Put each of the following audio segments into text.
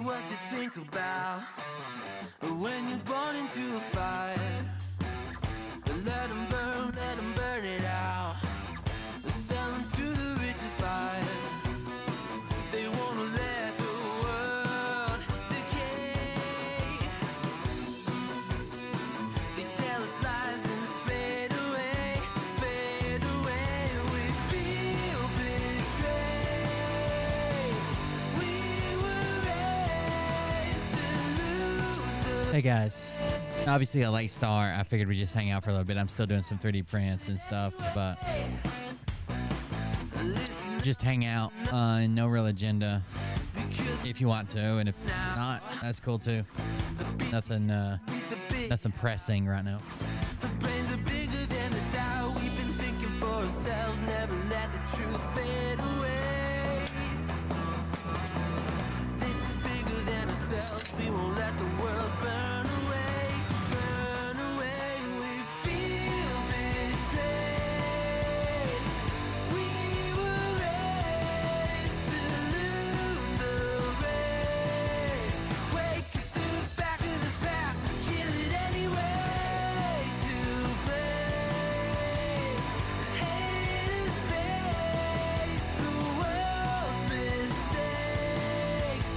What you think about when you're born into a fire? Let them burn it out. Sell them to the richest buyer. They wanna let the world decay. They tell us lies and fade away, fade away. We feel betrayed. We were raised to lose the... Hey guys, obviously a late start. I figured we'd just hang out for a little bit. I'm still doing some 3D prints and stuff, but just hang out. No real agenda if you want to, and if not, that's cool too. Nothing pressing right now. Brains are bigger than the doubt. We've been thinking for ourselves. Never let the truth fade away. This is bigger than ourselves. We won't let the world burn away, burn away. We feel betrayed. We were raised to lose the race. Wake it through the back of the pack, kill it anyway. To blame, haters face the world's mistakes.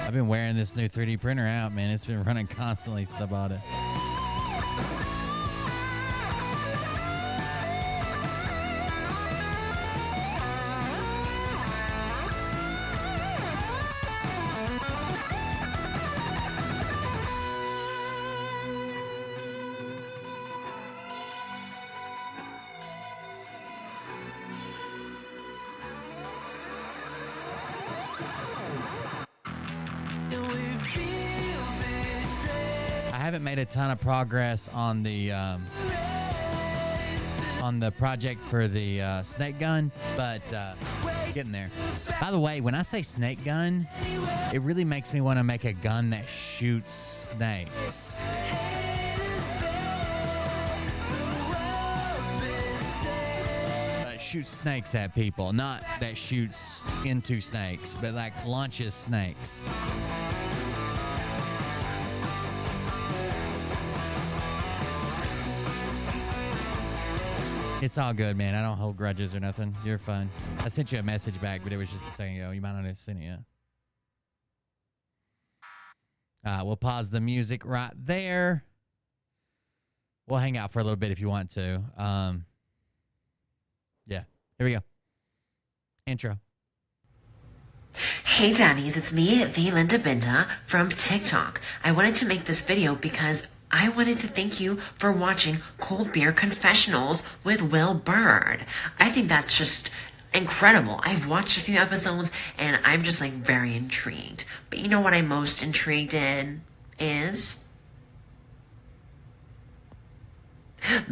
I've been wearing this new 3D printer out, man. It's been running constantly since I bought it. I haven't made a ton of progress on the on the project for the snake gun, but getting there. By the way, when I say snake gun, it really makes me want to make a gun that shoots snakes. Shoots snakes at people, not that shoots into snakes, but like launches snakes. It's all good, man. I don't hold grudges or nothing. You're fine. I sent you a message back, but it was just a second ago. You might not have seen it yet. We'll pause the music right there. We'll hang out for a little bit if you want to. Yeah, here we go. Intro. Hey daddies, it's me, the Linda Binda from TikTok. I wanted to make this video because I wanted to thank you for watching Cold Beer Confessionals with Will Bird. I think that's just incredible. I've watched a few episodes and I'm just like very intrigued. But you know what I'm most intrigued in is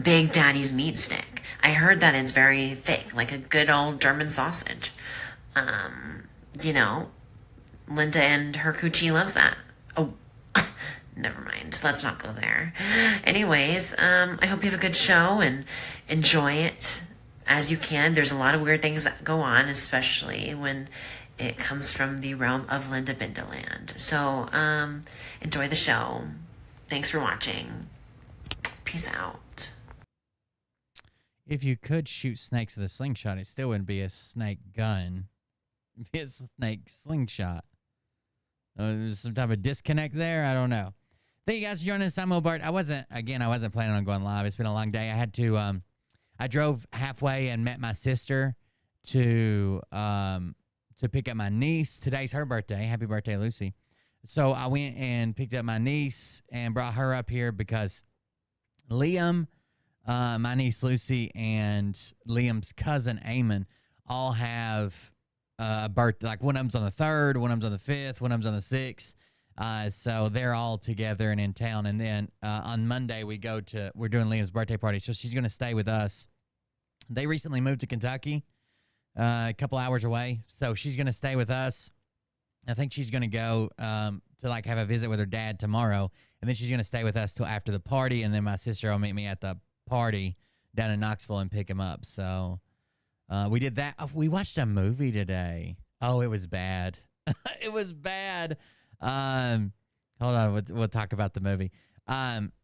Big Daddy's meat stick. I heard that it's very thick, like a good old German sausage. You know, Linda and her coochie loves that. Oh, never mind. Let's not go there. Anyways, I hope you have a good show and enjoy it as you can. There's a lot of weird things that go on, especially when it comes from the realm of Linda Bindaland. So, enjoy the show. Thanks for watching. Peace out. If you could shoot snakes with a slingshot, it still wouldn't be a snake gun. It'd be a snake slingshot. There's some type of disconnect there. I don't know. Thank you guys for joining us. I'm Will Bart. I wasn't planning on going live. It's been a long day. I had to, I drove halfway and met my sister to pick up my niece. Today's her birthday. Happy birthday, Lucy. So I went and picked up my niece and brought her up here because Liam, my niece Lucy, and Liam's cousin Eamon all have a birthday. Like one of them's on the 3rd, one of them's on the 5th, one of them's on the 6th. So they're all together and in town. And then on Monday we're doing Liam's birthday party. So she's going to stay with us. They recently moved to Kentucky, a couple hours away. So she's going to stay with us. I think she's going to go to like have a visit with her dad tomorrow. And then she's going to stay with us till after the party. And then my sister will meet me at the party down in Knoxville and pick him up. So we did that. We watched a movie today. Oh, it was bad. It was bad. Hold on. We'll talk about the movie.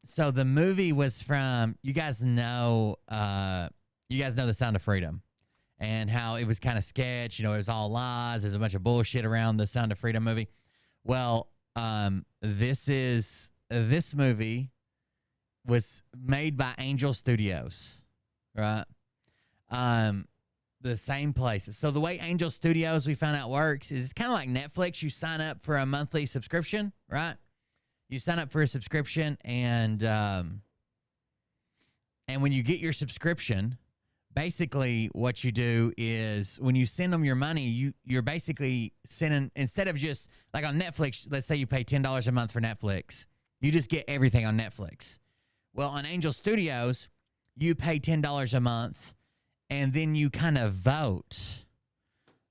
So the movie was from, you guys know The Sound of Freedom and how it was kind of sketch. You know, it was all lies. There's a bunch of bullshit around the Sound of Freedom movie. Well, this movie was made by Angel Studios, right? The same place. So the way Angel Studios, we found out, works is it's kind of like Netflix. You sign up for a monthly subscription, right? You sign up for a subscription, and when you get your subscription, basically what you do is when you send them your money, you're basically sending, instead of just like on Netflix, let's say you pay $10 a month for Netflix, you just get everything on Netflix. Well, on Angel Studios, you pay $10 a month, and then you kind of vote.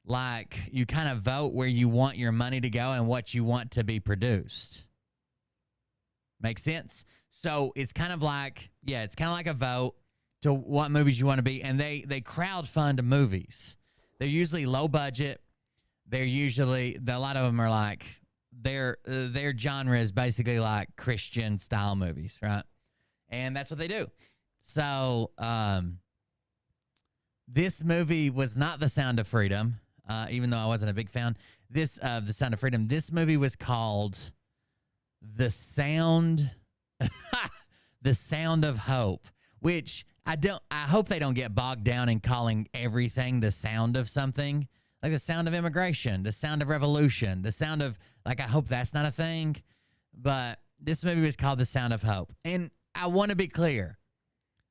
Like, you kind of vote where you want your money to go and what you want to be produced. Make sense? So it's kind of like, it's kind of like a vote to what movies you want to be. And they crowdfund movies. They're usually low budget. They're usually, a lot of them are like, their genre is basically like Christian style movies, right? And that's what they do. So, this movie was not The Sound of Freedom, even though I wasn't a big fan. The Sound of Freedom. This movie was called The Sound of Hope, which I hope they don't get bogged down in calling everything the sound of something. Like the sound of immigration, the sound of revolution, the sound of, like, I hope that's not a thing. But this movie was called The Sound of Hope. And I want to be clear.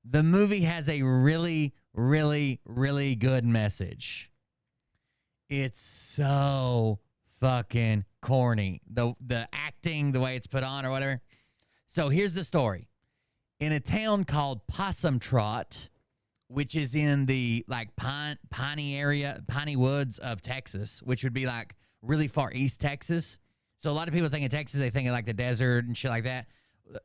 The movie has a really, really, really good message. It's so fucking corny. The acting, the way it's put on or whatever. So here's the story. In a town called Possum Trot, which is in the like piney woods of Texas, which would be like really far east Texas. So a lot of people think of Texas, they think of like the desert and shit like that.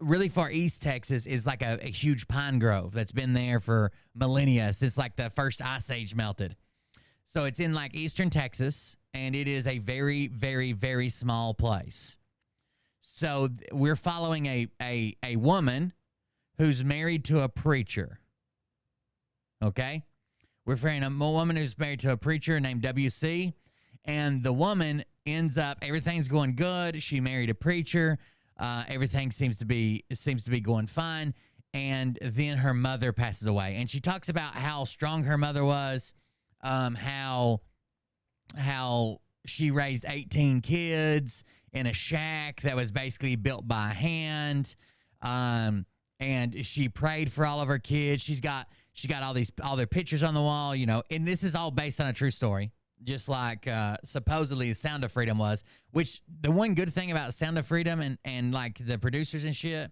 Really far east Texas is like a huge pine grove that's been there for millennia, since like the first ice age melted. So it's in like eastern Texas, and it is a very, very, very small place. So we're following a woman who's married to a preacher. Okay? We're following a woman who's married to a preacher named WC, and the woman ends up, everything's going good. She married a preacher. Everything seems to be going fine, and then her mother passes away, and she talks about how strong her mother was, how she raised 18 kids in a shack that was basically built by hand, and she prayed for all of her kids. She got all their pictures on the wall, you know, and this is all based on a true story. Just like supposedly Sound of Freedom was, which the one good thing about Sound of Freedom and like the producers and shit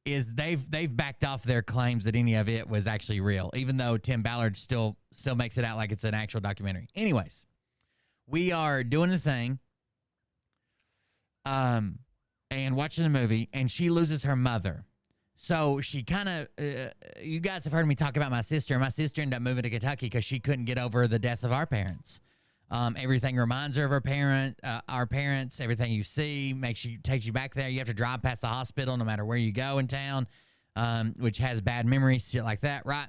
is they've backed off their claims that any of it was actually real, even though Tim Ballard still makes it out like it's an actual documentary. Anyways, we are doing the thing and watching the movie, and she loses her mother. So she kind of, you guys have heard me talk about my sister. My sister ended up moving to Kentucky because she couldn't get over the death of our parents. Everything reminds her of our parents. Everything you see takes you back there. You have to drive past the hospital no matter where you go in town, which has bad memories, shit like that, right?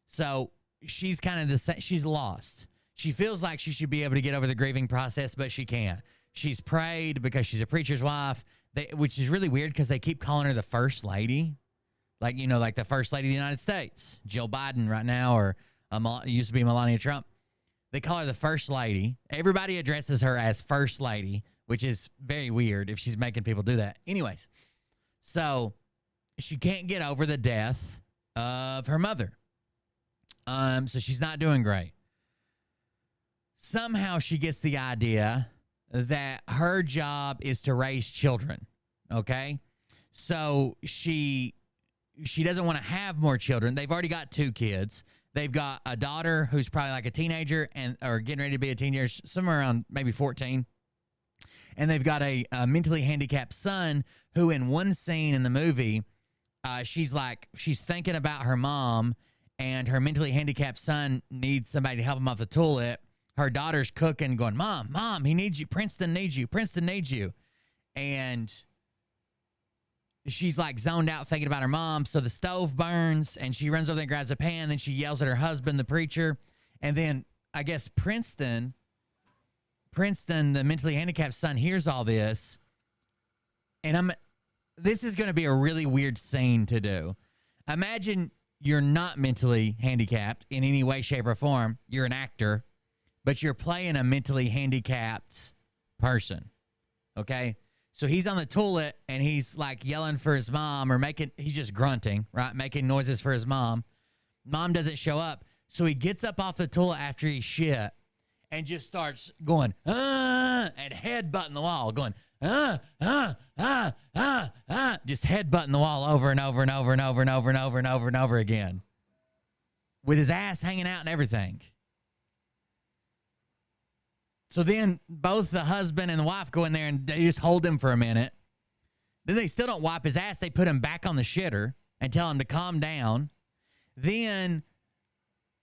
So she's kind of she's lost. She feels like she should be able to get over the grieving process, but she can't. She's prayed because she's a preacher's wife, which is really weird because they keep calling her the First Lady. Like, you know, like the First Lady of the United States, Jill Biden right now, or used to be Melania Trump. They call her the First Lady. Everybody addresses her as First Lady, which is very weird if she's making people do that. Anyways, so she can't get over the death of her mother. So she's not doing great. Somehow she gets the idea that her job is to raise children, okay? So she doesn't want to have more children. They've already got 2 kids. They've got a daughter who's probably like a teenager or getting ready to be a teenager, somewhere around maybe 14. And they've got a mentally handicapped son who, in one scene in the movie, she's thinking about her mom, and her mentally handicapped son needs somebody to help him off the toilet. Her daughter's cooking, going, Mom, he needs you. Princeton needs you. And she's like zoned out thinking about her mom. So the stove burns, and she runs over there and grabs a pan. Then she yells at her husband, the preacher. And then I guess Princeton, the mentally handicapped son, hears all this. And this is going to be a really weird scene to do. Imagine you're not mentally handicapped in any way, shape, or form. You're an actor, but you're playing a mentally handicapped person. Okay? So he's on the toilet, and he's like yelling for his mom, or he's just grunting, right? Making noises for his mom. Mom doesn't show up. So he gets up off the toilet after he shit and just starts going, and headbutting the wall, going, just headbutting the wall over and over and over and over and over and over and over and over again, with his ass hanging out and everything. So then both the husband and the wife go in there, and they just hold him for a minute. Then they still don't wipe his ass. They put him back on the shitter and tell him to calm down. Then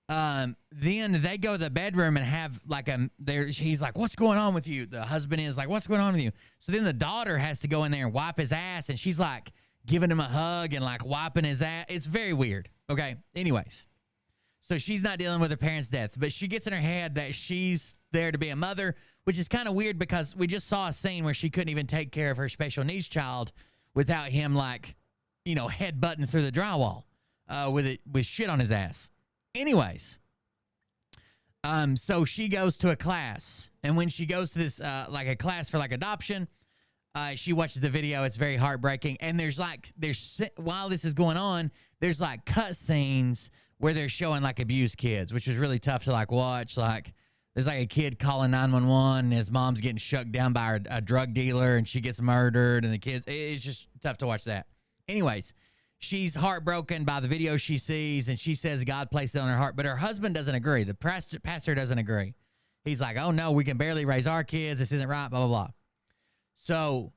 they go to the bedroom and have like he's like, "What's going on with you?" The husband is like, "What's going on with you?" So then the daughter has to go in there and wipe his ass, and she's like giving him a hug and like wiping his ass. It's very weird. Okay. Anyways. So she's not dealing with her parents' death, but she gets in her head that she's there to be a mother, which is kind of weird because we just saw a scene where she couldn't even take care of her special needs child without him, like, you know, headbutting through the drywall with shit on his ass. Anyways, so she goes to a class, and when she goes to this like a class for like adoption, she watches the video. It's very heartbreaking, and there's while this is going on, there's like cut scenes where they're showing like abused kids, which was really tough to like watch. Like there's like a kid calling 911, and his mom's getting shucked down by a drug dealer, and she gets murdered, and the kids, it's just tough to watch that. Anyways, she's heartbroken by the video she sees, and she says God placed it on her heart, but her husband doesn't agree. The pastor doesn't agree. He's like, oh, no, we can barely raise our kids. This isn't right, blah, blah, blah. So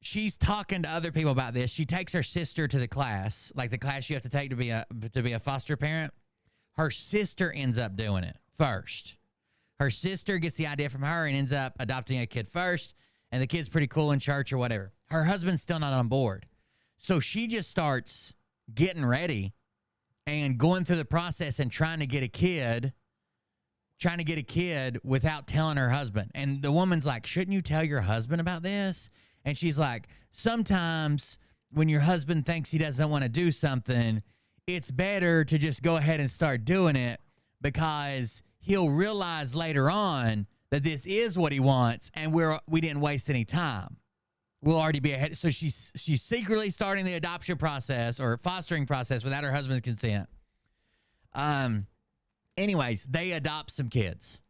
she's talking to other people about this. She takes her sister to the class, like the class you have to take to be a foster parent. Her sister ends up doing it first. Her sister gets the idea from her and ends up adopting a kid first, and the kid's pretty cool in church or whatever. Her husband's still not on board. So she just starts getting ready and going through the process and trying to get a kid without telling her husband. And the woman's like, shouldn't you tell your husband about this? And she's like, sometimes when your husband thinks he doesn't want to do something, it's better to just go ahead and start doing it, because he'll realize later on that this is what he wants, and we didn't waste any time. We'll already be ahead. So she's secretly starting the adoption process or fostering process without her husband's consent. Anyways, they adopt some kids.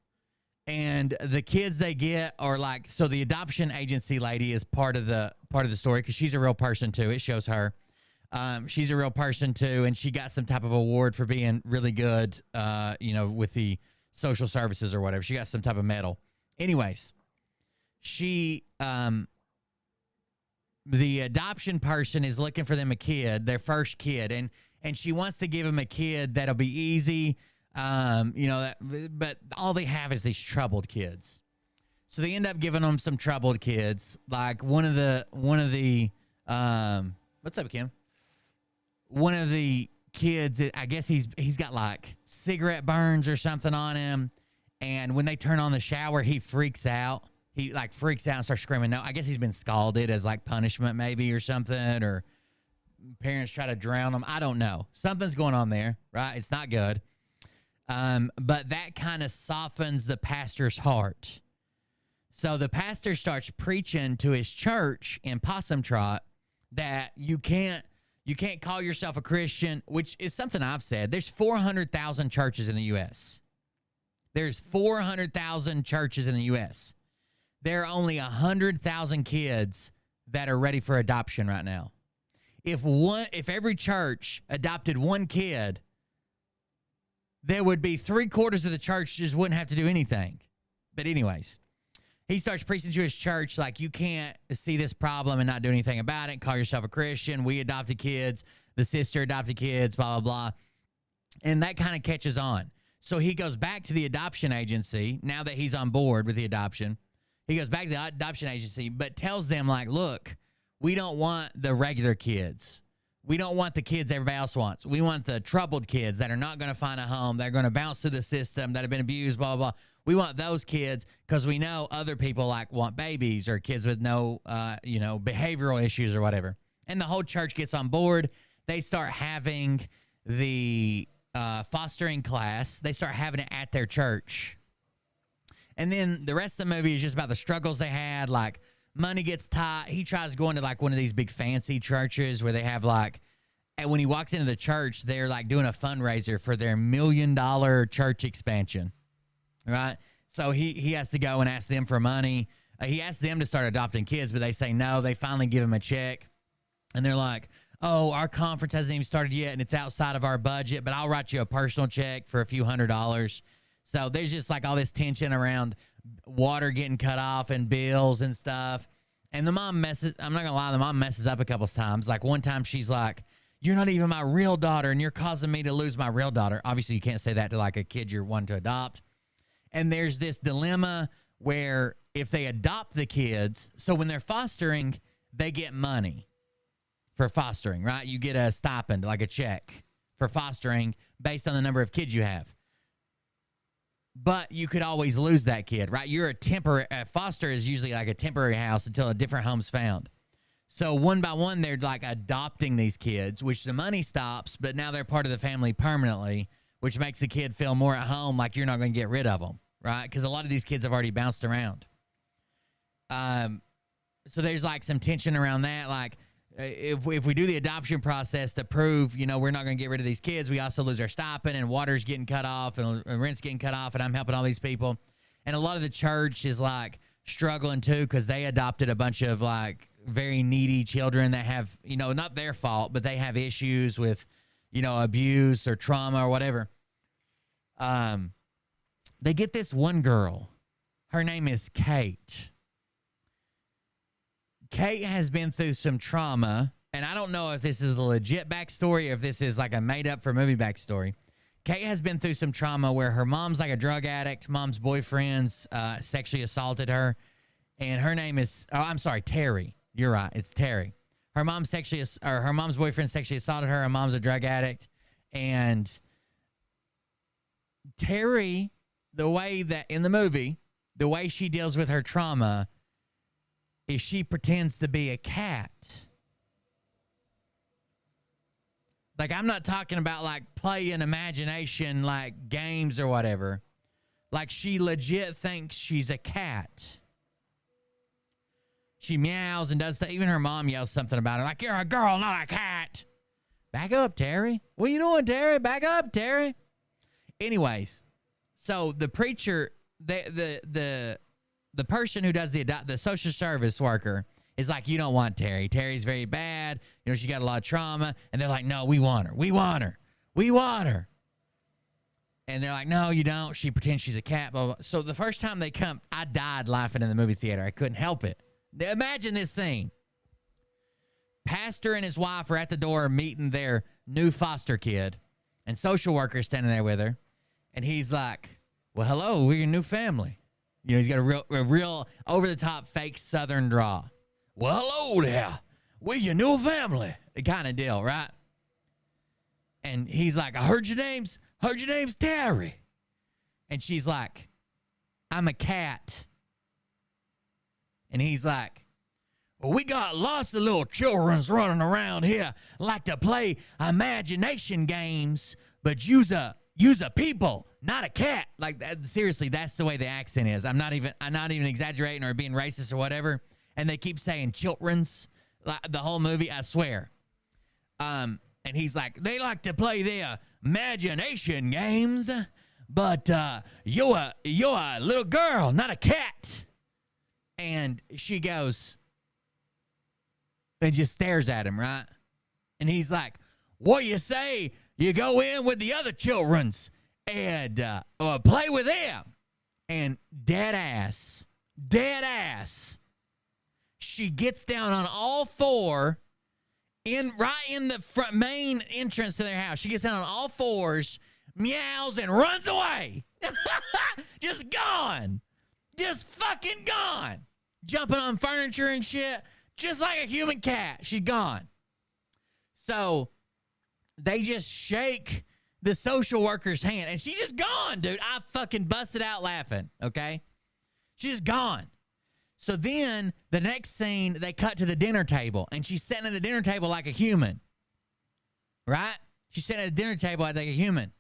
And the kids they get are like, so the adoption agency lady is part of the story, because she's a real person too. It shows her. She's a real person too, and she got some type of award for being really good, with the social services or whatever. She got some type of medal. Anyways, the adoption person is looking for them a kid, their first kid, and she wants to give them a kid that'll be easy. But all they have is these troubled kids. So they end up giving them some troubled kids. Like one of the what's up, Kim? One of the kids, I guess he's got like cigarette burns or something on him. And when they turn on the shower, he freaks out. He like freaks out and starts screaming. No, I guess he's been scalded as like punishment maybe or something, or parents try to drown him. I don't know. Something's going on there, right? It's not good. But that kind of softens the pastor's heart. So the pastor starts preaching to his church in Possum Trot that you can't call yourself a Christian, which is something I've said. There's 400,000 churches in the U.S. There's 400,000 churches in the U.S. There are only 100,000 kids that are ready for adoption right now. If every church adopted one kid, there would be 3/4 of the church just wouldn't have to do anything. But anyways, he starts preaching to his church like, you can't see this problem and not do anything about it. Call yourself a Christian. We adopted kids. The sister adopted kids, blah, blah, blah. And that kind of catches on. So he goes back to the adoption agency now that he's on board with the adoption. He goes back to the adoption agency, but tells them like, look, we don't want the regular kids. We don't want the kids everybody else wants. We want the troubled kids that are not going to find a home. They're going to bounce through the system, that have been abused, blah, blah, blah. We want those kids because we know other people like want babies or kids with no, behavioral issues or whatever. And the whole church gets on board. They start having the fostering class. They start having it at their church. And then the rest of the movie is just about the struggles they had, like money gets tight. He tries going to like one of these big fancy churches where they have like, and when he walks into the church, they're like doing a fundraiser for their $1 million church expansion, right? So he has to go and ask them for money. He asked them to start adopting kids, but they say no. They finally give him a check, and they're like, oh, our conference hasn't even started yet, and it's outside of our budget, but I'll write you a personal check for a few $100s. So there's just like all this tension around water getting cut off and bills and stuff. And the mom messes, I'm not going to lie, the mom messes up a couple of times. Like one time she's like, you're not even my real daughter and you're causing me to lose my real daughter. Obviously you can't say that to like a kid you're wanting to adopt. And there's this dilemma where if they adopt the kids, so when they're fostering, they get money for fostering, right? You get a stipend, like a check for fostering based on the number of kids you have. But you could always lose that kid, right? You're a foster is usually like a temporary house until a different home's found. So one by one, they're like adopting these kids, which the money stops, but now they're part of the family permanently, which makes the kid feel more at home, like you're not going to get rid of them, right? Because a lot of these kids have already bounced around. So there's like some tension around that. Like if we do the adoption process to prove, we're not going to get rid of these kids, we also lose our stipend and water's getting cut off and rent's getting cut off and I'm helping all these people. And a lot of the church is like struggling too because they adopted a bunch of like very needy children that have, not their fault, but they have issues with, abuse or trauma or whatever. They get this one girl. Her name is Kate. Kate has been through some trauma, and I don't know if this is a legit backstory or if this is like a made-up for movie backstory. Kate has been through some trauma where her mom's like a drug addict. Mom's boyfriends sexually assaulted her, and her name is, Terry. You're right, it's Terry. Her mom's boyfriend sexually assaulted her. Her mom's a drug addict, and Terry, the way that in the movie, the way she deals with her trauma is she pretends to be a cat. Like, I'm not talking about like play in imagination, like games or whatever. Like, she legit thinks she's a cat. She meows and does that. Even her mom yells something about her, like, you're a girl, not a cat. Back up, Terry. What are you doing, Terry? Back up, Terry. Anyways, so the preacher, the person who does the social service worker is like, you don't want Terry. Terry's very bad. She got a lot of trauma. And they're like, no, we want her. We want her. We want her. And they're like, no, you don't. She pretends she's a cat. Blah, blah. So the first time they come, I died laughing in the movie theater. I couldn't help it. Imagine this scene. Pastor and his wife are at the door meeting their new foster kid. And social worker standing there with her. And he's like, well, hello, we're your new family. He's got a real over-the-top fake Southern draw. Well, hello there. We're your new family. Kind of deal, right? And he's like, I heard your name's Terry. And she's like, I'm a cat. And he's like, well, we got lots of little childrens running around here like to play imagination games, but use a people, not a cat. Like, seriously, that's the way the accent is. I'm not even exaggerating or being racist or whatever. And they keep saying children's like the whole movie, I swear. And he's like, they like to play their imagination games, but you're a little girl, not a cat. And she goes and just stares at him, right? And he's like, what you say? You go in with the other children's and play with them. And dead ass, she gets down on all four right in the front main entrance to their house. She gets down on all fours, meows, and runs away. Just gone. Just fucking gone. Jumping on furniture and shit. Just like a human cat. She's gone. So they just shake the social worker's hand. And she's just gone, dude. I fucking busted out laughing, okay? She's gone. So then the next scene, they cut to the dinner table. And she's sitting at the dinner table like a human. Right? She's sitting at the dinner table like a human.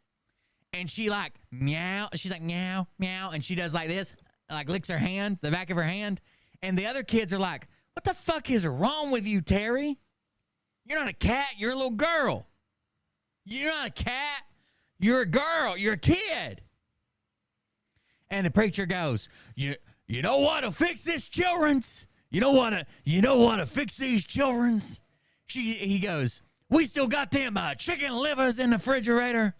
And she like meow. She's like meow, meow. And she does like this. Like licks her hand, the back of her hand. And the other kids are like, what the fuck is wrong with you, Terry? You're not a cat. You're a little girl. You're not a cat. You're a girl. You're a kid. And the preacher goes, you know what to fix this children's? You know what to fix these children's? He goes, we still got them chicken livers in the refrigerator.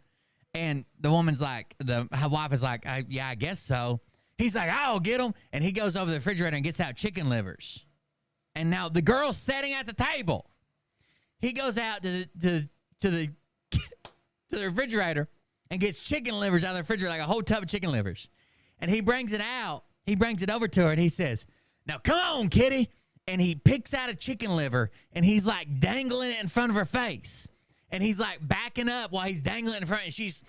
And the woman's like, the wife is like, yeah, I guess so. He's like, I'll get them. And he goes over the refrigerator and gets out chicken livers. And now the girl's sitting at the table. He goes out to the refrigerator and gets chicken livers out of the refrigerator, like a whole tub of chicken livers. And he brings it out. He brings it over to her and he says, now come on, kitty. And he picks out a chicken liver and he's like dangling it in front of her face. And he's like backing up while he's dangling it in front. And she's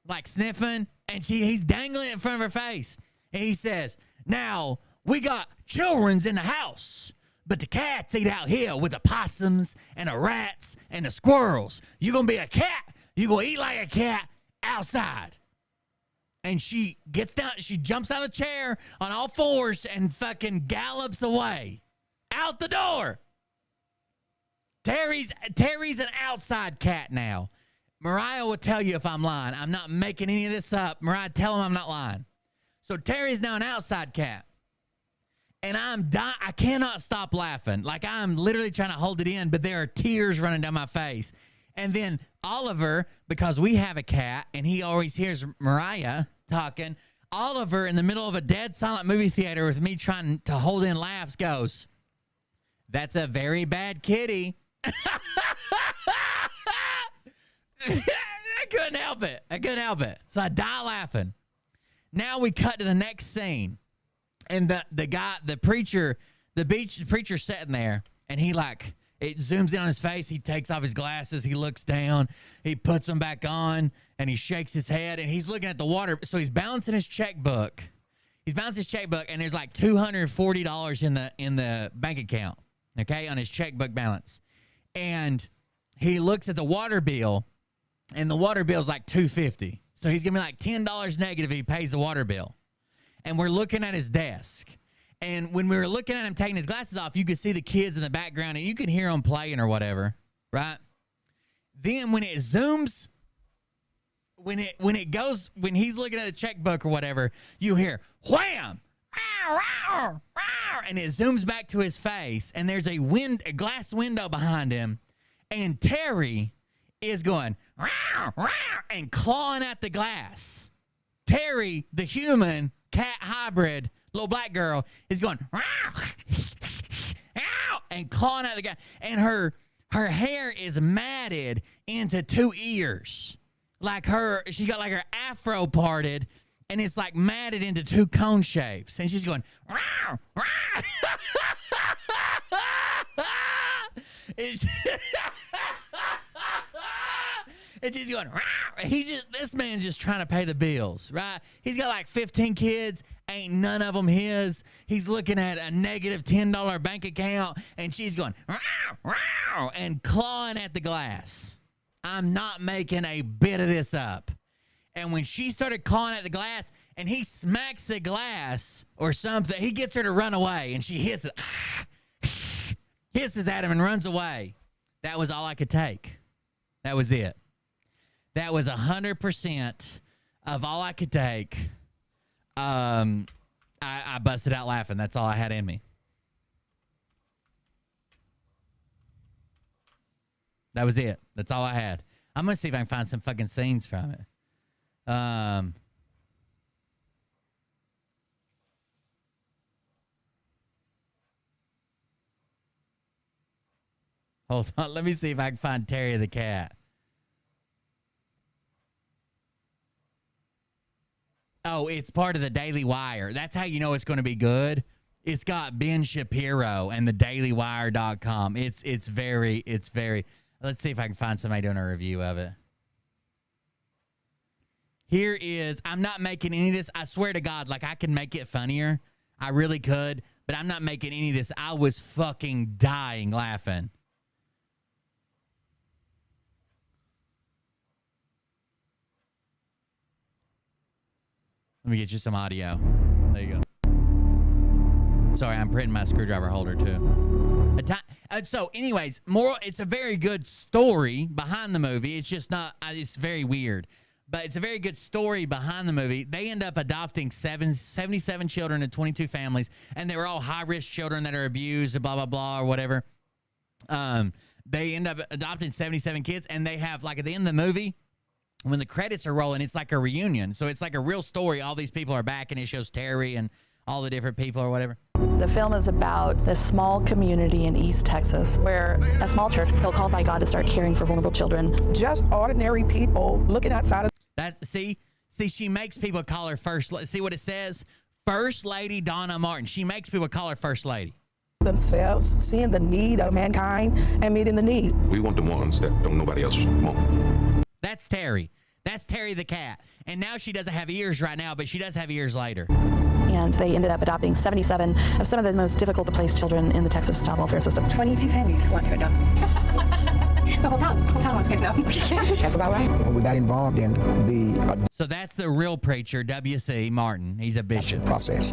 like sniffing and he's dangling it in front of her face. And he says, now we got children's in the house, but the cats eat out here with the possums and the rats and the squirrels. You're going to be a cat. You're going to eat like a cat outside. And she gets down, she jumps out of the chair on all fours and fucking gallops away. Out the door. Terry's an outside cat now. Mariah will tell you if I'm lying. I'm not making any of this up. Mariah, tell him I'm not lying. So Terry's now an outside cat. And I'm dying. I cannot stop laughing. Like, I'm literally trying to hold it in, but there are tears running down my face. And then Oliver, because we have a cat and he always hears Mariah talking, Oliver, in the middle of a dead silent movie theater with me trying to hold in laughs, goes, "That's a very bad kitty." I couldn't help it. So I die laughing. Now we cut to the next scene. And the preacher's sitting there, and he it zooms in on his face. He takes off his glasses. He looks down. He puts them back on, and he shakes his head, and he's looking at the water. So he's balancing his checkbook. And there's like $240 in the bank account, okay, on his checkbook balance. And he looks at the water bill, and the water bill's like $250. So he's gonna be like $10 negative if he pays the water bill. And we're looking at his desk. And when we were looking at him taking his glasses off, you could see the kids in the background, and you can hear them playing or whatever, right? Then when it zooms, when he's looking at the checkbook or whatever, you hear wham, and it zooms back to his face, and there's a glass window behind him, and Terry is going and clawing at the glass. Terry, the human cat hybrid little black girl, is going and clawing at the guy, and her hair is matted into two ears, she got like her afro parted, and it's like matted into two cone shapes, and she's going and she's going, this man's just trying to pay the bills, right? He's got like 15 kids, ain't none of them his. He's looking at a negative $10 bank account, and she's going, and clawing at the glass. I'm not making a bit of this up. And when she started clawing at the glass, and he smacks the glass or something, he gets her to run away, and she hisses at him and runs away. That was all I could take. That was it. That was 100% of all I could take. I busted out laughing. That's all I had in me. That was it. That's all I had. I'm going to see if I can find some fucking scenes from it. Hold on. Let me see if I can find Terry the cat. Oh, it's part of the Daily Wire. That's how you know it's going to be good. It's got Ben Shapiro and the dailywire.com. It's very, let's see if I can find somebody doing a review of it. Here is, I'm not making any of this. I swear to God, I could make it funnier. I really could, but I'm not making any of this. I was fucking dying laughing. Let me get you some audio. There you go. Sorry, I'm printing my screwdriver holder too. So anyways, it's a very good story behind the movie. It's just not, it's very weird. But it's a very good story behind the movie. They end up adopting 77 children and 22 families, and they were all high-risk children that are abused and blah, blah, blah, or whatever. They end up adopting 77 kids, and they have, at the end of the movie, when the credits are rolling, it's like a reunion. So it's like a real story. All these people are back, and it shows Terry and all the different people or whatever. The film is about this small community in East Texas where a small church felt called by God to start caring for vulnerable children. Just ordinary people looking outside of... See, she makes people call her first. See what it says? First Lady Donna Martin. She makes people call her First Lady. Themselves, seeing the need of mankind and meeting the need. We want the ones that don't nobody else want. That's Terry. That's Terry the cat. And now she doesn't have ears right now, but she does have ears later. And they ended up adopting 77 of some of the most difficult to place children in the Texas child welfare system. 22 families want to adopt. The whole town wants kids now. That's about right. When we got involved in the So that's the real preacher, W.C. Martin. He's a bishop. Process.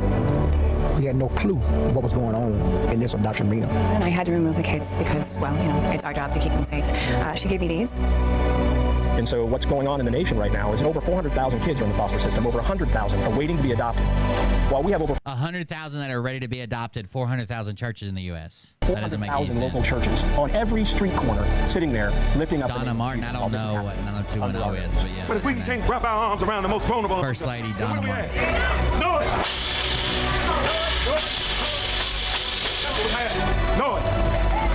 We had no clue what was going on in this adoption arena. And I had to remove the kids because, well, it's our job to keep them safe. She gave me these. And so what's going on in the nation right now is over 400,000 kids are in the foster system, over 100,000 are waiting to be adopted. While we have over 100,000 that are ready to be adopted, 400,000 churches in the U.S. That doesn't make any 400,000 local sense. churches on every street corner sitting there lifting up. Donna Martin, I don't know what 90210 is, but yeah. But if we can't wrap our arms around the most vulnerable, First Lady Donna Martin. Noise.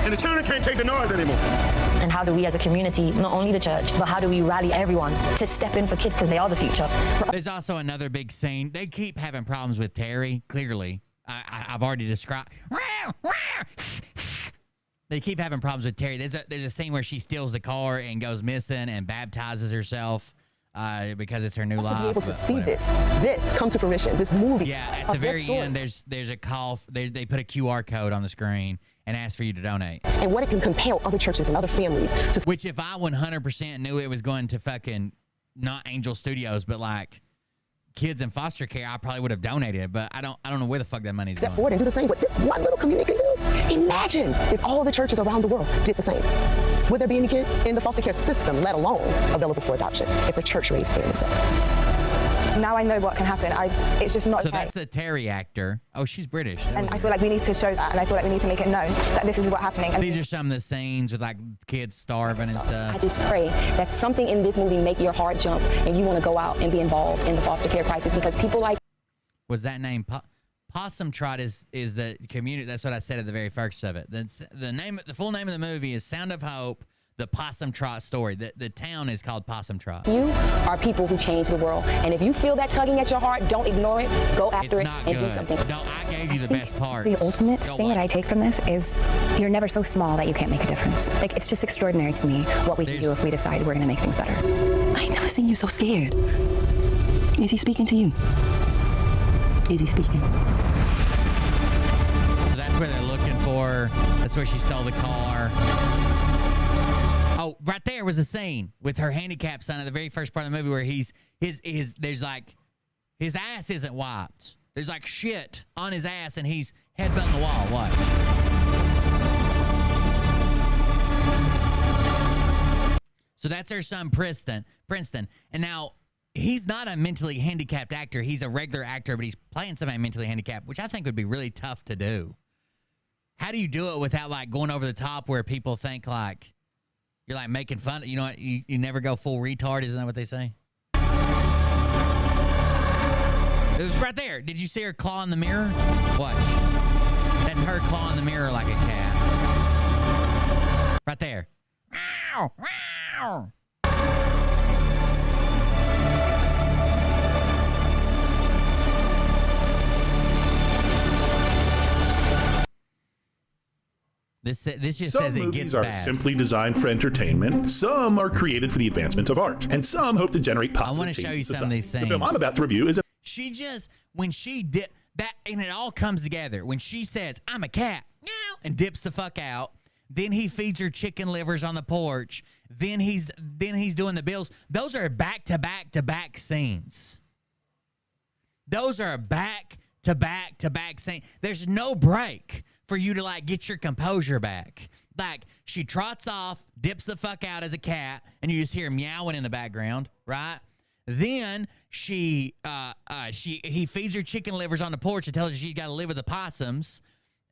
And the children can't take the noise anymore. And how do we as a community, not only the church, but how do we rally everyone to step in for kids because they are the future? There's also another big scene. They keep having problems with Terry, clearly. I've already described. They keep having problems with Terry. There's a scene where she steals the car and goes missing and baptizes herself because it's her new life. To be able to see this come to fruition, this movie. Yeah, at the very end, there's a call. They put a QR code on the screen and ask for you to donate. And what it can compel other churches and other families to. Which, if I 100% knew it was going to fucking not Angel Studios, but like kids in foster care, I probably would have donated it. But I don't know where the fuck that money's Step going. forward and do the same. What this one little community can do. Imagine if all the churches around the world did the same. Would there be any kids in the foster care system, let alone available for adoption, if the church raised families up? Now I know what can happen. It's just not So okay. that's the Terry actor. Oh, she's British. And I feel like we need to show that, and I feel like we need to make it known that this is what's happening. And These are some of the scenes with like kids starving and stuff. I just pray that something in this movie make your heart jump and you want to go out and be involved in the foster care crisis, because people like. Was that name Possum Trot is the community? That's what I said at the very first of it. The full name of the movie is Sound of Hope: The Possum Trot Story. The town is called Possum Trot. You are people who change the world, and if you feel that tugging at your heart, don't ignore it. Go after it and do something. No, I gave you the best part. The ultimate thing that I take from this is you're never so small that you can't make a difference. Like, it's just extraordinary to me what we can do if we decide we're going to make things better. I ain't never seen you so scared. Is he speaking to you? Is he speaking? So that's where they're looking for. That's where she stole the car. Oh, right there was a scene with her handicap son at the very first part of the movie where there's like his ass isn't wiped. There's like shit on his ass and he's headbutting the wall. Watch. So that's her son, Princeton. And now he's not a mentally handicapped actor. He's a regular actor, but he's playing somebody mentally handicapped, which I think would be really tough to do. How do you do it without like going over the top where people think like you're like making fun? You know what? You never go full retard. Isn't that what they say? It was right there. Did you see her claw in the mirror? Watch. That's her claw in the mirror like a cat. Right there. Ow! Ow! This just Some says it movies gets are bad. simply designed for entertainment. Some are created for the advancement of art, and some hope to generate positive I want to change show in you some of society. these things. The film I'm about to review is a when she did that, and it all comes together. When she says, "I'm a cat," and dips the fuck out, then he feeds her chicken livers on the porch. Then he's doing the bills. Those are back to back scenes. Those are back to back scenes. There's no break for you to like get your composure back. Like she trots off, dips the fuck out as a cat, and you just hear meowing in the background, right? Then he feeds her chicken livers on the porch and tells her she's got to live with the possums.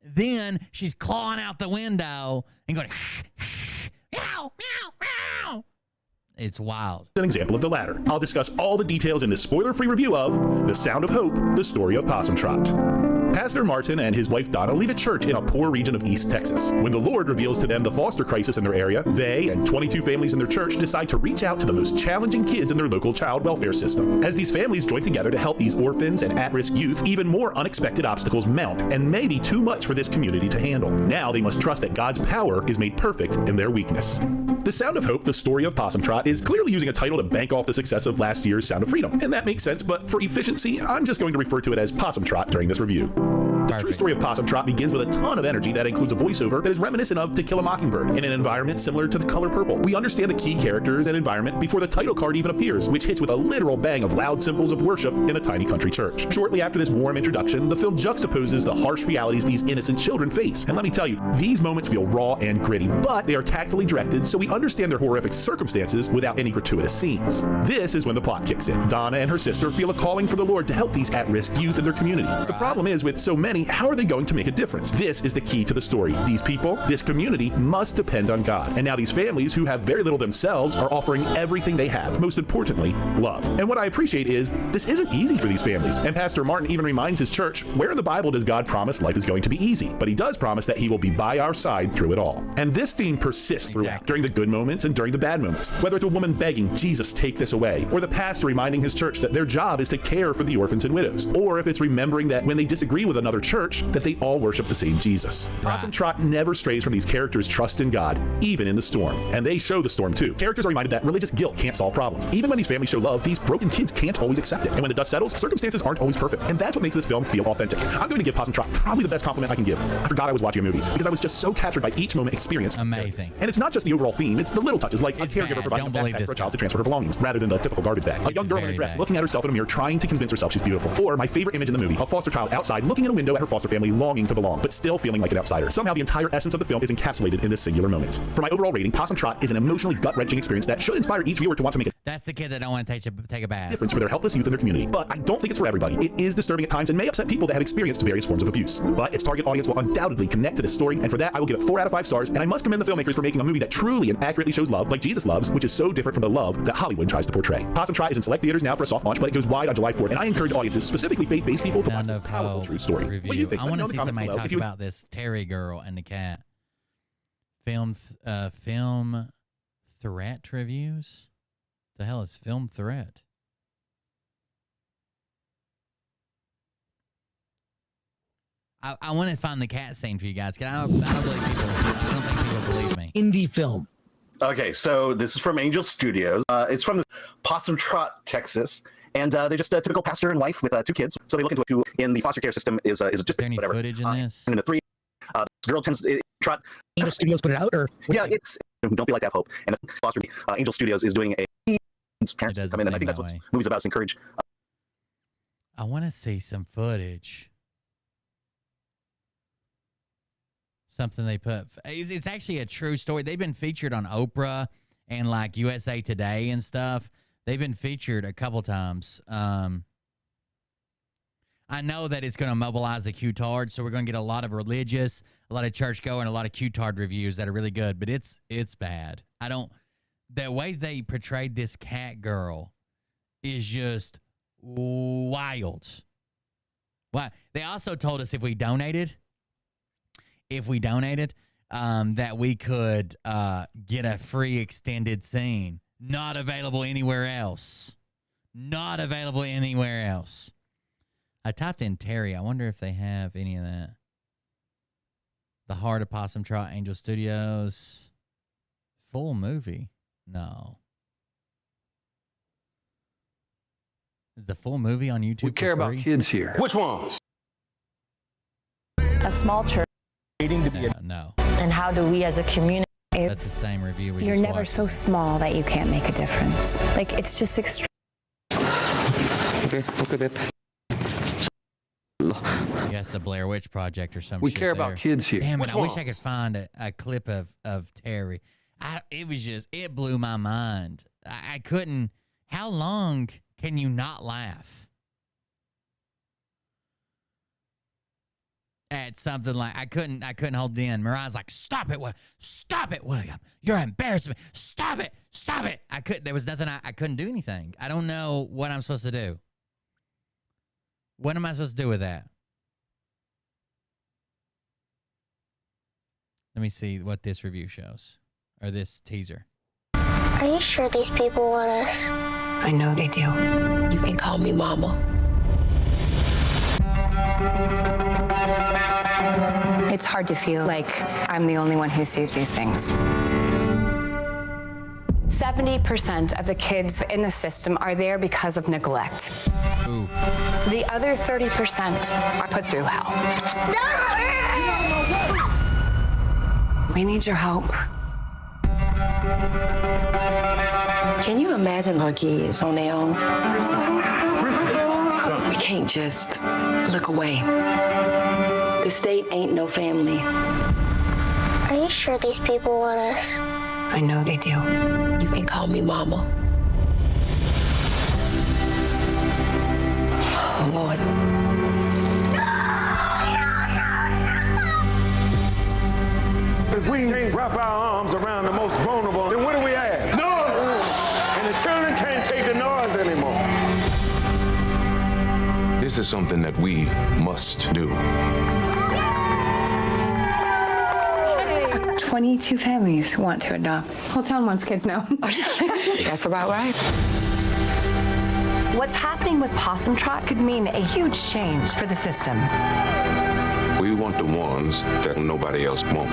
Then she's clawing out the window and going, meow, meow, meow. It's wild. an example of the latter. I'll discuss all the details in this spoiler-free review of The Sound of Hope: The Story of Possum Trot. Pastor Martin and his wife Donna leave a church in a poor region of East Texas. When the Lord reveals to them the foster crisis in their area, they and 22 families in their church decide to reach out to the most challenging kids in their local child welfare system. As these families join together to help these orphans and at-risk youth, even more unexpected obstacles mount and may be too much for this community to handle. Now they must trust that God's power is made perfect in their weakness. The Sound of Hope: The Story of Possum Trot is clearly using a title to bank off the success of last year's Sound of Freedom, and that makes sense, but for efficiency, I'm just going to refer to it as Possum Trot during this review. The true story of Possum Trot begins with a ton of energy that includes a voiceover that is reminiscent of To Kill a Mockingbird in an environment similar to The Color Purple. We understand the key characters and environment before the title card even appears, which hits with a literal bang of loud symbols of worship in a tiny country church. Shortly after this warm introduction, the film juxtaposes the harsh realities these innocent children face. And let me tell you, these moments feel raw and gritty, but they are tactfully directed so we understand their horrific circumstances without any gratuitous scenes. This is when the plot kicks in. Donna and her sister feel a calling from the Lord to help these at-risk youth in their community. The problem is, with so many, how are they going to make a difference? This is the key to the story. These people, this community, must depend on God. And now these families who have very little themselves are offering everything they have, most importantly, love. And what I appreciate is, this isn't easy for these families. And Pastor Martin even reminds his church, where in the Bible does God promise life is going to be easy? But he does promise that he will be by our side through it all. And this theme persists throughout, during the good moments and during the bad moments. Whether it's a woman begging, Jesus, take this away, or the pastor reminding his church that their job is to care for the orphans and widows, or if it's remembering that when they disagree with another church, that they all worship the same Jesus. Possum Trot never strays from these characters' trust in God, even in the storm. And they show the storm too. Characters are reminded that religious guilt can't solve problems. Even when these families show love, these broken kids can't always accept it. And when the dust settles, circumstances aren't always perfect. And that's what makes this film feel authentic. I'm going to give Possum Trot probably the best compliment I can give. I forgot I was watching a movie because I was just so captured by each moment experienced. Amazing. And it's not just the overall theme, it's the little touches, like a caregiver providing a backpack for a child to transfer her belongings, rather than the typical garbage bag. A young girl in a dress looking at herself in a mirror trying to convince herself she's beautiful. Or my favorite image in the movie, a foster child outside looking in a window at her foster family longing to belong, but still feeling like an outsider. Somehow the entire essence of the film is encapsulated in this singular moment. For my overall rating, Possum Trot is an emotionally gut-wrenching experience that should inspire each viewer to want to make a That's the kid that don't want to take a bath. difference for their helpless youth in their community. But I don't think it's for everybody. It is disturbing at times and may upset people that have experienced various forms of abuse. But its target audience will undoubtedly connect to this story, and for that I will give it 4 out of 5 stars, and I must commend the filmmakers for making a movie that truly and accurately shows love like Jesus loves, which is so different from the love that Hollywood tries to portray. Possum Trot is in select theaters now for a soft launch, but it goes wide on July 4th, and I encourage audiences, specifically faith-based people, to watch this powerful true story. Review. What do you think? I Let me want know to in the see comments somebody below talk if you about this Terry girl and the cat. Film threat reviews? The hell is film threat? I want to find the cat scene for you guys. I don't believe people. I don't think people believe me. Indie film. Okay, so this is from Angel Studios. It's from Possum Trot, Texas, and they're just a typical pastor and wife with 2 kids. So they look into who in the foster care system is just any whatever. Footage in this? And in the 3, this girl tends to trot. Angel Studios put it out, or yeah, it's don't feel like I have hope. And the foster Angel Studios is doing a parents to come in, and I think that's what movie's about, is encourage. I want to see some footage. Something they put. It's actually a true story. They've been featured on Oprah and like USA Today and stuff. They've been featured a couple times. I know that it's going to mobilize the Q-tard, so we're going to get a lot of religious, a lot of church-going, a lot of Q-tard reviews that are really good, but it's bad. The way they portrayed this cat girl is just wild. Why? They also told us if we donated, that we could get a free extended scene. Not available anywhere else. Not available anywhere else. I typed in Terry. I wonder if they have any of that. The Heart of Possum Trot, Angel Studios. Full movie? No. Is the full movie on YouTube? We care about kids here. Which ones? A small church. No. And how do we as a community? That's the same review we You're just never watched. so small that you can't make a difference. Like, it's just extreme. Okay, babe. Yes, the Blair Witch Project or something. We care about kids here. Damn it! Which I wish one? I could find a clip of Terry. It blew my mind. I couldn't. How long can you not laugh at something like I couldn't hold it in. Mariah's like, stop it, William. You're embarrassing me. Stop it. There was nothing. I couldn't do anything. I don't know what I'm supposed to do. What am I supposed to do with that? Let me see what this review shows. Or this teaser. Are you sure these people want us? I know they do. You can call me Mama. It's hard to feel like I'm the only one who sees these things. 7 70% of the kids in the system are there because of neglect. Ooh. The other 30% are put through hell. We need your help. Can you imagine our kids on their own? We can't just look away. The state ain't no family. Are you sure these people want us? I know they do. You can call me Mama. Oh, Lord. If we can't wrap our arms around the most vulnerable, then what do we have? Noise! And the children can't take the noise anymore. This is something that we must do. 22 families want to adopt. Whole town wants kids now. That's about right. What's happening with Possum Trot could mean a huge change for the system. We want the ones that nobody else wants.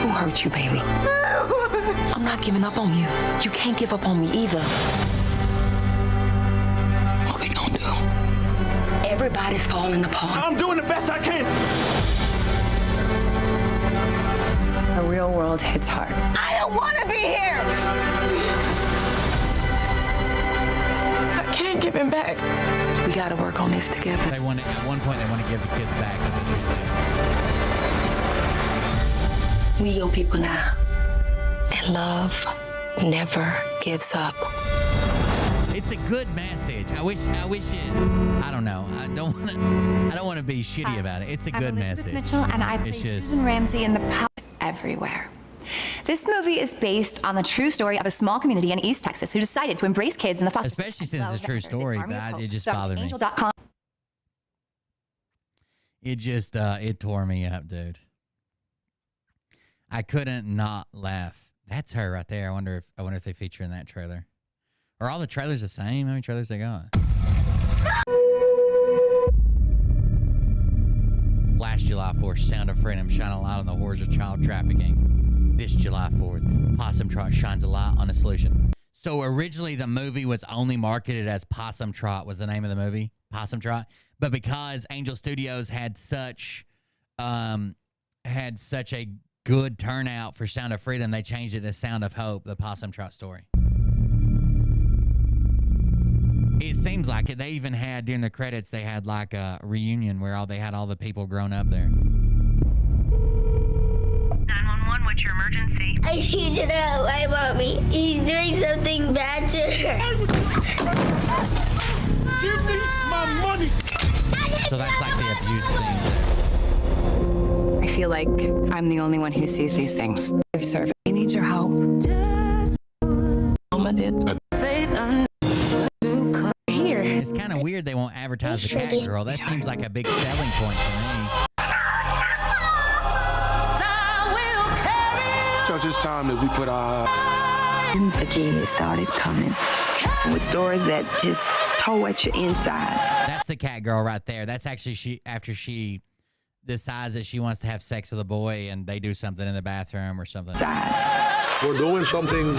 Who hurt you, baby? I'm not giving up on you. You can't give up on me either. What we gonna do? Everybody's falling apart. I'm doing the best I can. The real world hits hard. I don't want to be here. I can't give him back. We gotta work on this together. They want to, at one point, they want to give the kids back. That's what they're saying. We your people now. And love never gives up. It's a good message. I wish it. I don't know. I don't want to be shitty about it. It's a good Elizabeth message. Mitchell, and I play It's just- Susan Ramsey in the power everywhere. This movie is based on the true story of a small community in East Texas who decided to embrace kids in the foster system. Especially since it's a true story, but it just bothered me. Angel.com. It just it tore me up, dude. I couldn't not laugh. That's her right there. I wonder if they feature in that trailer. Are all the trailers the same? How many trailers they got? Last July 4th, Sound of Freedom shine a light on the horrors of child trafficking. This July 4th, Possum Trot shines a light on a solution. So originally the movie was only marketed as Possum Trot was the name of the movie, Possum Trot. But because Angel Studios had such a good turnout for Sound of Freedom, they changed it to Sound of Hope, the Possum Trot story. It seems like it. They even had, during the credits, they had like a reunion where they had all the people grown up there. 911, what's your emergency? I need you to help my mommy. He's doing something bad to her. Give me my money. So that's like the abuse scene. I feel like I'm the only one who sees these things. I need your help. Mama did. Here. It's kind of weird they won't advertise the cat girl. That seems like a big selling point for me. Church, it's time that we put our... The kids started coming with stories that just tore at your insides. That's the cat girl right there. That's actually after she decides that she wants to have sex with a boy and they do something in the bathroom or something. We're doing something...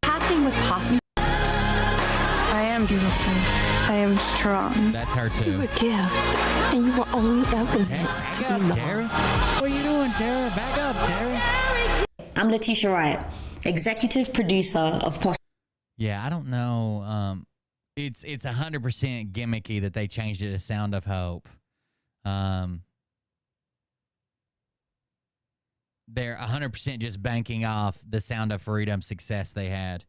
Happening with Possum. I am beautiful. I am strong. That's her too. You were a gift, and you were only ever meant Back to be up, loved. Terry. What are you doing, Terry? Back up, Terry. I'm Letitia Wright, executive producer of Possum. Yeah, I don't know. It's 100% gimmicky that they changed it to Sound of Hope. They're 100% just banking off the Sound of Freedom success they had,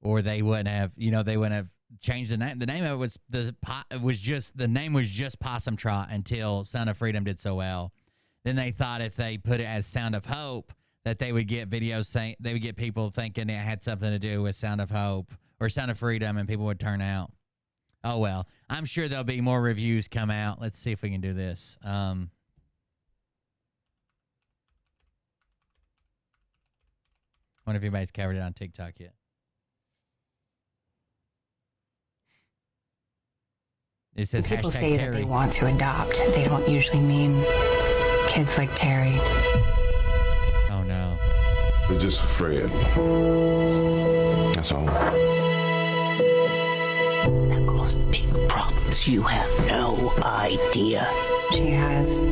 or they wouldn't have. They wouldn't have changed the name. The name of it was just Possum Trot until Sound of Freedom did so well. Then they thought if they put it as Sound of Hope, that they would get videos saying they would get people thinking it had something to do with Sound of Hope or Sound of Freedom, and people would turn out. Oh well, I'm sure there'll be more reviews come out. Let's see if we can do this. Wonder if anybody's covered it on TikTok yet. It says People hashtag say Terry. that they want to adopt. They don't usually mean kids like Terry. Oh no. They're just afraid. That's all. That girl's big problems. You have no idea. She has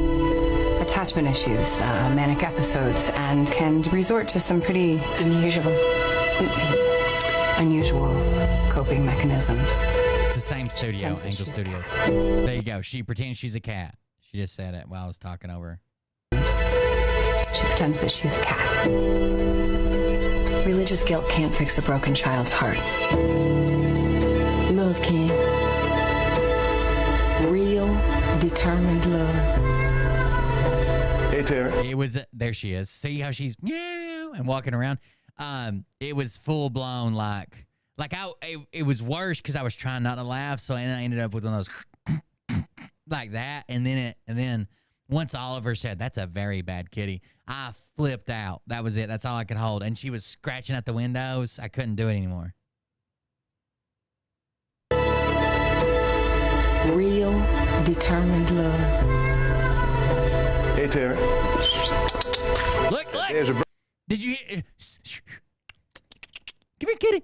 attachment issues, manic episodes, and can resort to some pretty unusual coping mechanisms. It's the same studio, Angel Studios. There you go. She pretends she's a cat. She just said it while I was talking over her. She pretends that she's a cat. Religious guilt can't fix a broken child's heart. Love can. Real, determined love. Hey, Terry. It was there. She is. See how she's meow and walking around. It was full blown like it was worse because I was trying not to laugh, so and I ended up with one of those like that, and then once Oliver said that's a very bad kitty, I flipped out. That was it. That's all I could hold, and she was scratching at the windows. I couldn't do it anymore. Real, determined love. Hey, Terry. Look. Did you hear? Come here, kitty.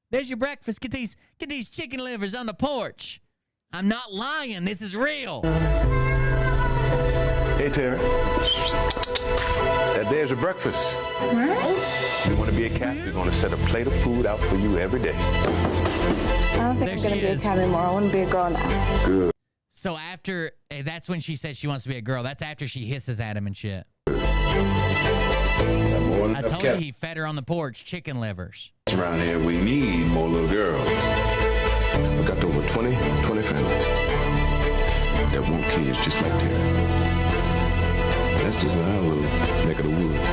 There's your breakfast. Get these chicken livers on the porch. I'm not lying. This is real. Hey, Terry. There's your breakfast. You want to be a cat? We're going to set a plate of food out for you every day. I don't think I'm going to be a cat anymore. I want to be a girl now. Good. So after, that's when she says she wants to be a girl. That's after she hisses at him and shit. I told you he fed her on the porch chicken livers. Around here, we need more little girls. We got over 20 families that want kids just like Terry. That's just our little neck of the woods.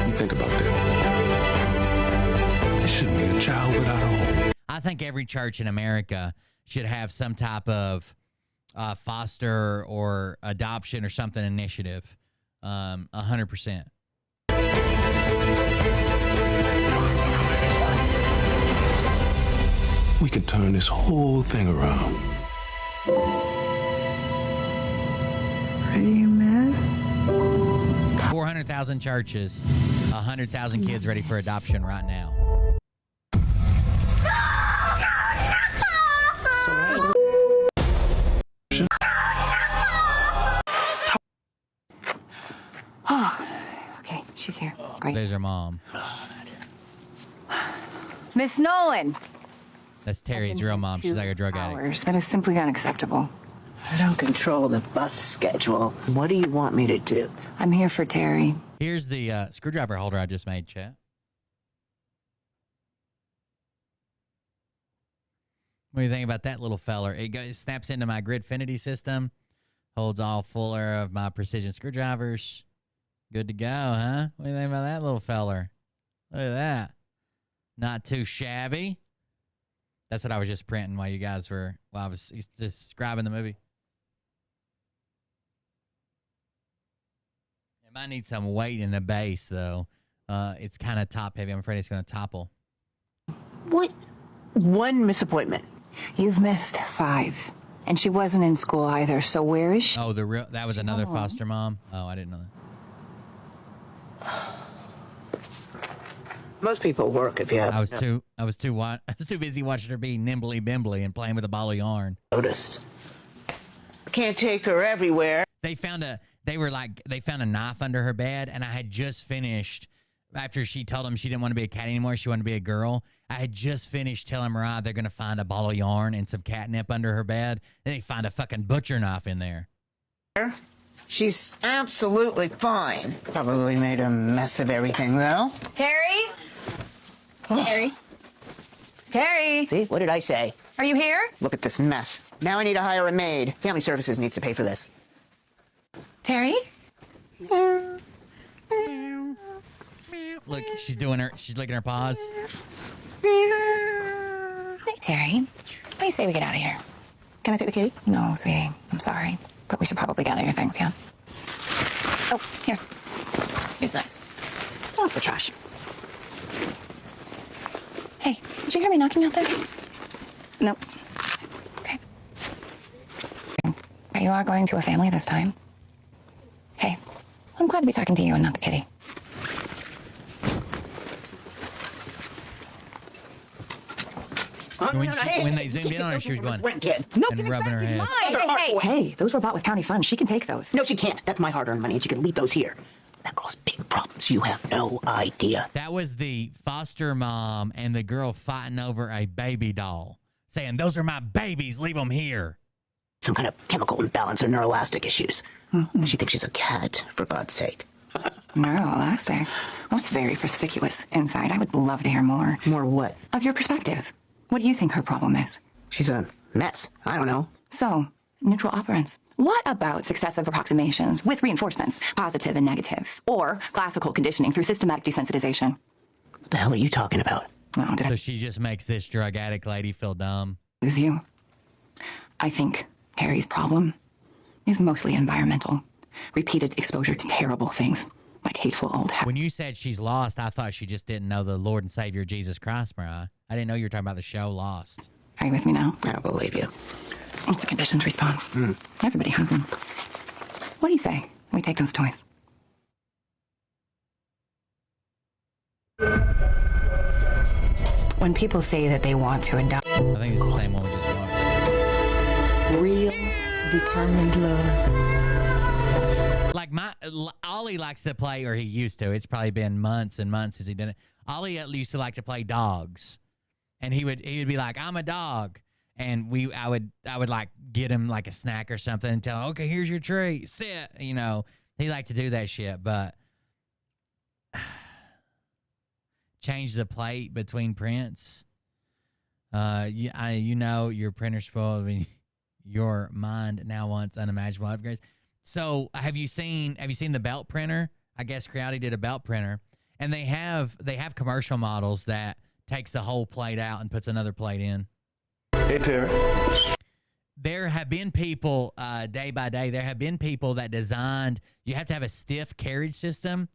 You think about that. There shouldn't be a child without a home. I think every church in America should have some type of foster or adoption or something initiative. 100%. We could turn this whole thing around. Are you mad? 400,000 churches, 100,000 kids ready for adoption right now. Oh, okay, she's here. Great. There's her mom. Miss Nolan. That's Terry's real mom. She's like a drug addict. That is simply unacceptable. I don't control the bus schedule. What do you want me to do? I'm here for Terry. Here's the screwdriver holder I just made, chat. What do you think about that little feller? It snaps into my Gridfinity system, holds all fuller of my precision screwdrivers. Good to go, huh? What do you think about that little feller? Look at that. Not too shabby. That's what I was just printing while I was describing the movie. It might need some weight in the base, though. It's kind of top heavy. I'm afraid it's going to topple. What? One misappointment. You've missed 5. And she wasn't in school either, so where is she? Oh, that was another foster mom? Oh, I didn't know that. Most people work if you have. I was too busy watching her be nimbly bimbly and playing with a ball of yarn. Noticed. Can't take her everywhere. They found a knife under her bed, and I had just finished after she told them she didn't want to be a cat anymore. She wanted to be a girl. I had just finished telling Mariah they're gonna find a ball of yarn and some catnip under her bed. Then they find a fucking butcher knife in there. She's absolutely fine. Probably made a mess of everything, though. Terry? Terry? Terry? See, what did I say? Are you here? Look at this mess. Now I need to hire a maid. Family Services needs to pay for this. Terry? Look, she's looking at her paws. Hey, Terry. What do you say we get out of here? Can I take the kitty? No, sweetie. I'm sorry. But we should probably gather your things, yeah? Oh, here. Use this. Oh, it's for trash. Hey, did you hear me knocking out there? Nope. Okay. You are going to a family this time. Hey, I'm glad glad to be talking to you and not the kitty. When they zoomed in on her, she was going and rubbing her head. Hey, those were bought with county funds. She can take those. No, she can't. That's my hard-earned money, and she can leave those here. That girl has big problems. You have no idea. That was the foster mom and the girl fighting over a baby doll, saying, "Those are my babies. Leave them here." Some kind of chemical imbalance or neuroelastic issues. She thinks she's a cat, for God's sake. Neuroelastic? Well, it's very perspicuous inside. I would love to hear more. More what? Of your perspective. What do you think her problem is? She's a mess. I don't know. So, neutral operants. What about successive approximations with reinforcements, positive and negative, or classical conditioning through systematic desensitization? What the hell are you talking about? Oh, So she just makes this drug addict lady feel dumb. Is you? I think Terry's problem is mostly environmental. Repeated exposure to terrible things, like hateful old habits. When you said she's lost, I thought she just didn't know the Lord and Savior Jesus Christ, Mariah. I didn't know you were talking about the show Lost. Are you with me now? I don't believe you. It's a conditioned response. Everybody has them. What do you say? We take those toys. When people say that they want to adopt, I think it's the same one we just watched. Real, determined love. Like Ollie likes to play, or he used to. It's probably been months and months since he did it. Ollie used to like to play dogs, and he would be like, "I'm a dog," and I would like get him like a snack or something and tell him, "Okay, here's your treat, sit." You know, he liked to do that shit, but change the plate between prints. You know your printer's spoiled. I mean, your mind now wants unimaginable upgrades. So have you seen the belt printer? I guess Creality did a belt printer, and they have commercial models that takes the whole plate out and puts another plate in. Hey, Terry. There have been people, day by day, there have been people that designed, you have to have a stiff carriage system,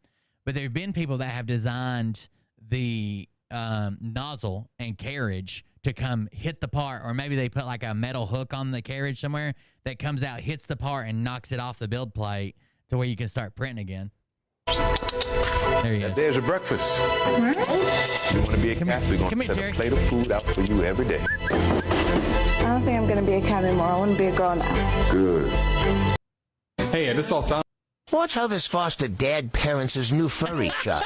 but there have been people that have designed the nozzle and carriage to come hit the part, or maybe they put like a metal hook on the carriage somewhere that comes out, hits the part, and knocks it off the build plate to where you can start printing again. There he is. There's your breakfast. You want to be a cat? We're going to set a plate of food out for you every day. I don't think I'm going to be a cat anymore. I want to be a girl now. Good. Hey, this all sounds... Watch how this foster dad parents his new furry child.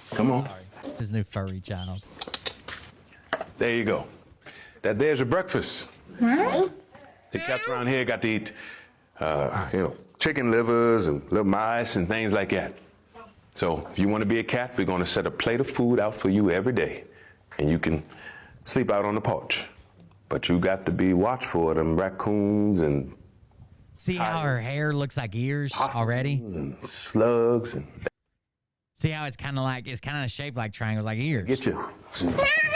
Come on. His new furry child. There you go. There's your breakfast. The cats around here got to eat, chicken livers and little mice and things like that. So if you want to be a cat, we're going to set a plate of food out for you every day, and you can sleep out on the porch. But you got to be watchful of them raccoons and... See how her hair looks like ears already? And slugs and... See how it's kind of shaped like triangles, like ears. Get you.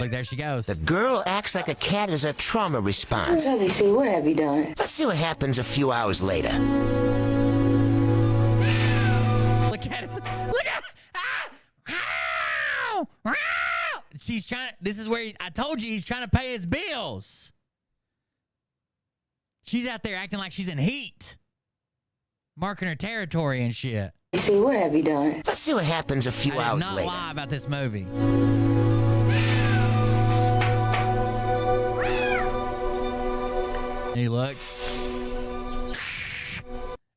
Look, there she goes. The girl acts like a cat as a trauma response. Let me see, what have you done? Let's see what happens a few hours later. Look at it. Look at it. She's trying. This is where I told you he's trying to pay his bills. She's out there acting like she's in heat, marking her territory and shit. You see, what have you done? Let's see what happens a few hours later. I did not lie about this movie. He looks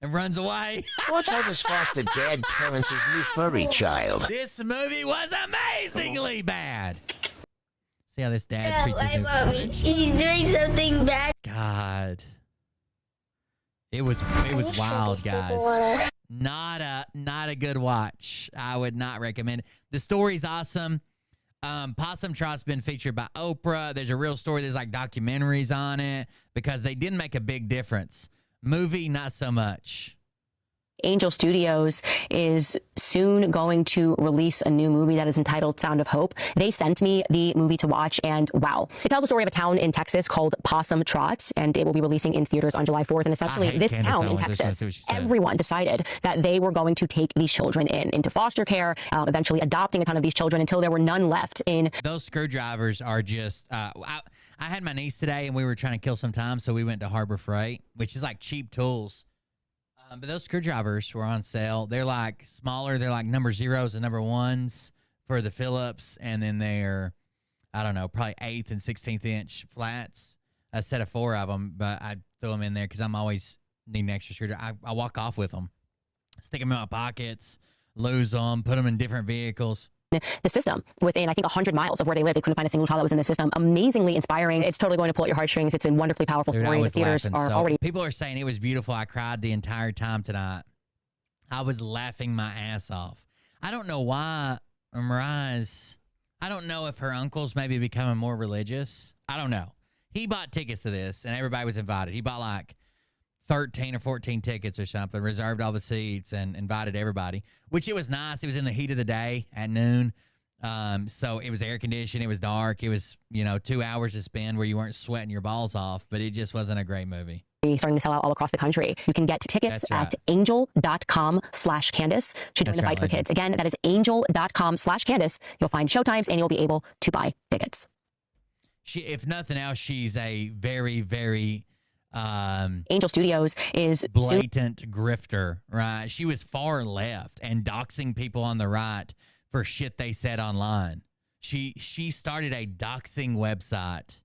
and runs away. Watch how this foster dad parents his new furry child. This movie was amazingly bad. See how this dad treats his new furry. He's doing something bad. God. It was wild, guys. Not a good watch. I would not recommend it. The story's awesome. Possum Trot's been featured by Oprah. There's a real story. There's like documentaries on it because they did make a big difference. Movie, not so much. Angel Studios is soon going to release a new movie that is entitled Sound of Hope. They sent me the movie to watch, and wow. It tells the story of a town in Texas called Possum Trot, and it will be releasing in theaters on July 4th. And essentially, this town in Texas, everyone decided that they were going to take these children into foster care, eventually adopting a ton of these children until there were none left in. Those screwdrivers are just... I had my niece today, and we were trying to kill some time, so we went to Harbor Freight, which is like cheap tools. But those screwdrivers were on sale. They're like smaller. They're like number 0s and number 1s for the Phillips. And then they're, I don't know, probably 8th and 16th inch flats. A set of 4 of them. But I throw them in there because I'm always needing extra screwdriver. I walk off with them. Stick them in my pockets, lose them, put them in different vehicles. The system within, I think, 100 miles of where they live. They couldn't find a single child that was in the system. Amazingly inspiring. It's totally going to pull at your heartstrings. It's a wonderfully powerful Dude, story. The theaters are already. People are saying it was beautiful. I cried the entire time tonight. I was laughing my ass off. I don't know why Mariah's. I don't know if her uncle's maybe becoming more religious. I don't know. He bought tickets to this, and everybody was invited. He bought like 13 or 14 tickets or something, reserved all the seats, and invited everybody, which it was nice. It was in the heat of the day at noon. So it was air conditioned. It was dark. It was, 2 hours to spend where you weren't sweating your balls off, but it just wasn't a great movie. Starting to sell out all across the country. You can get tickets at angel.com/Candace to join the fight for kids. Again, that is angel.com/Candace. You'll find showtimes and you'll be able to buy tickets. If nothing else, she's a very, very Angel Studios is blatant grifter, right? She was far left and doxing people on the right for shit they said online. She started a doxing website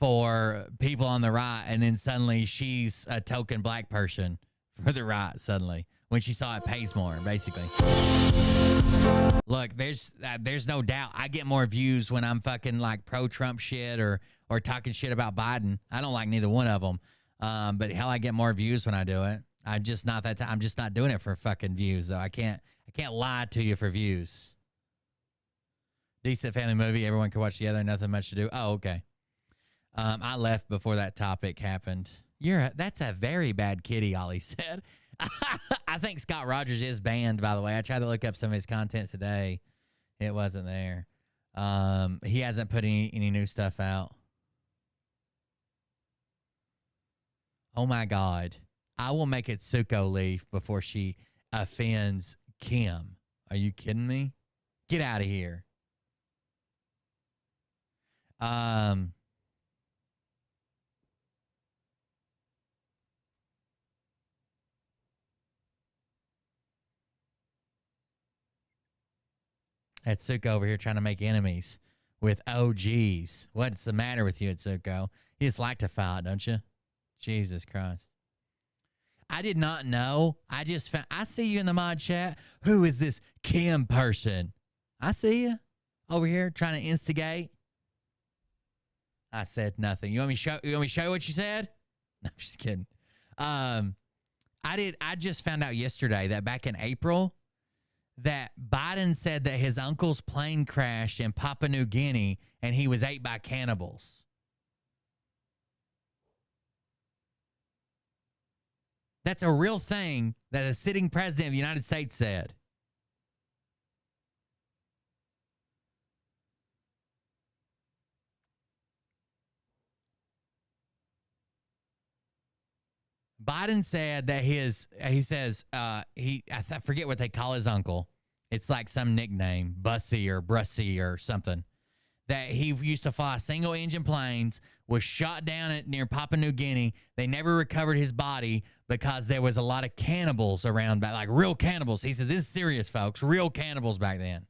for people on the right, and then suddenly she's a token black person for the right suddenly when she saw it pays more, basically. Look, there's no doubt I get more views when I'm fucking like pro-Trump shit or talking shit about Biden. I don't like neither one of them. But hell, I get more views when I do it. I'm just not that I'm just not doing it for fucking views, though. I can't lie to you for views. Decent family movie. Everyone can watch together. Nothing much to do. Oh, okay. I left before that topic happened. That's a very bad kitty, Ollie said. I think Scott Rogers is banned, by the way. I tried to look up some of his content today. It wasn't there. He hasn't put any new stuff out. Oh, my God. I will make Itsuko leave before she offends Kim. Are you kidding me? Get out of here. Itsuko over here trying to make enemies with OGs. What's the matter with you, Itsuko? You just like to fight, don't you? Jesus Christ. I did not know. I just found. I see you in the mod chat. Who is this Kim person? I see you over here trying to instigate. I said nothing. You want me to show you what you said? No, I'm just kidding. I just found out yesterday that back in April, that Biden said that his uncle's plane crashed in Papua New Guinea and he was ate by cannibals. That's a real thing that a sitting president of the United States said. Biden said that I forget what they call his uncle. It's like some nickname, Bussy or Brussy or something. That he used to fly single engine planes, was shot down near Papua New Guinea. They never recovered his body because there was a lot of cannibals around back, like real cannibals. He said, this is serious, folks. Real cannibals back then.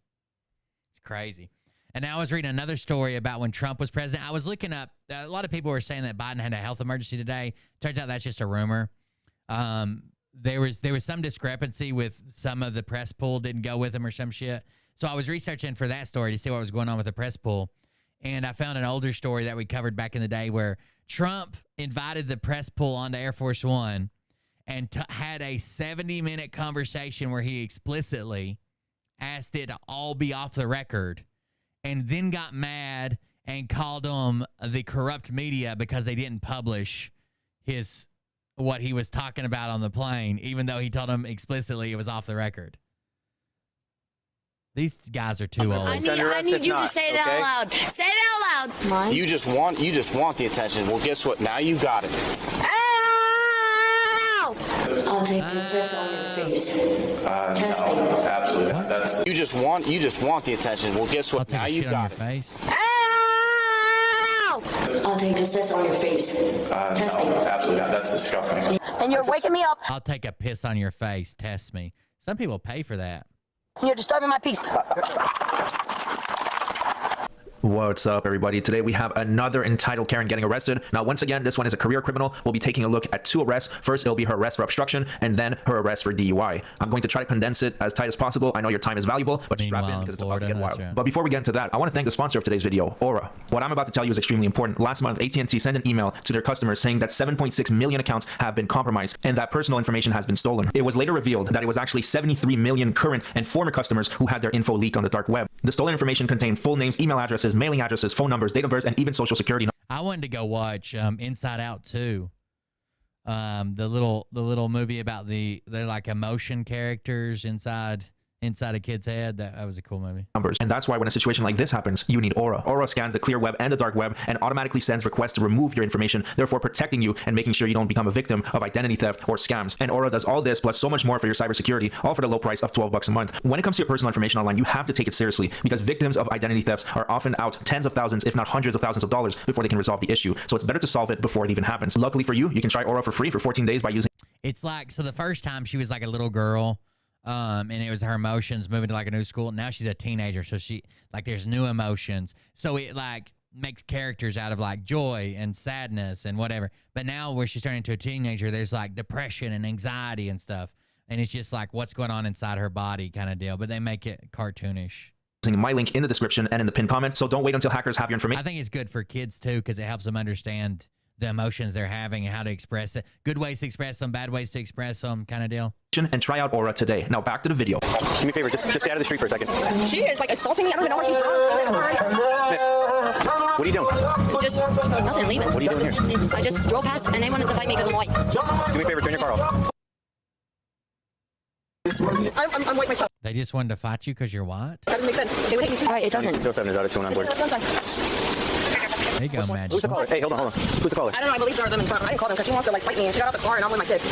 It's crazy. And now I was reading another story about when Trump was president. I was looking up, a lot of people were saying that Biden had a health emergency today. Turns out that's just a rumor. There was some discrepancy with some of the press pool didn't go with him or some shit. So I was researching for that story to see what was going on with the press pool. And I found an older story that we covered back in the day where Trump invited the press pool onto Air Force One and had a 70-minute conversation where he explicitly asked it to all be off the record, and then got mad and called them the corrupt media because they didn't publish what he was talking about on the plane, even though he told them explicitly it was off the record. These guys are too old. I need you to say it out loud. Say it out loud. Mine? You just want the attention. Well, guess what? Now you got it. Ow! I'll take this on your face. Test me. Absolutely. That's you just want the attention. Well, guess what? Now you got it. Ow! I'll take this on your face. Test me. Absolutely. That's disgusting. and you're waking me up. I'll take a piss on your face. Test me. Some people pay for that. You're disturbing my peace. What's up, everybody? Today we have another entitled Karen getting arrested. Now, once again, this one is a career criminal. We'll be taking a look at 2 arrests. First, it'll be her arrest for obstruction, and then her arrest for DUI. I'm going to try to condense it as tight as possible. I know your time is valuable, but strap in because it's about to get wild. But before we get into that, I want to thank the sponsor of today's video, Aura. What I'm about to tell you is extremely important. Last month, AT&T sent an email to their customers saying that 7.6 million accounts have been compromised and that personal information has been stolen. It was later revealed that it was actually 73 million current and former customers who had their info leaked on the dark web. The stolen information contained full names, email addresses, mailing addresses, phone numbers, date of birth, and even social security. I wanted to go watch Inside Out 2. The little movie about they're like emotion characters inside a kid's head. That was a cool movie. Numbers. And that's why when a situation like this happens, you need Aura. Aura scans the clear web and the dark web and automatically sends requests to remove your information, therefore protecting you and making sure you don't become a victim of identity theft or scams. And Aura does all this plus so much more for your cybersecurity, all for the low price of $12 a month. When it comes to your personal information online, you have to take it seriously because victims of identity thefts are often out tens of thousands, if not hundreds of thousands of dollars before they can resolve the issue. So it's better to solve it before it even happens. Luckily for you, you can try Aura for free for 14 days by using. It's like, so the first time she was like a little girl. And it was her emotions moving to like a new school. Now she's a teenager, so she like there's new emotions. So it like makes characters out of like joy and sadness and whatever. But now where she's turning into a teenager, there's like depression and anxiety and stuff. And it's just like what's going on inside her body kind of deal. But they make it cartoonish. My link in the description and in the pinned comment. So don't wait until hackers have your information. I think it's good for kids too because it helps them understand the emotions they're having and how to express it. Good ways to express them, bad ways to express them kind of deal. And try out Aura today. Now back to the video. Do me a favor, just stay out of the street for a second. She is like assaulting me. I don't even know what she's doing. What are you doing? Just nothing, leaving. What are you doing here? I just drove past and they wanted to fight me because I'm white. Do me a favor, turn your car off. I'm white myself. They just wanted to fight you because you're white? That doesn't make sense. It would hate me too. All right, it doesn't. Don't have his on board. There you go, Magic. Who's the caller? Hey, hold on. Who's the caller? I don't know. I believe there are them in front. I didn't call them because she wants to like fight me, and she got out the car, and I'm with my kid.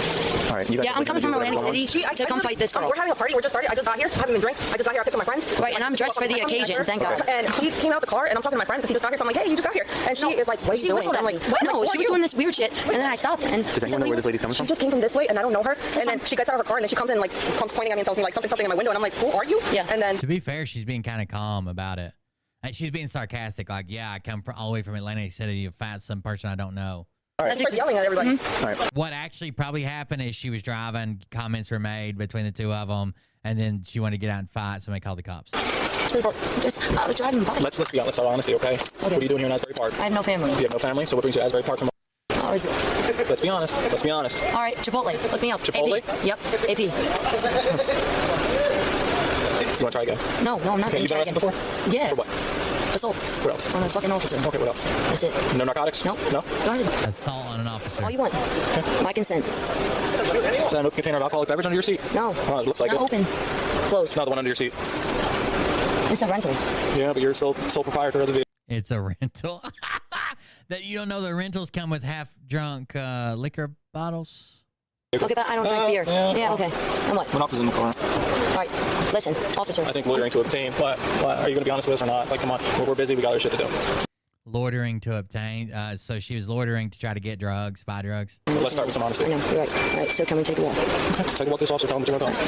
All right, you guys. Yeah, I'm coming from Atlantic City to come fight this girl. We're having a party. We're just started. I just got here. I haven't been drink. I just got here. I picked up my friends. Right, and I'm dressed for the occasion. Thank God. And she came out the car, and I'm talking to my friend because he just got here. So I'm like, hey, you just got here, and she is like, what are you doing? I'm like, what? No, she was doing this weird shit, and then I stopped. And does anyone know where this lady's coming from? She just came from this way, and I don't know her. And then she gets out of her car, and then she comes in like comes pointing at me and tells me like something in my window, and I'm like, who are you? Yeah. And then to be fair, she's being kind of calm about it. And she's being sarcastic, like, yeah, I come from all the way from Atlantic City to fight some person I don't know. All right. She's yelling at everybody. All right. What actually probably happened is she was driving, comments were made between the two of them, and then she wanted to get out and fight, somebody called the cops. Just, I was driving by. Let's be honest, okay? What are you doing here in Asbury Park? I have no family. You have no family, so what brings you to Asbury Park? Or is it? Let's be honest. Let's be honest. All right, Chipotle. Look me up. Chipotle? AP. Yep, AP. You want to try again? No, I'm not. Okay, you've been arrested before? Yeah. For what? Assault. What else? On a fucking officer. Okay, what else? That's it. No narcotics? Nope. No? Go ahead. Assault on an officer. All you want. Okay. My consent. Is that an open container of alcoholic beverage under your seat? No. Oh, it looks like not it. open. Closed. It's not the one under your seat. It's a rental. Yeah, but you're still sole proprietor of the vehicle. It's a rental. That you don't know the rentals come with half-drunk liquor bottles? Okay, but I don't drink beer. Yeah, okay. And what? What else is in the car? All right, listen, officer. I think loitering to obtain. What? Are you going to be honest with us or not? Like, come on. We're busy. We got other shit to do. Loitering to obtain. So she was loitering to try to get drugs, buy drugs. Let's start with some honesty. I know, you're right. All right, so can we take a walk? Okay, take a walk. This officer, tell them what you're going to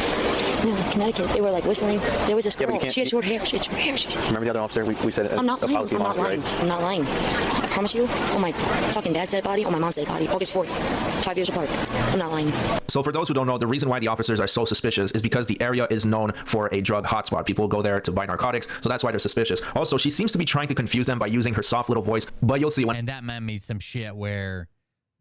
No, Connecticut. They were like whistling. There was this girl. Yeah, she had short hair. She had short hair. Remember the other officer? We said I'm not lying. policy I'm not officer, lying. right? I'm not lying. I promise you, on my fucking dad's dead body, on my mom's dead body, August 4th, 5 years apart. I'm not lying. So for those who don't know, the reason why the officers are so suspicious is because the area is known for a drug hotspot. People go there to buy narcotics, so that's why they're suspicious. Also, she seems to be trying to confuse them by using her soft little voice, but you'll see when. And that meant me some shit where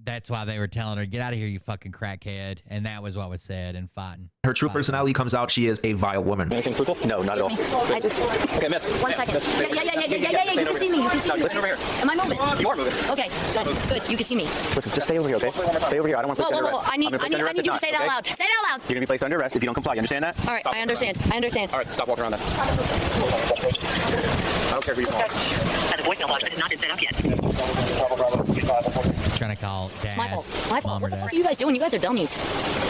that's why they were telling her, get out of here, you fucking crackhead. And that was what was said and fighting. Her true personality comes out. She is a vile woman. Anything fruitful? No, not at all. I just... Okay, miss. 1 second. Yeah. You can see me. You can see me. Listen over here. Am I moving? You are moving. Okay, good. You can see me. Listen, just stay over here, okay? Stay over here. I don't want to put you under arrest. I need you to say it out loud. Say it out loud. You're going to be placed under arrest if you don't comply. You understand that? All right, I understand. All right, stop walking around then. I don't care who you call. The voicemail box is not set up yet. Trying to call dad. It's my fault. My fault. Mom or What the dad. fuck are you guys doing? You guys are dummies.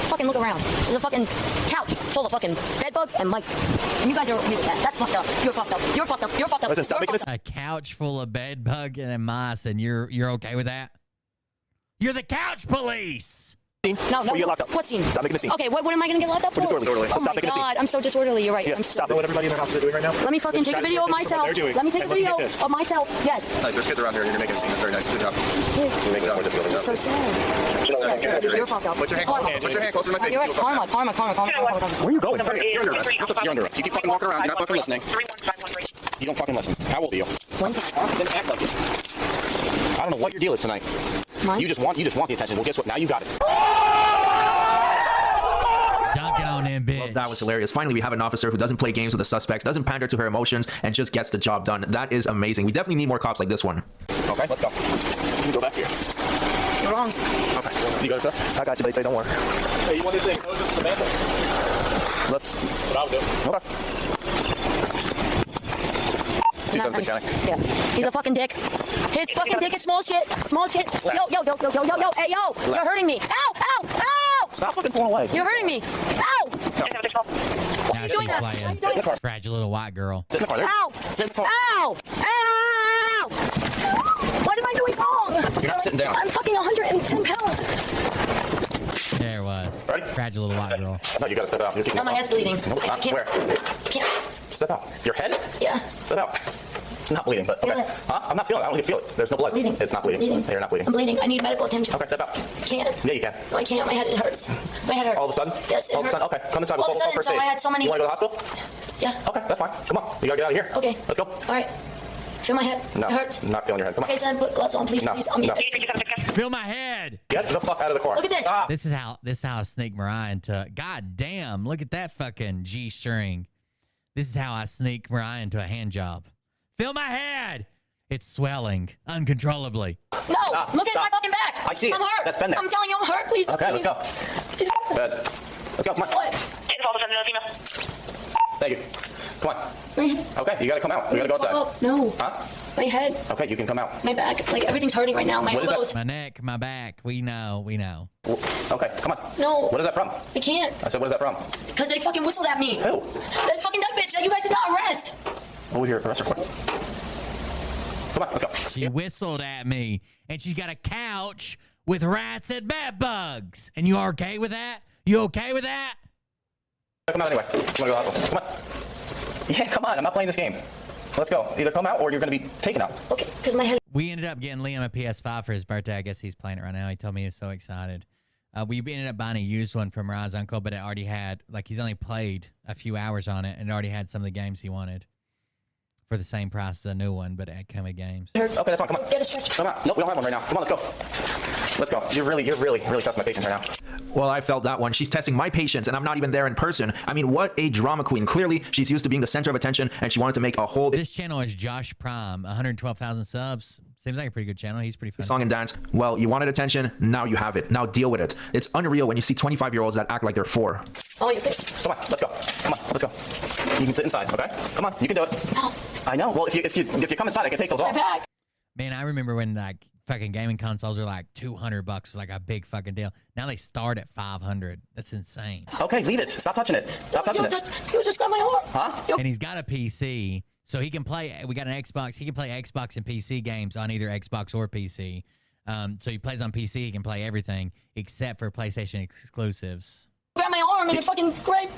Fucking look around. There's a fucking couch full of fucking bed bugs and mics. And you guys are using that. That's fucked up. You're fucked up. You're fucked up. You're fucked up. Listen, stop making this. A couch full of bed bug and mice, and you're okay with that? You're the couch police. No, Or you get locked up. What scene? Stop making a scene. Okay, what am I going to get locked up for? Disorderly. Oh Stop my making a scene. God, I'm so disorderly. You're right. Yeah, I'm stop. Know what everybody in their house is doing right now? Let me fucking take a video of myself. Let me take a video of myself. Yes. Nice. There's kids around here. You're making a scene. That's very nice. Good job. Kids. You're making it more difficult. It's so sad. You're fucked up. Put your hand closer to my face. You're right. Karma. Where are you going? You're under arrest. You're under arrest. You keep fucking walking around. You're not fucking listening. You don't fucking listen. How old are you? 25. Then act like it. I don't know what your deal is tonight. Mine? You just want the attention. Well, guess what? Now you got it. Dunking on him, bitch. Well, that was hilarious. Finally, we have an officer who doesn't play games with the suspects, doesn't pander to her emotions, and just gets the job done. That is amazing. We definitely need more cops like this one. Okay, let's go. You can go back here. You're wrong. Okay. You got it, sir? I got you, baby. Don't worry. Hey, you want this thing? Samantha? Let's. What I'll do. Okay. 276, Yeah. He's a fucking dick. His fucking dick is small shit. Small shit. Yo. Hey, yo. You're hurting me. Ow. Stop fucking pulling away. You're hurting me. Ow. Now she's playing fragile little white girl. Sit in the car. There. Ow. Sit in the car. Ow. What am I doing wrong? You're not sitting down. I'm fucking 110 pounds. There it was. Ready? Fragile little white girl. No, you gotta step out. Now my head's bleeding. No, it's not. Where? Can't. Step out. Your head? Yeah. Step out. It's not bleeding, but okay. Huh? I'm not feeling it. I don't even feel it. There's no blood. Bleeding. It's not bleeding. Bleeding. You're not bleeding. I'm bleeding. I need medical attention. Okay, step out. Can't. Yeah, you can. No, I can't. My head hurts. My head hurts. All of a sudden? Yes, it All of a hurts. sudden? Okay, come inside. All of a sudden, first so aid. I had so many. You want to go to the hospital? Yeah. Okay, that's fine. Come on. You gotta get out of here. Okay. Let's go. All right. Feel my head. No. It hurts. Not feeling your head. Come on. Okay, son, put gloves on, please, No. please. No. Feel my head. Get the fuck out of the car. Look at this. Stop. This is how I sneak Mariah into. God damn! Look at that fucking G string. This is how I sneak Mariah into a hand job. Feel my head. It's swelling uncontrollably. No, look at my fucking back. I see it. I'm hurt. That's been there. I'm telling you, I'm hurt. Please. Okay, please. let's go. Please. Bed. Let's go. Come on. What? Thank you. Come on. Okay, you gotta come out. We gotta go outside. No. Huh? My head. Okay, you can come out. My back. Like everything's hurting right now. My What is that? elbows. My neck, my back. We know. Okay, come on. No. What is that from? I can't. I said, what is that from? Because they fucking whistled at me. Who? That fucking that bitch that you guys did not arrest. What was your arrest report? Come on, let's go. She whistled at me, and she's got a couch with rats and bed bugs. And you okay with that? You okay with that? Come out anyway. You wanna go to the hospital? Come on. Yeah, come on. I'm not playing this game. Let's go. Either come out or you're gonna be taken out. Okay, because my head. We ended up getting Liam a PS5 for his birthday. I guess he's playing it right now. He told me he was so excited. We ended up buying a used one from Mariah's uncle, but it already had, like, he's only played a few hours on it, and it already had some of the games he wanted for the same price as a new one, but it came with games. Okay, that's fine. Come on. Get a stretcher. Come on. Nope, we don't have one right now. Come on, let's go. Let's go. You're really testing my patience right now. Well, I felt that one. She's testing my patience, and I'm not even there in person. I mean, what a drama queen. Clearly, she's used to being the center of attention, and she wanted to make a whole This channel is Josh Prime, 112,000 subs. Seems like a pretty good channel. He's pretty funny. song and dance. Well, you wanted attention. Now you have it. Now deal with it. It's unreal when you see 25-year-olds that act like they're 4. Oh, you're pissed. Come on, let's go. Come on, let's go. You can sit inside, okay? Come on, you can do it. No. I know. Well, if you come inside, I can take those My off. back. Man, I remember when, like, fucking gaming consoles were like $200, was like a big fucking deal. Now they start at $500. That's insane. Okay, leave it. Stop touching it. Stop touching it. You just got my arm. Huh? And he's got a PC, so he can play. We got an Xbox. He can play Xbox and PC games on either Xbox or PC. So he plays on PC. He can play everything except for PlayStation exclusives. Grab my arm and it fucking grabbed.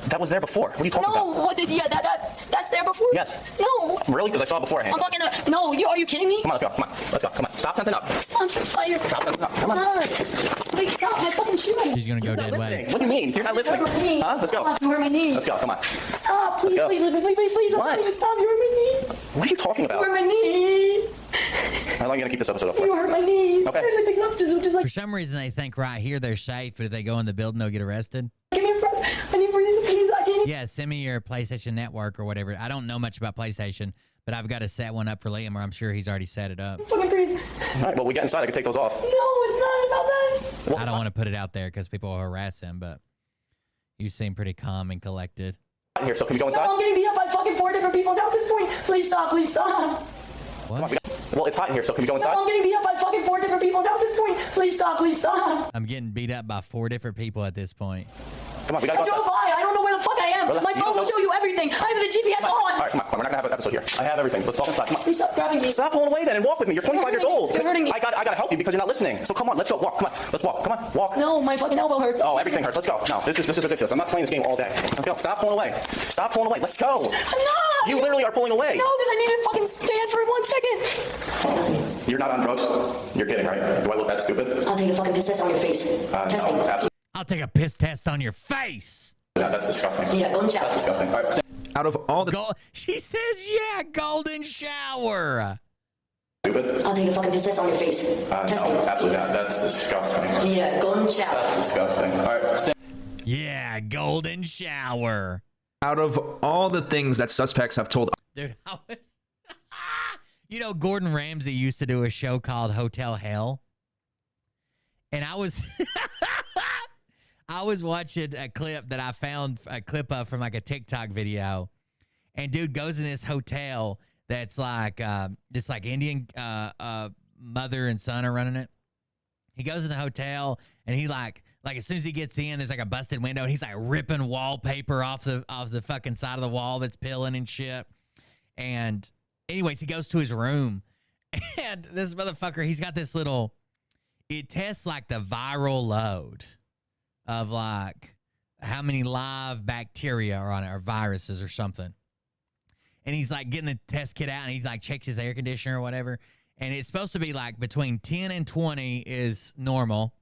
That was there before. What are you talking about? No, what did that's there before? Yes. No. Really? Because I saw it beforehand. I'm fucking. No, are you kidding me? Come on, let's go. Come on, let's go. Come on. Stop tensing up. Stop fire. Stop tensing up. Come on. Wait, stop my fucking shoe. She's gonna go You're not dead listening. weight. What do you mean? You're not listening. You hurt my knee. Huh? Let's go. Stop, you hurt my knee. Let's go. Come on. Stop, please, Let's go. please. I'm What? telling you, stop. You hurt my knee. What are you talking You about? hurt my knee. How long are you gonna keep this episode up for? You hurt my knee. Okay. Seriously, please, stop. Just like. For some reason, they think right here they're safe, but if they go in the building, they'll get arrested. Give me a breath. I need breathing, please. I can't. Yeah, send me your PlayStation Network or whatever. I don't know much about PlayStation, but I've got to set one up for Liam, or I'm sure he's already set it up. Fucking breathe. All right. Well, we get inside. I can take those off. No, it's not about that. I don't want to put it out there because people will harass him, but you seem pretty calm and collected. Here, so can we go inside? No, I'm getting beat up by fucking 4 different people now at this point. Please stop, please stop. What? Well, it's hot in here, so can we go inside? No, I'm getting beat up by fucking 4 different people now at this point. Please stop, please stop. I'm getting beat up by 4 different people at this point. Come on, we I gotta go drove outside. by. I don't know where the fuck I am. My phone will show you everything. I have the GPS on. All right, come on. We're not gonna have an episode here. I have everything. Let's talk inside. Come on. Please stop grabbing me. Stop pulling away then and walk with me. You're 25 years old. You're hurting me. I gotta help you because you're not listening. So come on, let's go. Walk. Come on. Let's walk. Come on. Walk. No, my fucking elbow hurts. Oh, everything hurts. Let's go. No, this is ridiculous. I'm not playing this game all day. Let's go. Stop pulling away. Stop pulling away. Let's go. I'm not. You literally are pulling away. No, because I need to fucking stand for 1 second. You're not on drugs? You're kidding, right? Do I look that stupid? I'll take a fucking piss test on your face. No, absolutely. I'll take a piss test on your face. Yeah, that's disgusting. Yeah, golden shower. That's disgusting. All right. Out of all the... She says, yeah, golden shower. Stupid? I'll take a fucking piss test on your face. No, absolutely not. That's disgusting. Yeah, golden shower. That's disgusting. All right. Yeah, golden shower. Out of all the things that suspects have told... Dude, you know, Gordon Ramsay used to do a show called Hotel Hell. And I was... I was watching a clip that I found a clip of from like a TikTok video, and dude goes in this hotel that's like this like Indian mother and son are running it. He goes in the hotel and he like as soon as he gets in, there's like a busted window and he's like ripping wallpaper off the fucking side of the wall that's peeling and shit. And anyways, he goes to his room and this motherfucker, he's got this little, it tests like the viral load of like how many live bacteria are on it or viruses or something. And he's like getting the test kit out and he like checks his air conditioner or whatever. And it's supposed to be like between 10 and 20 is normal.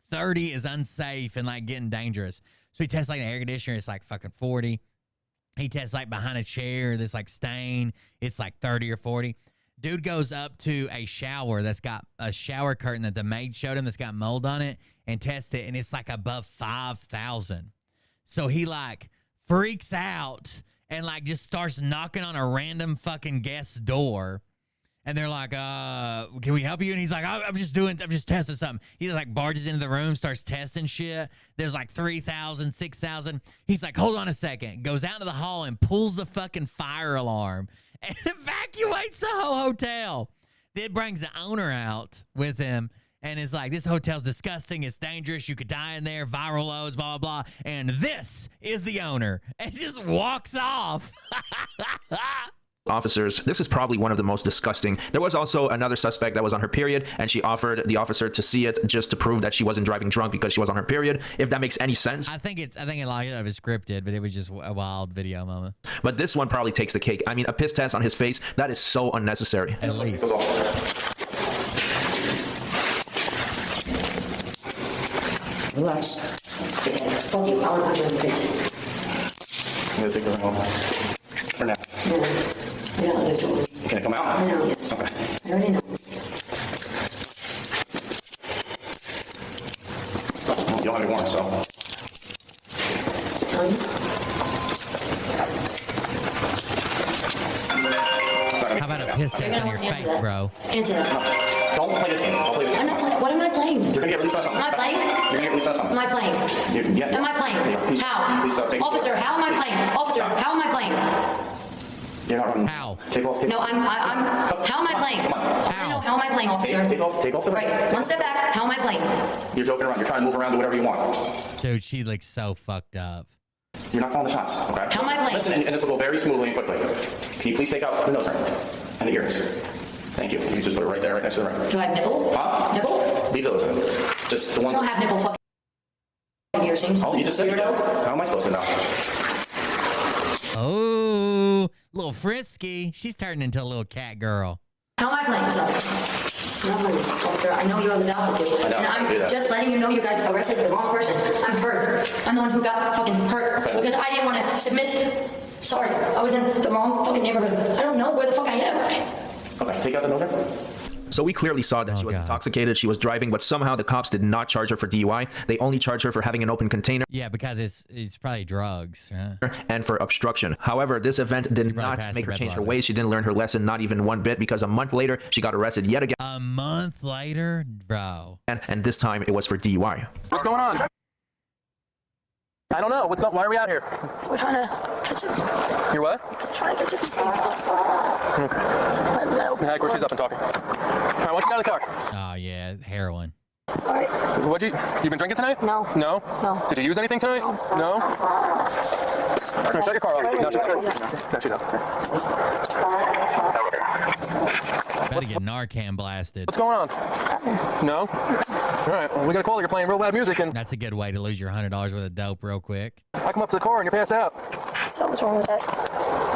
30 is unsafe and like getting dangerous. So he tests like the air conditioner. It's like fucking 40. He tests like behind a chair. This like stain. It's like 30 or 40. Dude goes up to a shower that's got a shower curtain that the maid showed him that's got mold on it and tests it, and it's like above 5,000. So he like freaks out and like just starts knocking on a random fucking guest's door. And they're like, can we help you? And he's like, I'm just testing something. He like barges into the room, starts testing shit. There's like 3,000, 6,000. He's like, hold on a second. Goes out into the hall and pulls the fucking fire alarm and evacuates the whole hotel. Then brings the owner out with him and is like, this hotel's disgusting. It's dangerous. You could die in there. Viral loads, blah, blah, blah. And this is the owner. And just walks off. Officers, this is probably one of the most disgusting. There was also another suspect that was on her period, and she offered the officer to see it just to prove that she wasn't driving drunk because she was on her period. If that makes any sense. I think a lot of it was scripted, but it was just a wild video moment. But this one probably takes the cake. I mean, a piss test on his face, that is so unnecessary. At least. Relax. Fuck you. I want to punch you in the face. I'm gonna take her home. For now. Can it come out? I know, yes. Okay. I already know. Well, you don't have any warrants, so. Tell me. How about a piss test on your face, bro? Answer that. Don't play this game. Don't play this game. I'm not playing. What am I playing? You're gonna get released on something. Am I playing? You're gonna get released on something. Am I playing? Am I playing? Yeah, please, how? Please stop. Officer, how am I playing? Officer, how am I playing? You're not running. How? Take off. No, I'm. How am I playing? Come on. How am I playing, officer? Take off the Right. One step back. How am I playing? You're joking around. You're trying to move around, do whatever you want. Dude, she looks so fucked up. You're not calling the shots, okay? How am I playing? Listen, and this will go very smoothly and quickly. Can you please take out the nose ring and the ears? Thank you. You just put it right there, right next to the ring. Do I have nipple? Huh? Nipple? Leave those in. Just the ones. I don't have nipple fucking piercings. Oh, you just said you do. How am I supposed to know? Oh, a little frisky. She's turning into a little cat girl. How am I playing this officer? I'm not playing, officer. I know you have a doubt with you. I know, and I'm just letting you know you guys arrested the wrong person. I'm hurt. I'm the one who got fucking hurt because I didn't want to submit. Sorry, I was in the wrong fucking neighborhood. I don't know where the fuck I am. Okay, take out the nose ring. So we clearly saw that she was intoxicated, she was driving, but somehow the cops did not charge her for DUI. They only charged her for having an open container. Yeah, because it's probably drugs. Right? And for obstruction. However, this event did not make her change her ways. She didn't learn her lesson, not even one bit, because a month later, she got arrested yet again. A month later? Bro. And this time, it was for DUI. What's going on? I don't know. Why are we out here? We're trying to catch him. You're what? Trying to catch him. Okay. Heck, where she's up and talking. All right, why don't you get out of the car? Oh, yeah, heroin. All right. You been drinking tonight? No. No? No. Did you use anything tonight? No? No, shut your car off. No, shut your car. No, she's out. Better get Narcan blasted. What's going on? No? All right, well, we got a call. You're playing real loud music, and that's a good way to lose your $100 worth of dope real quick. I come up to the car and you're passed out. So what's wrong with that?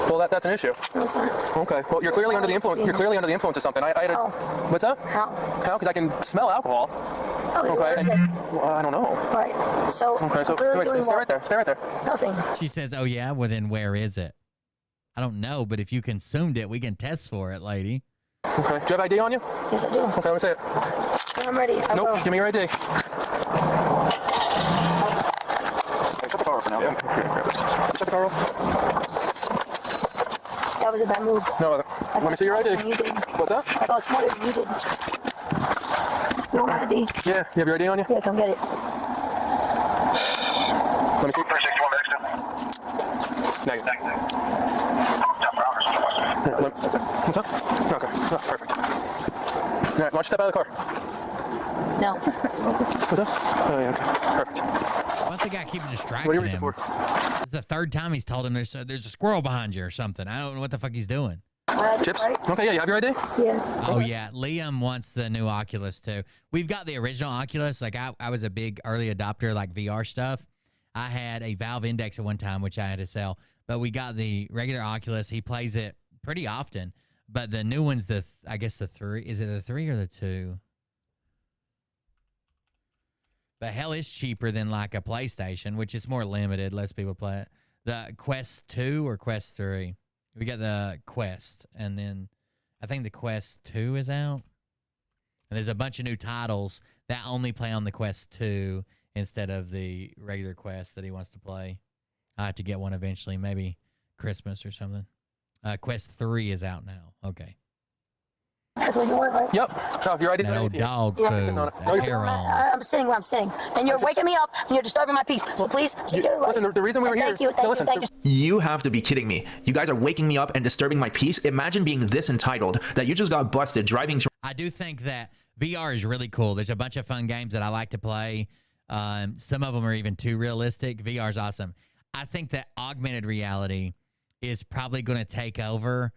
Well, that's an issue. No, it's not. Okay. Well, you're clearly under the influence. You're clearly under the influence of something. I had a, How? What's up? How? How? Because I can smell alcohol. Okay. What is it? Well, I don't know. All right. So. Okay. So I'm wait, doing stay what? right there. Stay right there. Nothing. She says, "Oh yeah, well then where is it? I don't know, but if you consumed it, we can test for it, lady." Okay. Do you have ID on you? Yes, I do. Okay. Let me see it. I'm ready. Nope. Give me your ID. Hey, shut the car off now. Yeah. Shut the car off. That was a bad move. No, let me see your ID. What's that? I thought smarter than you did. You want my ID? Yeah. You have your ID on you? Yeah, come get it. Let me see. Negative. What's up? Okay. Oh, perfect. All right. Why don't you step out of the car? No. What's up? Oh, yeah. Okay. Perfect. What's the guy keeping distracting What are you reaching him? for? It's the third time he's told him there's a squirrel behind you or something. I don't know what the fuck he's doing. Chips? Okay, yeah, you have your ID? Yeah. Oh yeah, Liam wants the new Oculus too. We've got the original Oculus. Like I was a big early adopter, like VR stuff. I had a Valve Index at one time, which I had to sell. But we got the regular Oculus. He plays it pretty often. But the new one's I guess the 3. Is it the 3 or the 2? But hell, is cheaper than like a PlayStation, which is more limited. Less people play it. The Quest 2 or Quest 3? We got the Quest, and then I think the Quest 2 is out. And there's a bunch of new titles that only play on the Quest 2 instead of the regular Quest that he wants to play. I have to get one eventually, maybe Christmas or something. Quest 3 is out now. Okay. That's what you want, right? Yep. Oh, if your ID's That ready. old dog Yeah. food. No, you're Hair on. I'm sitting where I'm sitting, and you're waking me up, and you're disturbing my peace. So please, take your Listen, the reason we were here. Thank you, thank you, thank you. You have to be kidding me. You guys are waking me up and disturbing my peace. Imagine being this entitled that you just got busted driving. I do think that VR is really cool. There's a bunch of fun games that I like to play. Some of them are even too realistic. VR is awesome. I think that augmented reality is probably going to take over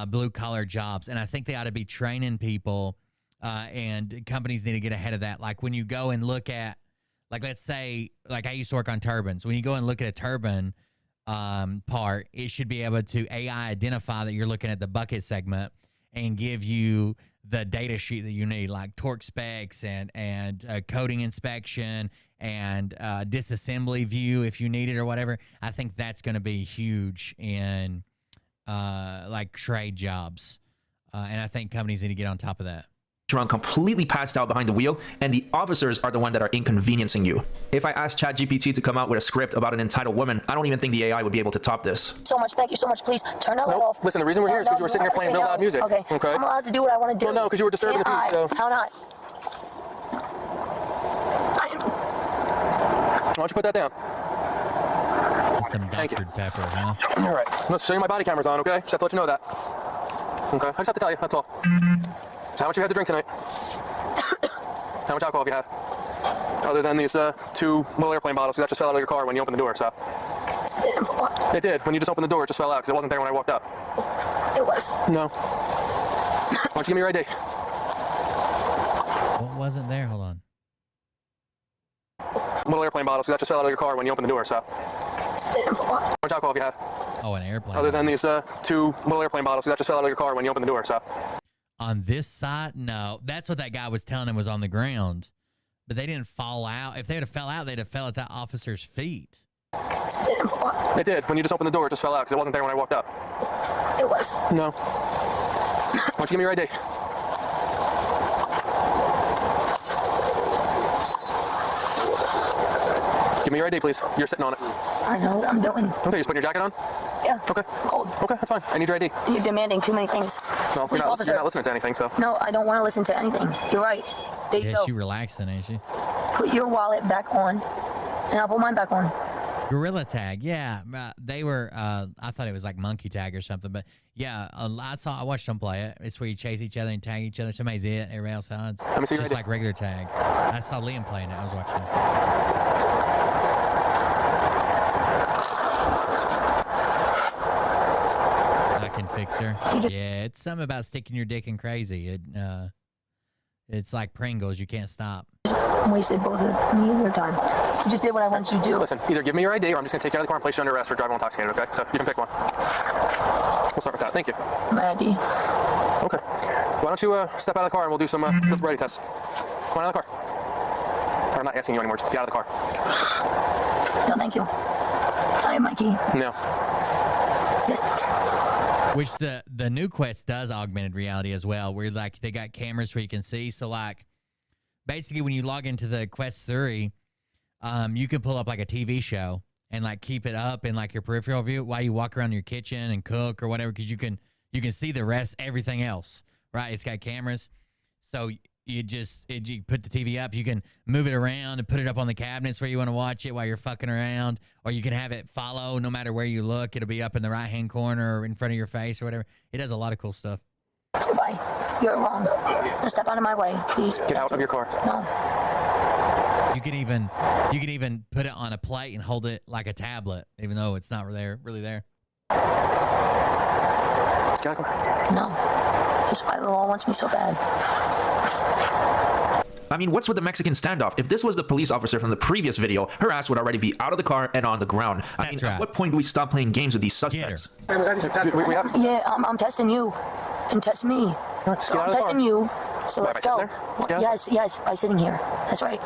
blue-collar jobs, and I think they ought to be training people, and companies need to get ahead of that. Like when you go and look at, like let's say, like I used to work on turbines. When you go and look at a turbine part, it should be able to AI identify that you're looking at the bucket segment and give you the data sheet that you need, like torque specs and coding inspection and disassembly view if you need it or whatever. I think that's going to be huge in like trade jobs, and I think companies need to get on top of that. Drunk, completely passed out behind the wheel, and the officers are the one that are inconveniencing you. If I asked ChatGPT to come out with a script about an entitled woman, I don't even think the AI would be able to top this. So much, thank you so much. Please turn that light off. Listen, the reason we're here is because you were sitting here playing real loud music. Okay. I'm allowed to do what I want to do. Well, no, because you were disturbing the peace. So How not? why don't you put that down? Some Dr. Pepper, huh? All right. Let's show you my body camera's on, okay? Just have to let you know that. Okay. I just have to tell you. That's all. So how much you had to drink tonight? How much alcohol have you had? Other than these 2 little airplane bottles that just fell out of your car when you opened the door, so. It did. When you just opened the door, it just fell out because it wasn't there when I walked up. It was. No. Why don't you give me your ID? What wasn't there? Hold on. Little airplane bottles that just fell out of your car when you opened the door, so. How much alcohol have you had? Oh, an airplane. Other than these 2 little airplane bottles that just fell out of your car when you opened the door, so. On this side, no. That's what that guy was telling him was on the ground. But they didn't fall out. If they would have fell out, they'd have fell at that officer's feet. It did. When you just opened the door, it just fell out because it wasn't there when I walked up. It was. No. Why don't you give me your ID? Give me your ID, please. You're sitting on it. I know what I'm doing. Okay, just putting your jacket on? Yeah. Okay. Cold. Okay, that's fine. I need your ID. You're demanding too many things. Well, Please, officer. you're not listening to anything, so. No, I don't want to listen to anything. You're right. There you Yeah, go. she relaxing, ain't she? Put your wallet back on, and I'll put mine back on. Gorilla Tag, yeah. They were, I thought it was like Monkey Tag or something, but yeah, I watched them play it. It's where you chase each other and tag each other. Somebody's it, everybody else hides. Let me see your Just ID. like regular tag. I saw Liam playing it. I was watching it. fixer. Yeah, it's something about sticking your dick in crazy. It's like Pringles. You can't stop. Wasted both of me and your time. You just did what I wanted you to do. Listen, either give me your ID or I'm just going to take you out of the car and place you under arrest for driving intoxicated, okay? So you can pick one. We'll start with that. Thank you. My ID. Okay. Why don't you step out of the car and we'll do some sobriety tests. Come on out of the car. I'm not asking you anymore. Just get out of the car. No, thank you. I have my key. No. Which the new Quest does augmented reality as well, where like they got cameras where you can see. So like basically when you log into the Quest 3, you can pull up like a TV show and like keep it up in like your peripheral view while you walk around your kitchen and cook or whatever, because you can see the rest, everything else, right? It's got cameras. So you put the TV up, you can move it around and put it up on the cabinets where you want to watch it while you're fucking around, or you can have it follow no matter where you look. It'll be up in the right-hand corner or in front of your face or whatever. It does a lot of cool stuff. Goodbye. You're wrong. Now step out of my way, please. Get out of your car. No. You can even put it on a plate and hold it like a tablet, even though it's not really there. Get out of the car. No. That's why the law wants me so bad. I mean, what's with the Mexican standoff? If this was the police officer from the previous video, her ass would already be out of the car and on the ground. I mean, at what point do we stop playing games with these suspects? Yeah, I'm testing you. And test me. So I'm testing you. So let's go. Yes, by sitting here. That's right.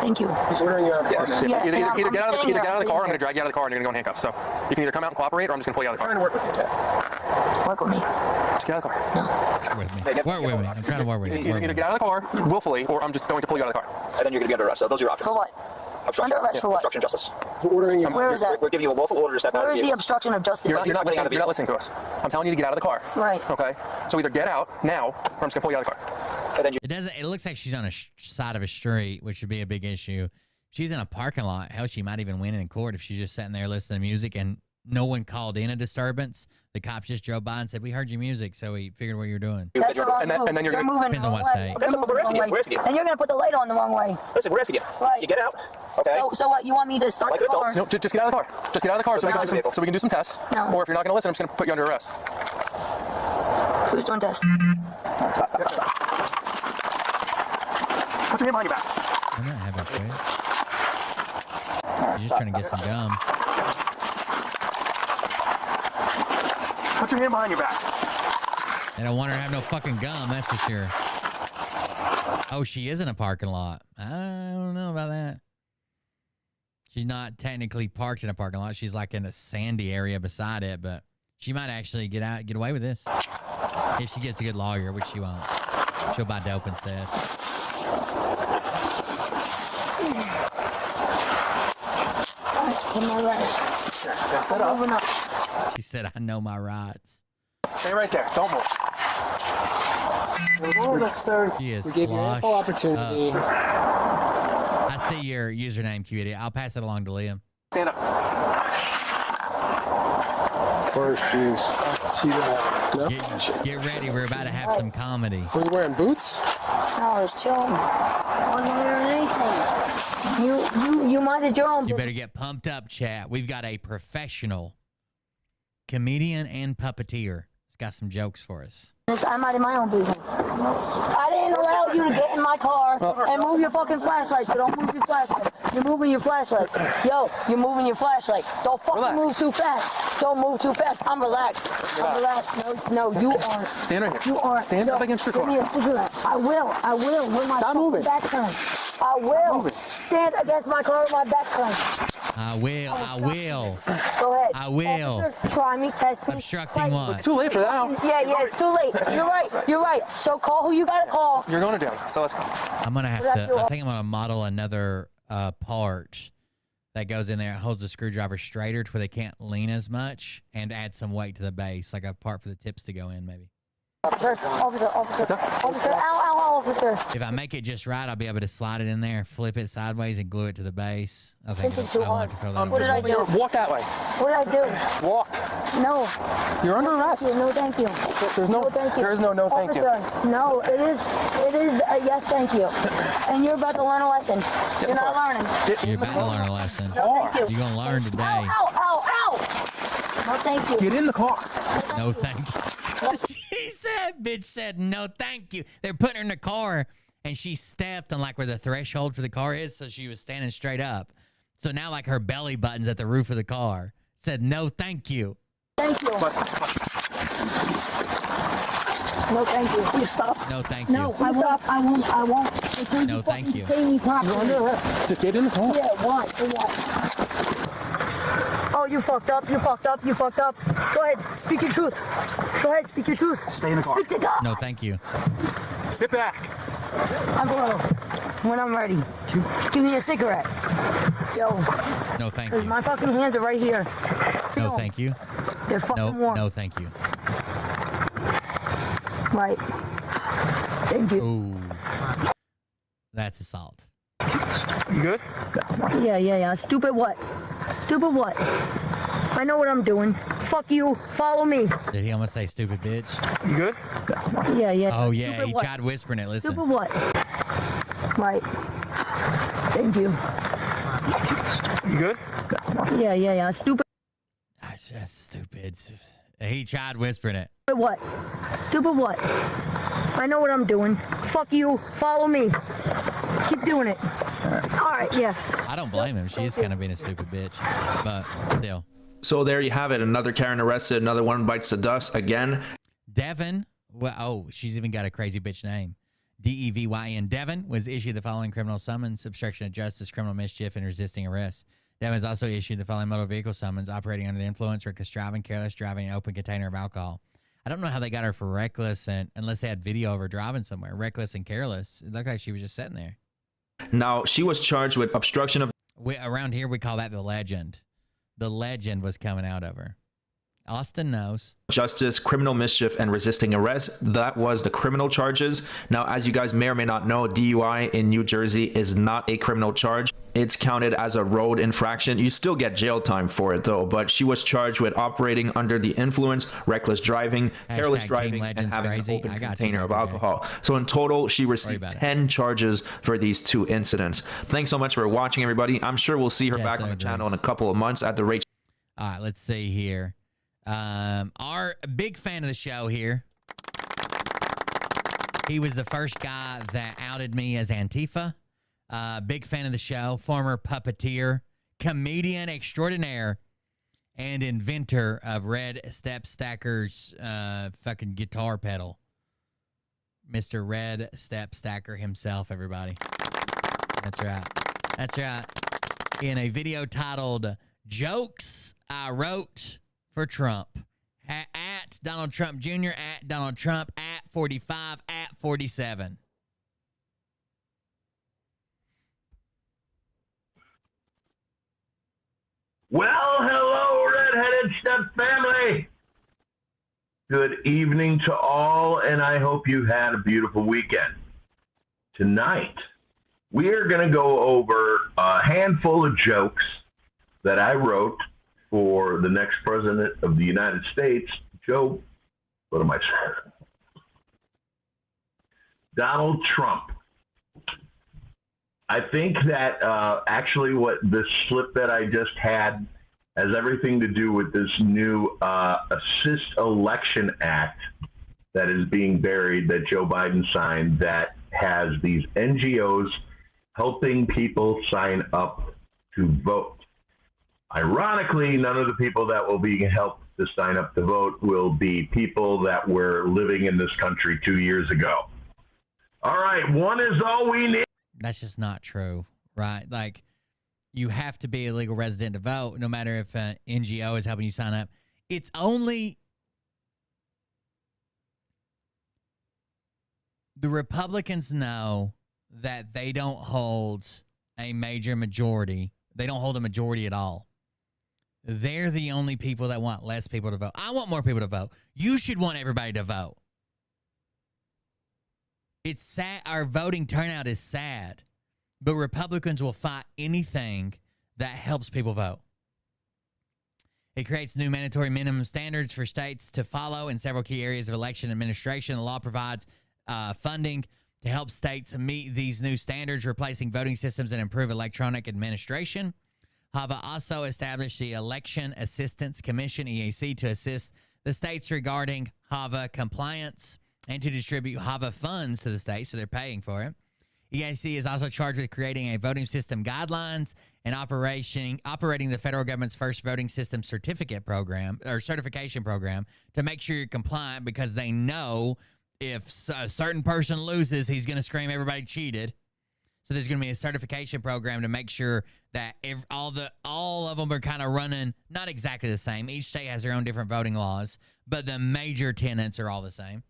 Thank you. He's ordering you out of the car. Yeah, Either get out of the car, or I'm going sitting to drag you out of the car and you're going to go in handcuffs. So you can either come out and cooperate, or I'm just going to pull you out of the car. I'm trying to work with you. Work with me. Just get out of the car. Work with me. I'm trying to work with you. Either get out of the car willfully, or I'm just going to pull you out of the car. And then you're going to get arrested. So those are your options. For what? Under arrest for what? Obstruction of justice. Ordering you. Where is that? We're giving you a lawful order to step out. Where is the obstruction of justice? You're not listening to us. I'm telling you to get out of the car. Right. Okay. So either get out now, or I'm just going to pull you out of the car. And then you. It looks like she's on a side of a street, which would be a big issue. She's in a parking lot. Hell, she might even win in court if she's just sitting there listening to music and no one called in a disturbance. The cops just drove by and said, "We heard your music," so we figured what you're doing. That's the wrong move. And then you're moving depends on what state. Okay, so we're asking you. We're asking you. And you're going to put the light on the wrong way. Listen, we're asking you. Right. You get out. Okay. So what? You want me to start Like the car? No, just get out of the car. Just get out of the car so we can do some tests. No. Or if you're not going to listen, I'm just going to put you under arrest. Who's doing tests? Stop. Put your hand behind your back. I'm not having a You're just trying to get some gum. Put your hand behind your back. They don't want her to have no fucking gum, that's for sure. Oh, she is in a parking lot. I don't know about that. She's not technically parked in a parking lot. She's like in a sandy area beside it, but she might actually get away with this. If she gets a good lawyer, which she won't. She'll buy dope instead. To my right. Set up. Moving up. She said, "I know my rights." Stay right there. Don't move. She is We gave you ample opportunity. I see your username, QD. I'll pass it along to Liam. Stand up. First shoes. No? Get ready. We're about to have some comedy. Were you wearing boots? No, I was chilling. I wasn't wearing anything. You minded your own You business. better get pumped up, chat. We've got a professional comedian and puppeteer. He's got some jokes for us. I minded my own business. I didn't allow you to get in my car and move your fucking flashlight. So don't move your flashlight. You're moving your flashlight. Yo, you're moving your flashlight. Don't fucking move too fast. Don't move too fast. I'm relaxed. I'm relaxed. No, you aren't. Stand right here. You aren't. Stand up against your car. Give me a cigarette. I will. With my fucking back turned. I will. Stand against my car with my back turned. I will. Go ahead. I will. Officer, try me, test me. Obstructing what? It's too late for that now. Yeah, it's too late. You're right. So call who you gotta call. You're going to jail. So let's go. I'm gonna have to. I think I'm gonna model another part that goes in there. It holds the screwdriver straighter to where they can't lean as much, and add some weight to the base, like a part for the tips to go in, maybe. Officer. Ow, officer. If I make it just right, I'll be able to slide it in there, flip it sideways, and glue it to the base. I think I want to fill that. What did I do? Walk that way. What did I do? Walk. No. You're under arrest. No, thank you. There's no thank you. There is no thank you. Officer, no, it is yes, thank you. And you're about to learn a lesson. You're not learning. You're about to learn a lesson. No, thank you. You're gonna learn today. Ow. No, thank you. Get in the car. No, thank you. She said, bitch said, no, thank you. They're putting her in the car, and she stepped on, like, where the threshold for the car is, so she was standing straight up. So now, like, her belly button's at the roof of the car. Said, no, thank you. Thank you. No, thank you. Please stop. No, thank you. No, I won't. I won't. Until No, you thank you. pay me properly. You're under arrest. Just get in the car. Yeah, why? For what? Oh, you fucked up. You fucked up. You fucked up. Go ahead. Speak your truth. Go ahead. Speak your truth. Stay in the car. Speak to God. No, thank you. Sit back. I will. When I'm ready. Give me a cigarette. Yo. No, thank Because you. my fucking hands are right here. No, thank you. They're fucking No, warm. no, thank you. Right. Thank you. Ooh. That's assault. You good? Yeah. Stupid what? Stupid what? I know what I'm doing. Fuck you. Follow me. Did he almost say stupid bitch? You good? Yeah. Oh, yeah. Stupid He what? tried whispering it. Listen. Stupid what? Right. Thank you. You good? Yeah. Stupid That's stupid. He tried whispering it. what? Stupid what? I know what I'm doing. Fuck you. Follow me. Keep doing it. All right, yeah. I don't blame him. She is kind of being a stupid bitch. But still. So there you have it. Another Karen arrested. Another one bites the dust again. Devin. Well, oh, she's even got a crazy bitch name. Devyn. Devin was issued the following criminal summons: obstruction of justice, criminal mischief, and resisting arrest. Devin has also issued the following motor vehicle summons: operating under the influence, reckless driving, careless driving, an open container of alcohol. I don't know how they got her for reckless, and unless they had video of her driving somewhere. Reckless and careless. It looked like she was just sitting there. Now, she was charged with obstruction of... Around here, we call that the legend. The legend was coming out of her. Austin knows. Justice, criminal mischief, and resisting arrest. That was the criminal charges. Now, as you guys may or may not know, DUI in New Jersey is not a criminal charge. It's counted as a road infraction. You still get jail time for it, though. But she was charged with operating under the influence, reckless driving, careless driving, and having an open container of alcohol. So in total, she received 10 charges for these 2 incidents. Thanks so much for watching, everybody. I'm sure we'll see her back on the channel in a couple of months at the rate. All right, let's see here. Our big fan of the show here. He was the first guy that outed me as Antifa. Big fan of the show. Former puppeteer, comedian extraordinaire, and inventor of Red Step Stacker's fucking guitar pedal. Mr. Red Step Stacker himself, everybody. That's right. That's right. In a video titled Jokes I Wrote for Trump. At Donald Trump Jr., at Donald Trump, at 45, at 47. Well, hello, Redheaded Step family. Good evening to all, and I hope you had a beautiful weekend. Tonight, we are going to go over a handful of jokes that I wrote for the next president of the United States, what am I saying? Donald Trump. I think that actually what this slip that I just had has everything to do with this new Assist Election Act that is being buried that Joe Biden signed that has these NGOs helping people sign up to vote. Ironically, none of the people that will be helped to sign up to vote will be people that were living in this country 2 years ago. All right, one is all we need. That's just not true, right? Like, you have to be a legal resident to vote, no matter if an NGO is helping you sign up. It's only the Republicans know that they don't hold a major majority. They don't hold a majority at all. They're the only people that want less people to vote. I want more people to vote. You should want everybody to vote. It's sad. Our voting turnout is sad, but Republicans will fight anything that helps people vote. It creates new mandatory minimum standards for states to follow in several key areas of election administration. The law provides funding to help states meet these new standards, replacing voting systems and improve electronic administration. HAVA also established the Election Assistance Commission, EAC, to assist the states regarding HAVA compliance and to distribute HAVA funds to the states, so they're paying for it. EAC is also charged with creating a voting system guidelines and operating the federal government's first voting system certification program to make sure you're compliant, because they know if a certain person loses, he's going to scream everybody cheated. So there's going to be a certification program to make sure that all of them are kind of running not exactly the same. Each state has their own different voting laws, but the major tenets are all the same.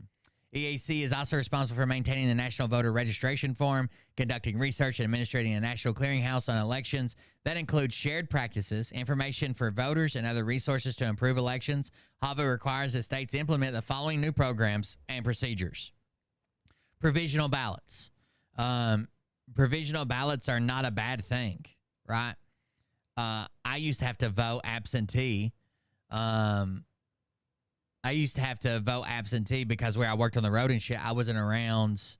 EAC is also responsible for maintaining the National Voter Registration Form, conducting research and administrating a national clearinghouse on elections. That includes shared practices, information for voters, and other resources to improve elections. HAVA requires that states implement the following new programs and procedures. Provisional ballots. Provisional ballots are not a bad thing, right? I used to have to vote absentee. Because where I worked on the road and shit, I wasn't around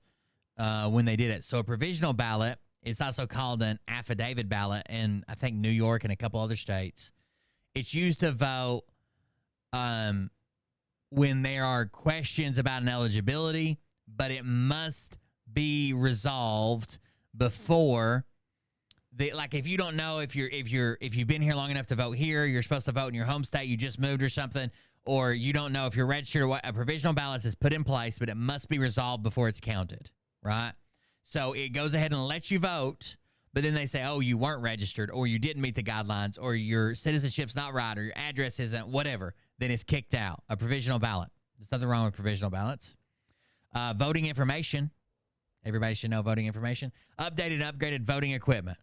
when they did it. So a provisional ballot, it's also called an affidavit ballot in, I think, New York and a couple other states. It's used to vote when there are questions about an eligibility, but it must be resolved before like if you don't know if you've been here long enough to vote here, you're supposed to vote in your home state, you just moved or something, or you don't know if you're registered or what, a provisional ballot is put in place, but it must be resolved before it's counted, right? So it goes ahead and lets you vote, but then they say, oh, you weren't registered, or you didn't meet the guidelines, or your citizenship's not right, or your address isn't, whatever, then it's kicked out. A provisional ballot. There's nothing wrong with provisional ballots. Voting information. Everybody should know voting information. Updated and upgraded voting equipment.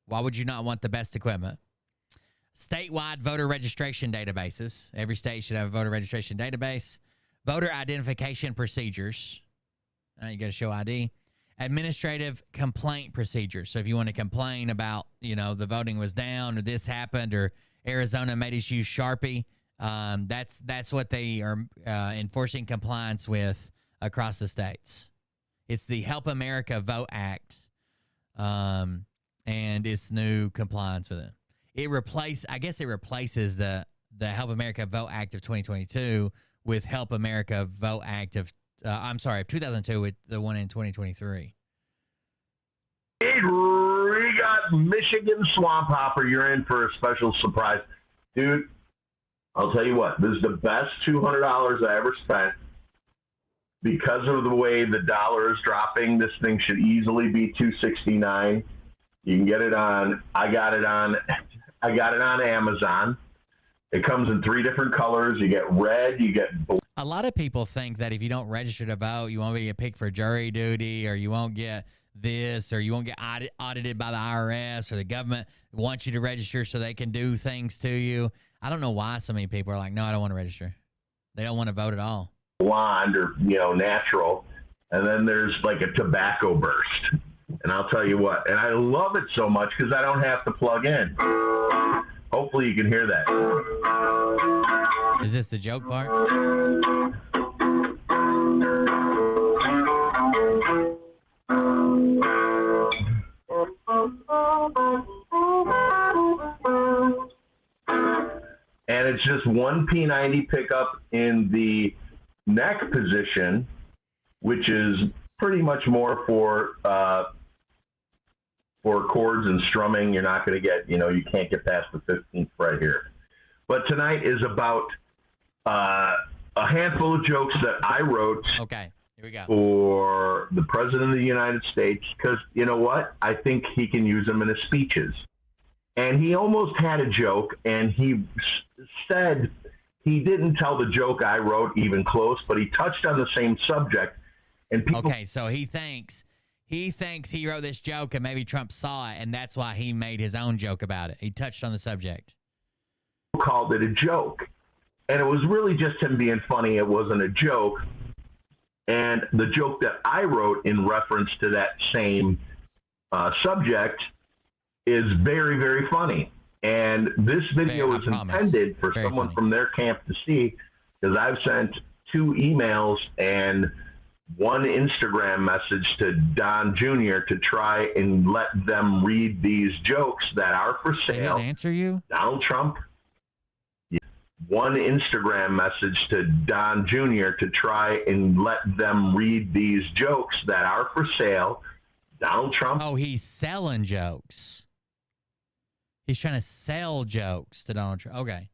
Why would you not want the best equipment? Statewide voter registration databases. Every state should have a voter registration database. Voter identification procedures. You got to show ID. Administrative complaint procedures. So if you want to complain about, the voting was down, or this happened, or Arizona made us use Sharpie, that's what they are enforcing compliance with across the states. It's the Help America Vote Act, and its new compliance with it. It replaces the Help America Vote Act of 2022 with Help America Vote Act of 2002 with the one in 2023. Hey, we got Michigan Swamp Hopper. You're in for a special surprise. Dude, I'll tell you what, this is the best $200 I ever spent. Because of the way the dollar is dropping, this thing should easily be $269. You can get it I got it on Amazon. It comes in 3 different colors. You get red, you get blue. A lot of people think that if you don't register to vote, you won't get picked for jury duty, or you won't get this, or you won't get audited by the IRS, or the government wants you to register so they can do things to you. I don't know why so many people are like, no, I don't want to register. They don't want to vote at all. Blonde or natural, and then there's like a tobacco burst, and I'll tell you what, and I love it so much because I don't have to plug in. Hopefully you can hear that. Is this the joke part? And it's just one P90 pickup in the neck position, which is pretty much more for chords and strumming. You're not going to get, you can't get past the 15th right here. But tonight is about a handful of jokes that I wrote. Okay, here we go. For the President of the United States, because you know what? I think he can use them in his speeches. And he almost had a joke, and he said he didn't tell the joke I wrote even close, but he touched on the same subject. And people, okay, so he thinks he wrote this joke, and maybe Trump saw it, and that's why he made his own joke about it. He touched on the subject. Called it a joke, and it was really just him being funny. It wasn't a joke. And the joke that I wrote in reference to that same subject is very, very funny. And this video is intended for someone from their camp to see, because I've sent 2 emails and 1 Instagram message to Don Jr. to try and let them read these jokes that are for sale. They didn't answer you? Donald Trump. one Instagram message to Don Jr. to try and let them read these jokes that are for sale. Donald Trump. Oh, he's selling jokes. He's trying to sell jokes to Donald Trump. Okay.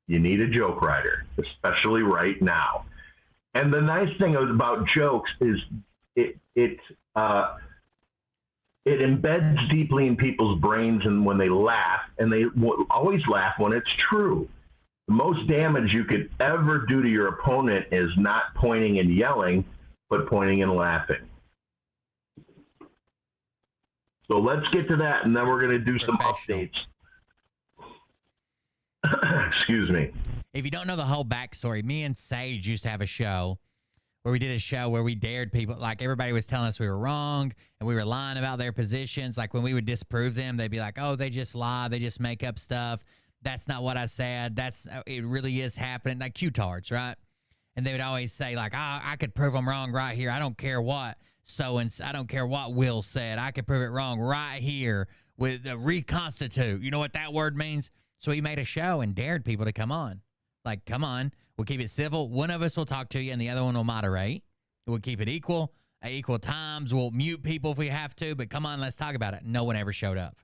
You need a joke writer, especially right now. And the nice thing about jokes is it embeds deeply in people's brains, and when they laugh, and they always laugh when it's true. The most damage you could ever do to your opponent is not pointing and yelling, but pointing and laughing. So let's get to that, and then we're going to do some updates. Excuse me. If you don't know the whole backstory, me and Sage used to have a show where we did a show where we dared people. Like, everybody was telling us we were wrong and we were lying about their positions. Like, when we would disprove them, they'd be like, oh, they just lie. They just make up stuff. That's not what I said. It really is happening. Like Q-tards, right? And they would always say, like, oh, I could prove them wrong right here. I don't care what. I don't care what Will said. I could prove it wrong right here with reconstitute. You know what that word means? So he made a show and dared people to come on. Like, come on. We'll keep it civil. One of us will talk to you and the other one will moderate. We'll keep it equal at equal times. We'll mute people if we have to, but come on, let's talk about it. No one ever showed up.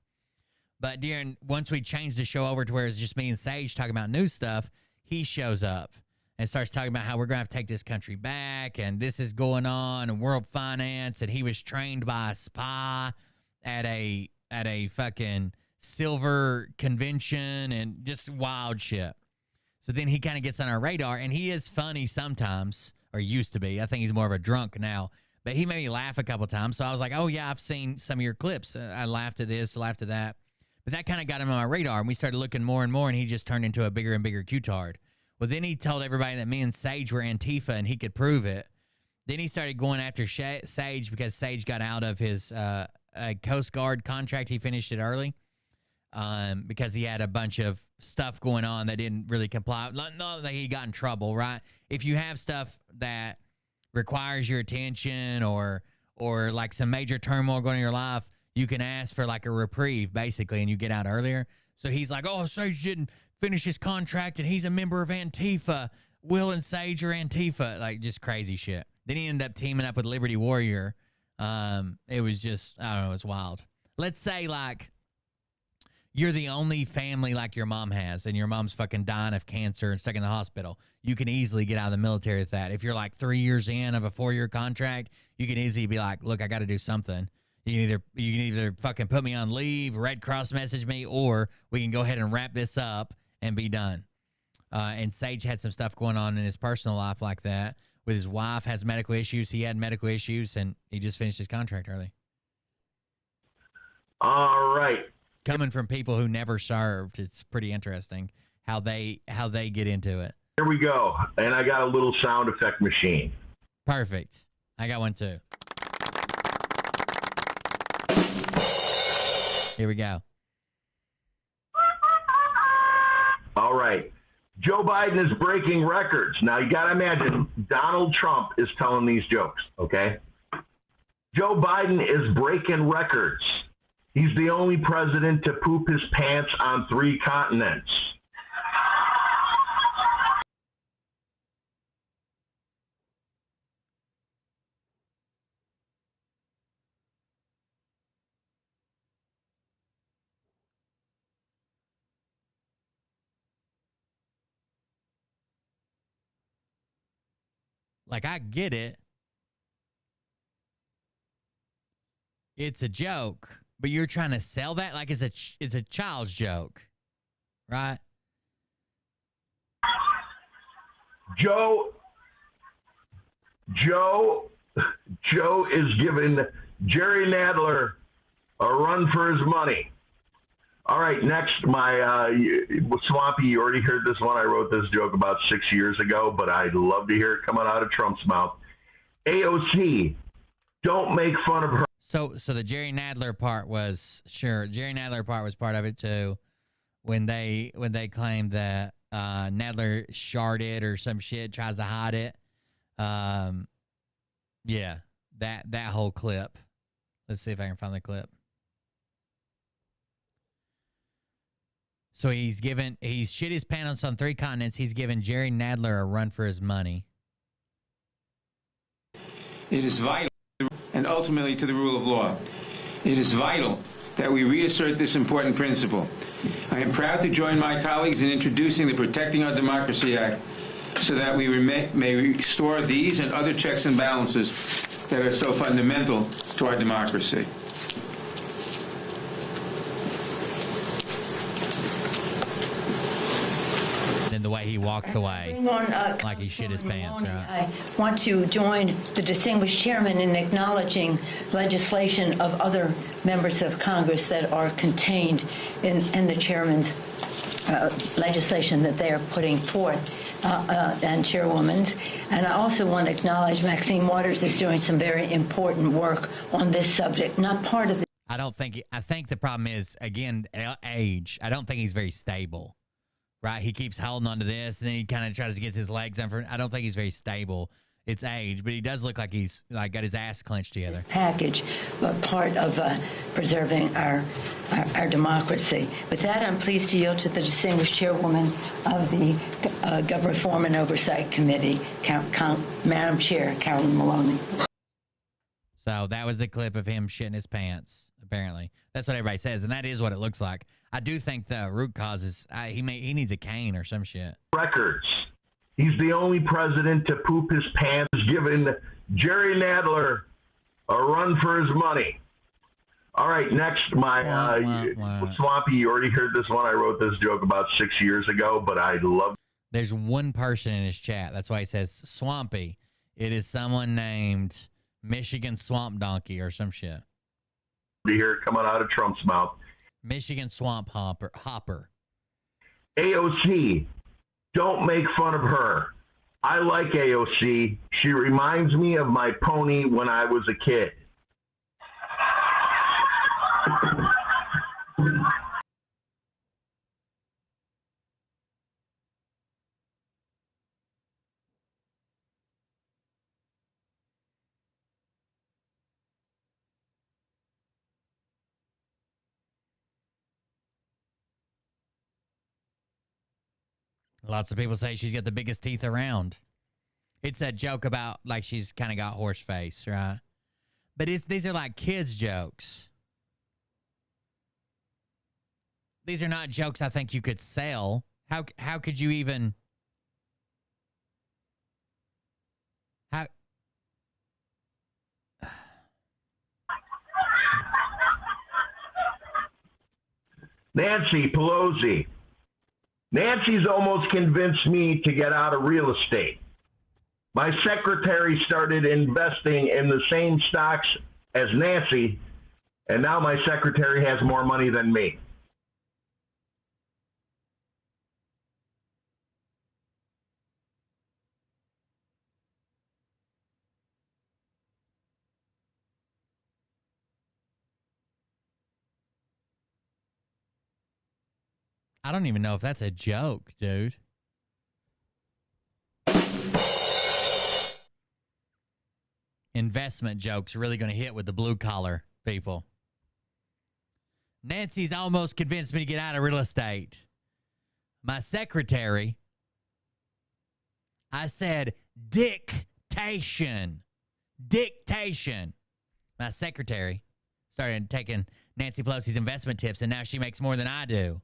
But once we changed the show over to where it's just me and Sage talking about new stuff, he shows up and starts talking about how we're going to have to take this country back and this is going on and world finance. And he was trained by a spy at a fucking silver convention and just wild shit. So then he kind of gets on our radar, and he is funny sometimes, or used to be. I think he's more of a drunk now, but he made me laugh a couple times. So I was like, oh yeah, I've seen some of your clips. I laughed at this, laughed at that. But that kind of got him on my radar, and we started looking more and more, and he just turned into a bigger and bigger Q-tard. Well, then he told everybody that me and Sage were Antifa, and he could prove it. Then he started going after Sage because Sage got out of his Coast Guard contract. He finished it early. Because he had a bunch of stuff going on that didn't really comply. Not that he got in trouble, right? If you have stuff that requires your attention or like some major turmoil going in your life, you can ask for like a reprieve, basically, and you get out earlier. So he's like, oh, Sage didn't finish his contract, and he's a member of Antifa. Will and Sage are Antifa. Like, just crazy shit. Then he ended up teaming up with Liberty Warrior. It was just, I don't know, it's wild. Let's say, like, you're the only family like your mom has, and your mom's fucking dying of cancer and stuck in the hospital. You can easily get out of the military with that. If you're like 3 years in of a 4-year contract, you can easily be like, look, I got to do something. You can either fucking put me on leave, Red Cross message me, or we can go ahead and wrap this up and be done. And Sage had some stuff going on in his personal life like that. With his wife has medical issues. He had medical issues, and he just finished his contract early. All right. Coming from people who never served, it's pretty interesting how they get into it. Here we go. And I got a little sound effect machine. Perfect. I got one too. Here we go. All right. Joe Biden is breaking records. Now, you got to imagine Donald Trump is telling these jokes, okay? Joe Biden is breaking records. He's the only president to poop his pants on 3 continents. Like, I get it. It's a joke, but you're trying to sell that like it's a child's joke, right? Joe is giving Jerry Nadler a run for his money. All right, next, my Swampy, you already heard this one. I wrote this joke about 6 years ago, but I'd love to hear it coming out of Trump's mouth. AOC, don't make fun of her. So the Jerry Nadler part was, sure, Jerry Nadler part was part of it too, when they claimed that Nadler sharded or some shit, tries to hide it. Yeah, that whole clip. Let's see if I can find the clip. So he's shit his pants on 3 continents. He's given Jerry Nadler a run for his money. It is vital, and ultimately to the rule of law. It is vital that we reassert this important principle. I am proud to join my colleagues in introducing the Protecting Our Democracy Act so that we may restore these and other checks and balances that are so fundamental to our democracy. And the way he walks away, like he shit his pants, right? I want to join the distinguished chairman in acknowledging legislation of other members of Congress that are contained in the chairman's legislation that they are putting forth, and chairwoman's. And I also want to acknowledge Maxine Waters is doing some very important work on this subject, not part of the... I think the problem is, again, age. I don't think he's very stable. Right, he keeps holding on to this, and then he kind of tries to get his legs on. I don't think he's very stable. It's age, but he does look like he's got his ass clenched together. Package, but part of preserving our democracy. With that, I'm pleased to yield to the distinguished chairwoman of the Government Reform and Oversight Committee, Madam Chair Carolyn Maloney. So that was the clip of him shitting his pants. Apparently, that's what everybody says, and that is what it looks like. I do think the root cause is he needs a cane or some shit. Records. He's the only president to poop his pants, giving Jerry Nadler a run for his money. All right, next, Swampy, you already heard this one. I wrote this joke about 6 years ago, but I love. There's one person in his chat. That's why he says Swampy. It is someone named Michigan Swamp Donkey or some shit. To hear it coming out of Trump's mouth. Michigan Swamp Hopper. AOC, don't make fun of her. I like AOC. She reminds me of my pony when I was a kid. Lots of people say she's got the biggest teeth around. It's a joke about like she's kind of got horse face, right? But these are like kids' jokes. These are not jokes I think you could sell. How could you even... How... Nancy Pelosi. Nancy's almost convinced me to get out of real estate. My secretary started investing in the same stocks as Nancy, and now my secretary has more money than me. I don't even know if that's a joke, dude. Investment jokes really going to hit with the blue collar people. Nancy's almost convinced me to get out of real estate. My secretary, I said dictation. Dictation. My secretary started taking Nancy Pelosi's investment tips, and now she makes more than I do.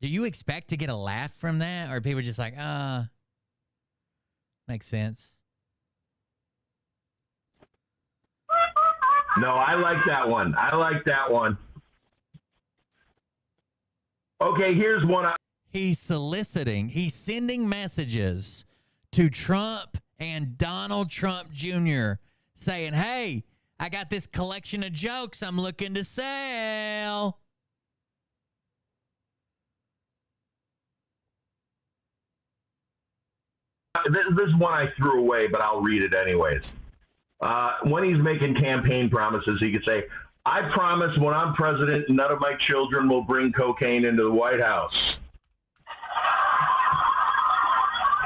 Do you expect to get a laugh from that? Or are people just like, makes sense? No, I like that one. I like that one. Okay, here's one. He's sending messages to Trump and Donald Trump Jr. saying, hey, I got this collection of jokes I'm looking to sell. This is one I threw away, but I'll read it anyways. When he's making campaign promises, he could say, I promise when I'm president, none of my children will bring cocaine into the White House.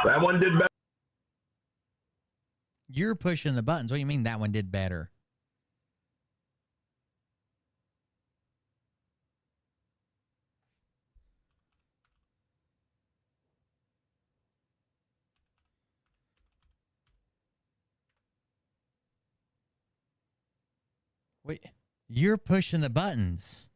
That one did better. You're pushing the buttons. What do you mean that one did better? Wait, you're pushing the buttons.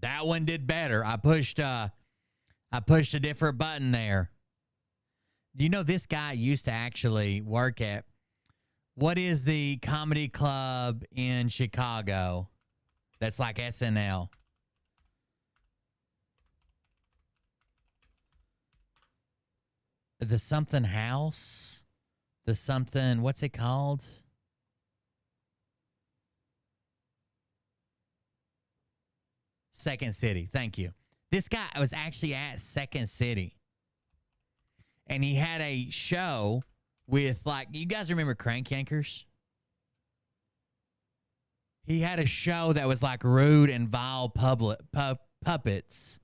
That one did better. I pushed a different button there. You know, this guy used to actually work at, what is the comedy club in Chicago that's like SNL? The something house? The something, what's it called? Second City. Thank you. This guy was actually at Second City. And he had a show with, like, you guys remember Crank Yankers? He had a show that was like rude and vile puppets.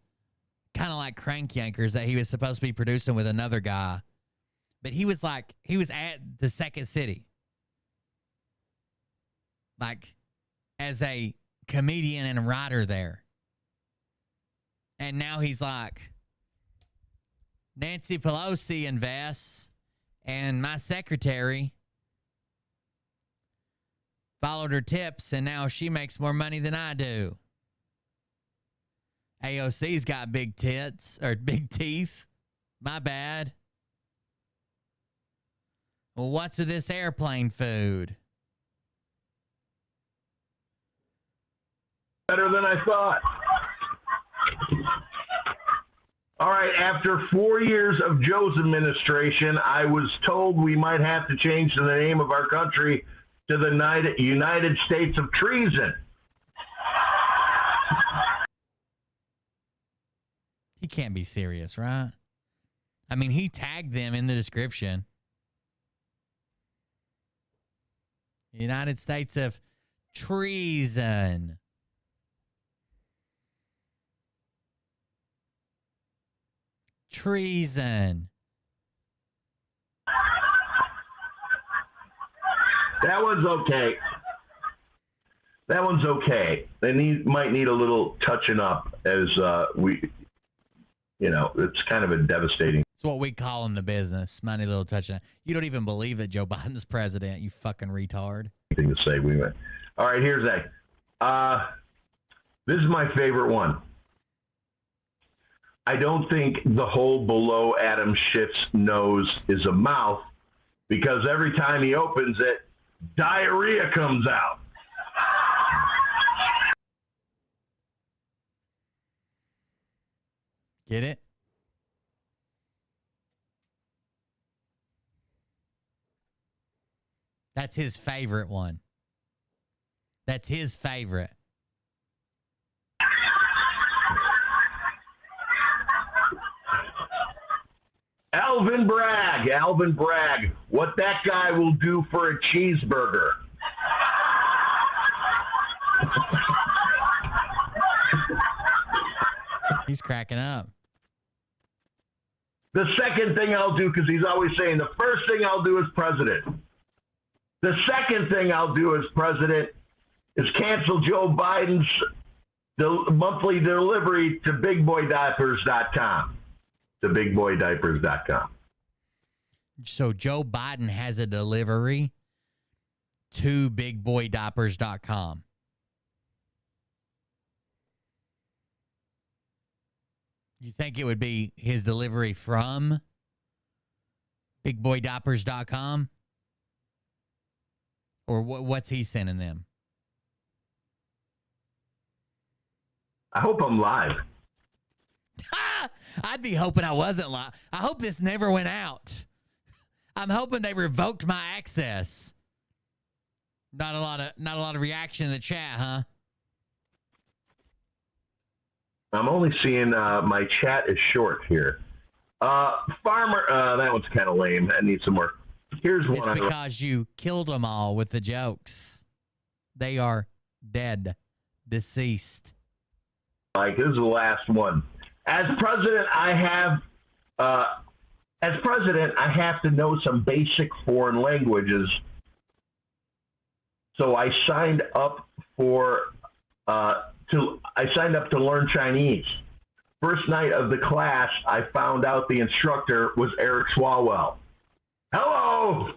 Kind of like Crank Yankers that he was supposed to be producing with another guy. But he was at the Second City. Like, as a comedian and writer there. And now he's like, Nancy Pelosi invests, and my secretary followed her tips, and now she makes more money than I do. AOC's got big tits, or big teeth. My bad. Well, what's with this airplane food? Better than I thought. All right, after 4 years of Joe's administration, I was told we might have to change the name of our country to the United States of Treason. He can't be serious, right? I mean, he tagged them in the description. United States of Treason. Treason. That one's okay. That one's okay. They might need a little touching up as it's kind of a devastating. It's what we call in the business. Mighty little touching. You don't even believe that Joe Biden's president, you fucking retard. Thing to say, we went. All right, here's a. This is my favorite one. I don't think the hole below Adam Schiff's nose is a mouth, because every time he opens it, diarrhea comes out. Get it? That's his favorite one. That's his favorite. Alvin Bragg, what that guy will do for a cheeseburger. He's cracking up. The second thing I'll do, because he's always saying the first thing I'll do as president. The second thing I'll do as president is cancel Joe Biden's monthly delivery to bigboydiapers.com. To bigboydiapers.com. So Joe Biden has a delivery to bigboydiapers.com. You think it would be his delivery from bigboydiapers.com? Or what's he sending them? I hope I'm live. I'd be hoping I wasn't live. I hope this never went out. I'm hoping they revoked my access. Not a lot of reaction in the chat, huh? I'm only seeing my chat is short here. Farmer, that one's kind of lame. I need some more. Here's one. It's because you killed them all with the jokes. They are dead, deceased. Like, this is the last one. As president, I have to know some basic foreign languages So I signed up to learn Chinese. First night of the class, I found out the instructor was Eric Swalwell. Hello.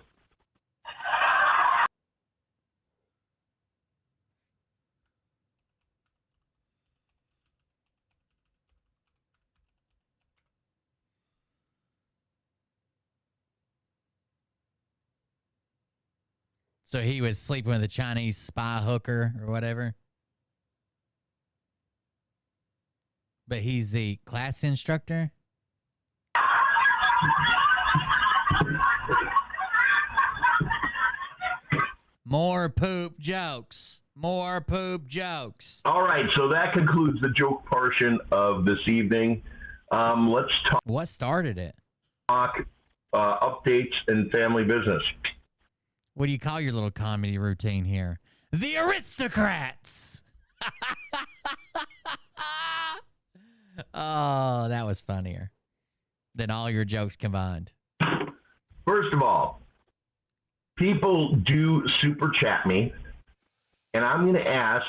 So he was sleeping with a Chinese spy hooker or whatever. But he's the class instructor? More poop jokes. More poop jokes. All right, so that concludes the joke portion of this evening. Let's talk. What started it? Updates and family business. What do you call your little comedy routine here? The Aristocrats. Oh, that was funnier than all your jokes combined. First of all, people do super chat me, and I'm going to ask,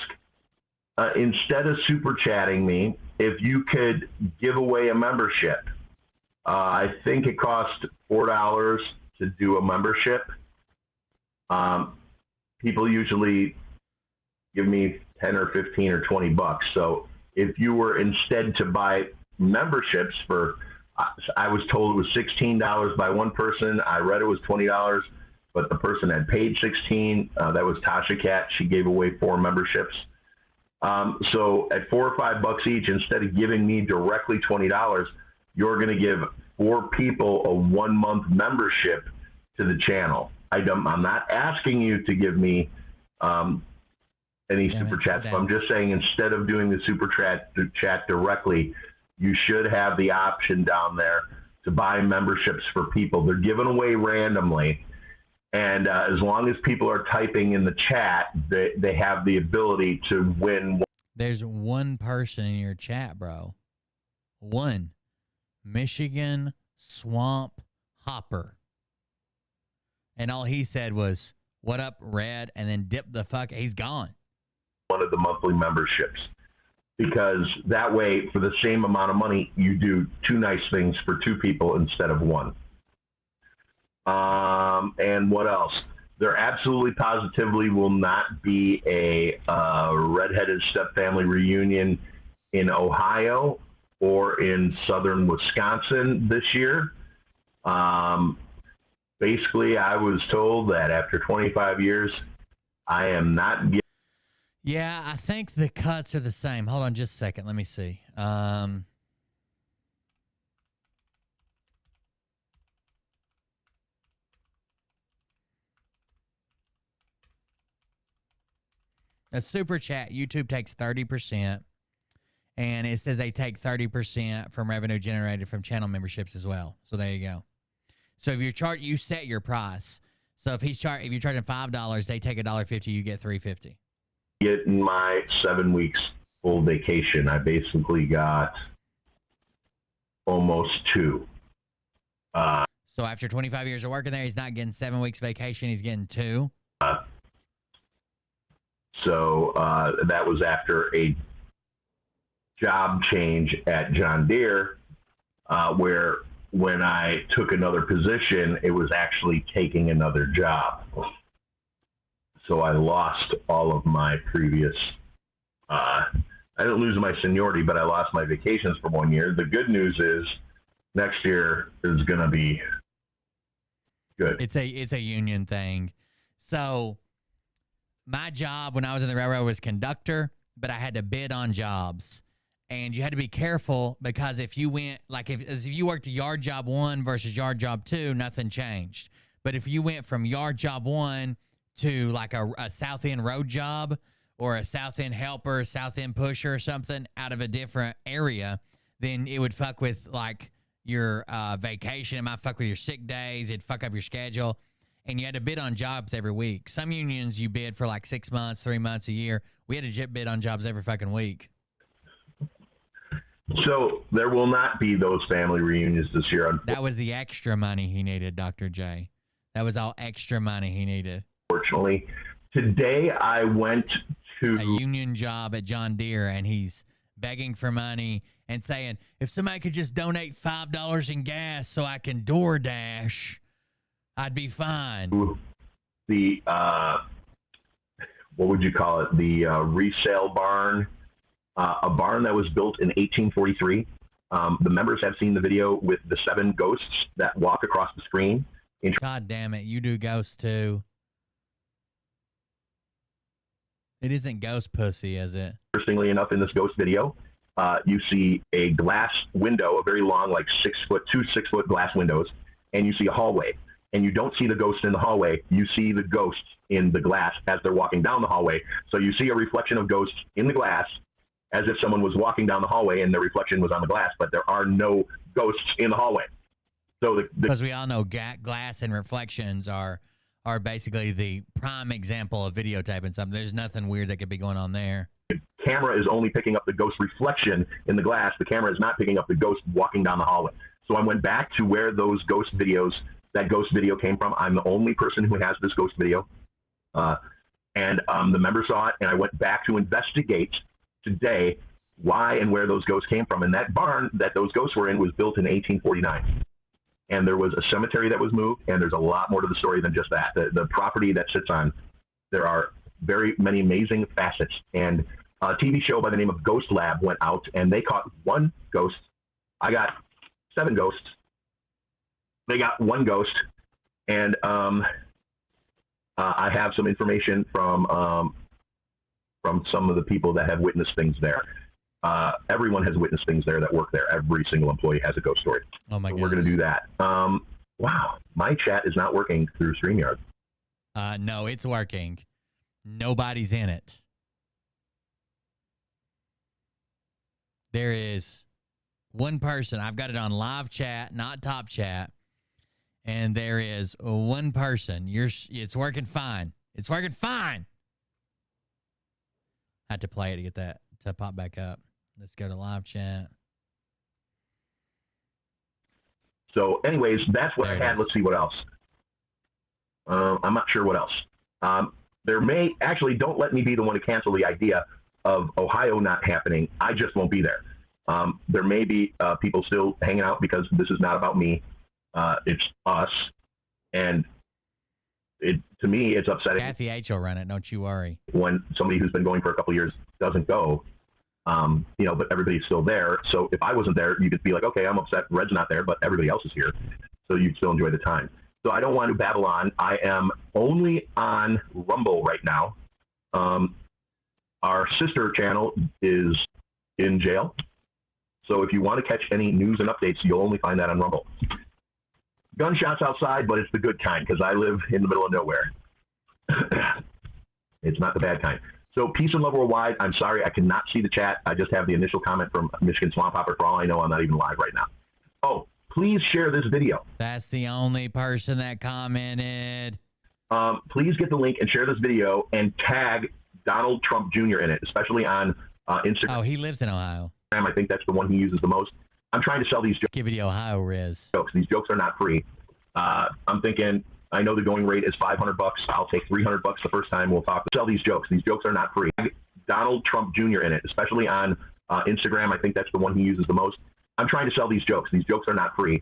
instead of super chatting me, if you could give away a membership. I think it costs $4 to do a membership. People usually give me 10 or 15 or 20 bucks. So if you were instead to buy memberships for, I was told it was $16 by one person. I read it was $20, but the person had paid $16. That was Tasha Cat. She gave away 4 memberships. So at $4 or $5 each, instead of giving me directly $20, you're going to give 4 people a 1-month membership to the channel. I'm not asking you to give me any super chats. But I'm just saying, instead of doing the super chat directly, you should have the option down there to buy memberships for people. They're given away randomly. And as long as people are typing in the chat, they have the ability to win. There's one person in your chat, bro. One. Michigan Swamp Hopper. And all he said was, "What up, Red?" And then dip the fuck. He's gone. One of the monthly memberships. Because that way, for the same amount of money, you do 2 nice things for 2 people instead of 1. And what else? There absolutely positively will not be a redheaded stepfamily reunion in Ohio or in southern Wisconsin this year. Basically, I was told that after 25 years, I am not getting. Yeah, I think the cuts are the same. Hold on just a second. Let me see. A super chat, YouTube takes 30%, and it says they take 30% from revenue generated from channel memberships as well. So there you go. So if you're you set your price. So if you're charging $5, they take $1.50, you get $3.50. Getting my 7 weeks full vacation. I basically got almost 2. So after 25 years of working there, he's not getting 7 weeks vacation. He's getting 2. So that was after a job change at John Deere, where when I took another position, it was actually taking another job. So I lost all of my previous, I didn't lose my seniority, but I lost my vacations for 1 year. The good news is next year is going to be good. It's a union thing. So my job when I was in the railroad was conductor, but I had to bid on jobs. And you had to be careful because if you went, like if you worked yard job 1 versus yard job 2, nothing changed. But if you went from yard job 1 to like a South End road job or a South End helper, South End pusher or something out of a different area, then it would fuck with like your vacation. It might fuck with your sick days. It'd fuck up your schedule. And you had to bid on jobs every week. Some unions you bid for like 6 months, 3 months, a year. We had to bid on jobs every fucking week. So there will not be those family reunions this year. That was the extra money he needed, Dr. J. That was all extra money he needed. Unfortunately, Today I went to a union job at John Deere, and he's begging for money and saying, if somebody could just donate $5 in gas so I can DoorDash, I'd be fine. The what would you call it? The resale barn, a barn that was built in 1843. The members have seen the video with the 7 ghosts that walk across the screen. God damn it, you do ghosts too. It isn't ghost pussy, is it? Interestingly enough, in this ghost video, you see a glass window, a very long, like 6 foot, 2 6-foot glass windows, and you see a hallway. And you don't see the ghosts in the hallway. You see the ghosts in the glass as they're walking down the hallway. So you see a reflection of ghosts in the glass as if someone was walking down the hallway and their reflection was on the glass, but there are no ghosts in the hallway. So because we all know glass and reflections are basically the prime example of videotaping something. There's nothing weird that could be going on there. The camera is only picking up the ghost reflection in the glass. The camera is not picking up the ghost walking down the hallway. So I went back to where those ghost videos, that ghost video came from. I'm the only person who has this ghost video. And the member saw it, and I went back to investigate today why and where those ghosts came from. And that barn that those ghosts were in was built in 1849. And there was a cemetery that was moved, and there's a lot more to the story than just that. The property that sits on, there are very many amazing facets. And a TV show by the name of Ghost Lab went out, and they caught 1 ghost. I got 7 ghosts. They got 1 ghost. And I have some information from some of the people that have witnessed things there. Everyone has witnessed things there that work there. Every single employee has a ghost story. Oh my God. We're going to do that. Wow, my chat is not working through StreamYard. No, it's working. Nobody's in it. There is 1 person. I've got it on live chat, not top chat. And there is 1 person. It's working fine. It's working fine. I had to play it to get that to pop back up. Let's go to live chat. So anyways, that's what I had. Let's see what else. I'm not sure what else. There may actually, don't let me be the one to cancel the idea of Ohio not happening. I just won't be there. There may be people still hanging out because this is not about me. It's us. And to me, it's upsetting. Kathy H will run it. Don't you worry. When somebody who's been going for a couple of years doesn't go, but everybody's still there. So if I wasn't there, you could be like, okay, I'm upset. Red's not there, but everybody else is here. So you'd still enjoy the time. So I don't want to babble on. I am only on Rumble right now. Our sister channel is in jail. So if you want to catch any news and updates, you'll only find that on Rumble. Gunshots outside, but it's the good kind because I live in the middle of nowhere. It's not the bad kind. So peace and love worldwide. I'm sorry I cannot see the chat. I just have the initial comment from Michigan Swamp Hopper. For all I know, I'm not even live right now. Oh, please share this video. That's the only person that commented. Please get the link and share this video and tag Donald Trump Jr. in it, especially on Instagram. Oh, he lives in Ohio. I think that's the one he uses the most. I'm trying to sell these jokes. Skibbity Ohio Riz. These jokes are not free. I'm thinking, I know the going rate is $500. I'll take $300 the first time. We'll talk. Sell these jokes. These jokes are not free. Donald Trump Jr. in it, especially on Instagram. I think that's the one he uses the most. I'm trying to sell these jokes. These jokes are not free.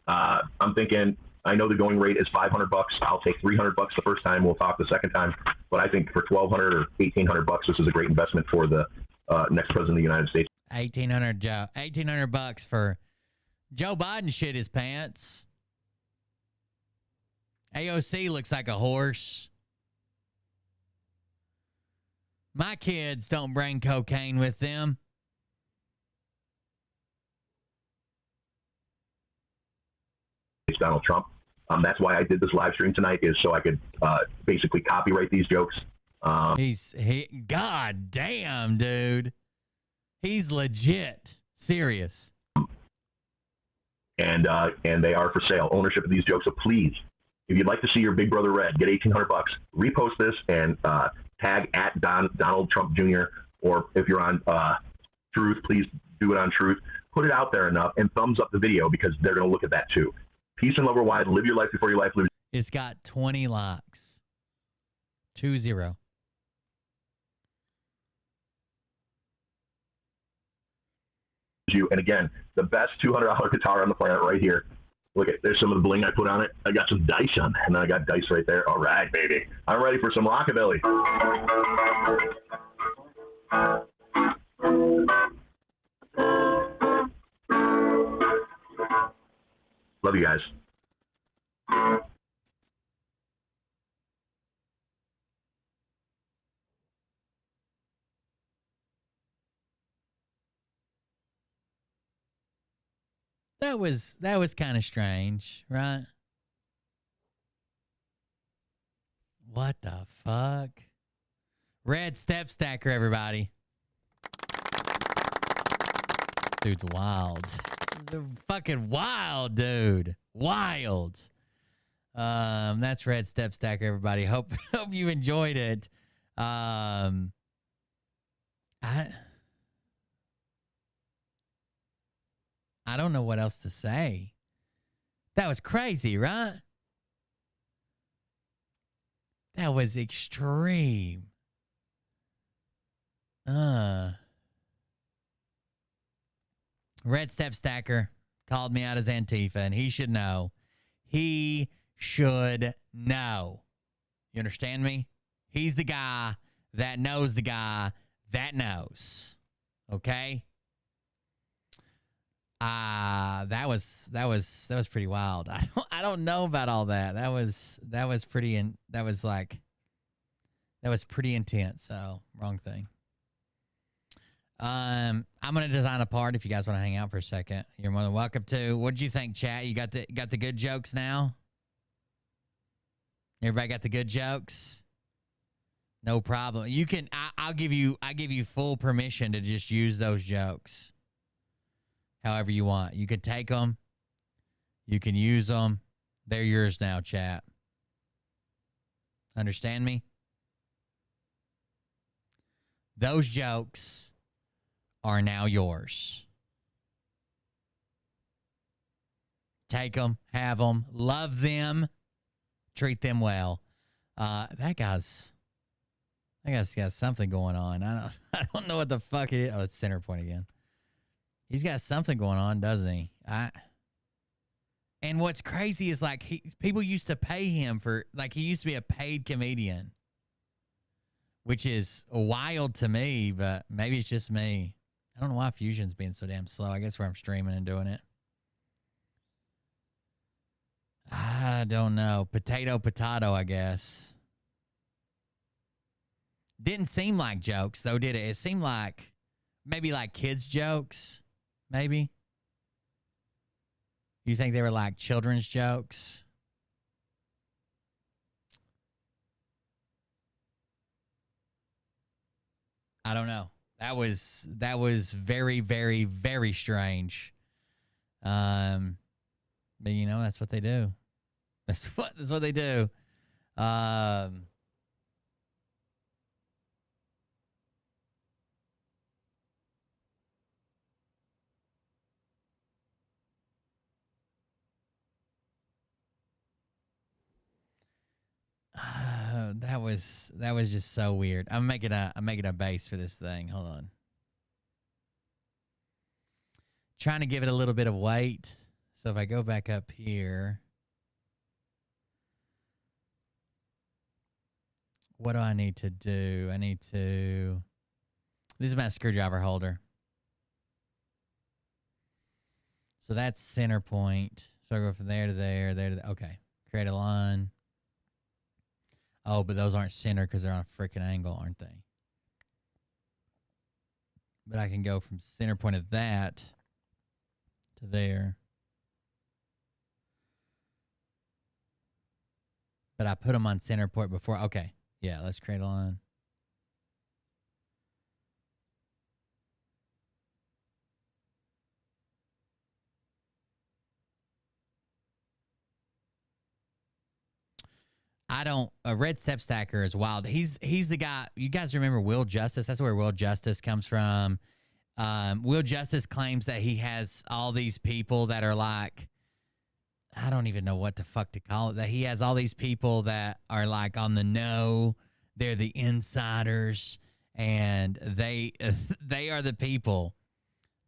I'm thinking, I know the going rate is $500. I'll take $300 the first time. We'll talk the second time. But I think for $1,200 or $1,800, this is a great investment for the next president of the United States. $1,800 for Joe Biden shit his pants. AOC looks like a horse. My kids don't bring cocaine with them. It's Donald Trump. That's why I did this live stream tonight, is so I could basically copyright these jokes. God damn, dude. He's legit serious. And they are for sale. Ownership of these jokes. So please, if you'd like to see your big brother Red get $1,800, repost this and tag at Donald Trump Jr. Or if you're on Truth, please do it on Truth. Put it out there enough and thumbs up the video because they're going to look at that too. Peace and love worldwide. Live your life before your life lives. It's got 20 likes. 2-0. You and again, the best $200 guitar on the planet right here. Look at there's some of the bling I put on it. I got some dice on, and then I got dice right there. All right, baby, I'm ready for some rockabilly. Love you guys. That was kind of strange, right? What the fuck? Red Step Stacker, everybody. Dude's wild. The fucking wild, dude. Wild. That's Red Step Stacker, everybody. Hope you enjoyed it. I don't know what else to say. That was crazy, right? That was extreme. Red Step Stacker called me out as Antifa, and he should know. He should know. You understand me? He's the guy that knows the guy that knows. Okay? That was pretty wild. I don't know about all that. That was pretty pretty intense. So wrong thing. I'm gonna design a part if you guys want to hang out for a second. You're more than welcome to. What'd you think, chat? You got the good jokes now? Everybody got the good jokes? No problem. You can I give you full permission to just use those jokes however you want. You can take them. You can use them. They're yours now, chat. Understand me? Those jokes are now yours. Take them, have them, love them, treat them well. That guy's got something going on. I don't know what the fuck it is. Oh, it's center point again. He's got something going on, doesn't he? And what's crazy is like people used to pay him for, like, he used to be a paid comedian, which is wild to me, but maybe it's just me. I don't know why Fusion's being so damn slow. I guess where I'm streaming and doing it. I don't know. Potato, I guess. Didn't seem like jokes, though, did it? It seemed like maybe like kids' jokes, maybe. You think they were like children's jokes? I don't know. That was very, very, very strange. But you know, that's what they do. That's what they do. That was just so weird. I'm making a base for this thing. Hold on. Trying to give it a little bit of weight. So if I go back up here, what do I need to do? This is my screwdriver holder. So that's center point. So I go from there to there, there to there. Okay. Create a line. Oh, but those aren't center because they're on a freaking angle, aren't they? But I can go from center point of that to there. But I put them on center point before. Okay. Yeah, let's create a line. Red Step Stacker is wild. He's the guy. You guys remember Will Justice? That's where Will Justice comes from. Will Justice claims that he has all these people that are like, I don't even know what the fuck to call it. That he has all these people that are like on the no, They're the insiders, and they are the people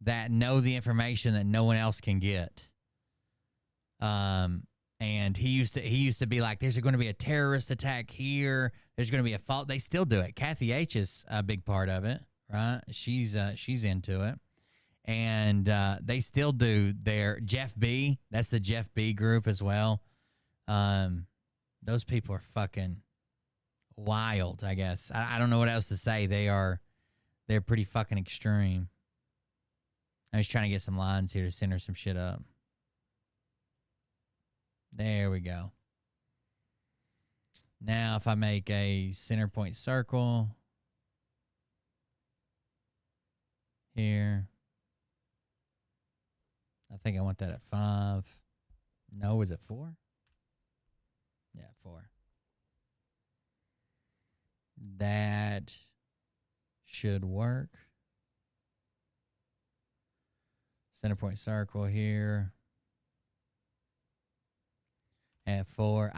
that know the information that no one else can get. And he used to be like, there's going to be a terrorist attack here. There's going to be a fault. They still do it. Kathy H is a big part of it, right? She's into it. And they still do their Jeff B. That's the Jeff B group as well. Those people are fucking wild, I guess. I don't know what else to say. They're pretty fucking extreme. I was trying to get some lines here to center some shit up. There we go. Now, if I make a center point circle here, I think I want that at 5. No, is it 4? Yeah, 4. That should work. Center point circle here at 4.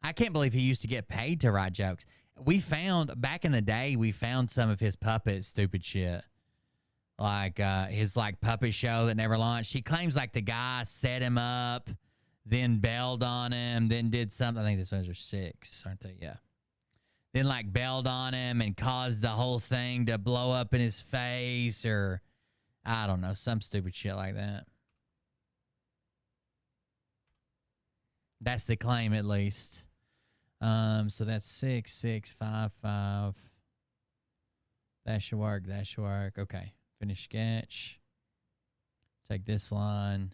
I can't believe he used to get paid to write jokes. Back in the day, we found some of his puppet stupid shit. Like his puppet show that never launched. He claims like the guy set him up, then bailed on him, then did something. I think this ones are 6, aren't they? Yeah. Then bailed on him and caused the whole thing to blow up in his face, or I don't know, some stupid shit like that. That's the claim, at least. So that's 6, 6, 5, 5. That should work. That should work. Okay. Finish sketch. Take this line.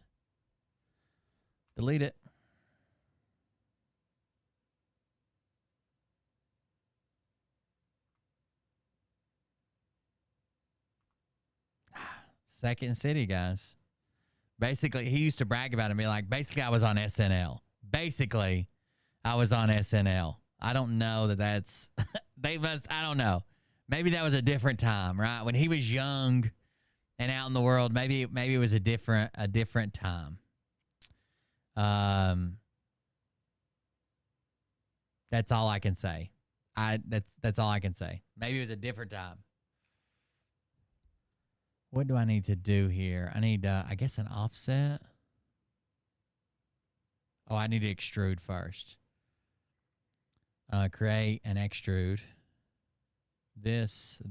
Delete it. Second City, guys. Basically, he used to brag about it and be like, basically, I was on SNL. Basically, I was on SNL. I don't know that's... I don't know. Maybe that was a different time, right? When he was young and out in the world, maybe it was a different time. That's all I can say. That's all I can say. Maybe it was a different time. What do I need to do here? I need, I guess, an offset. Oh, I need to extrude first. Create and extrude. This,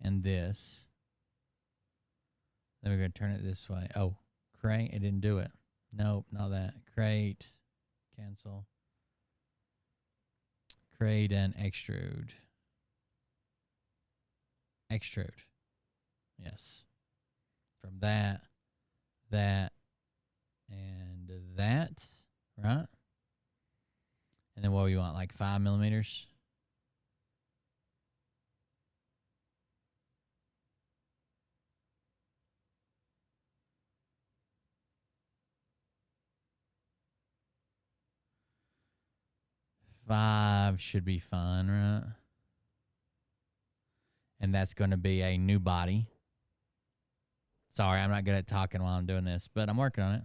and this. Then we're going to turn it this way. Oh, create. It didn't do it. Nope, not that. Create. Cancel. Create and extrude. Extrude. Yes. From that, and that, right? And then what do you want, 5 millimeters? Five should be fine, right? And that's going to be a new body. Sorry, I'm not good at talking while I'm doing this, but I'm working on it.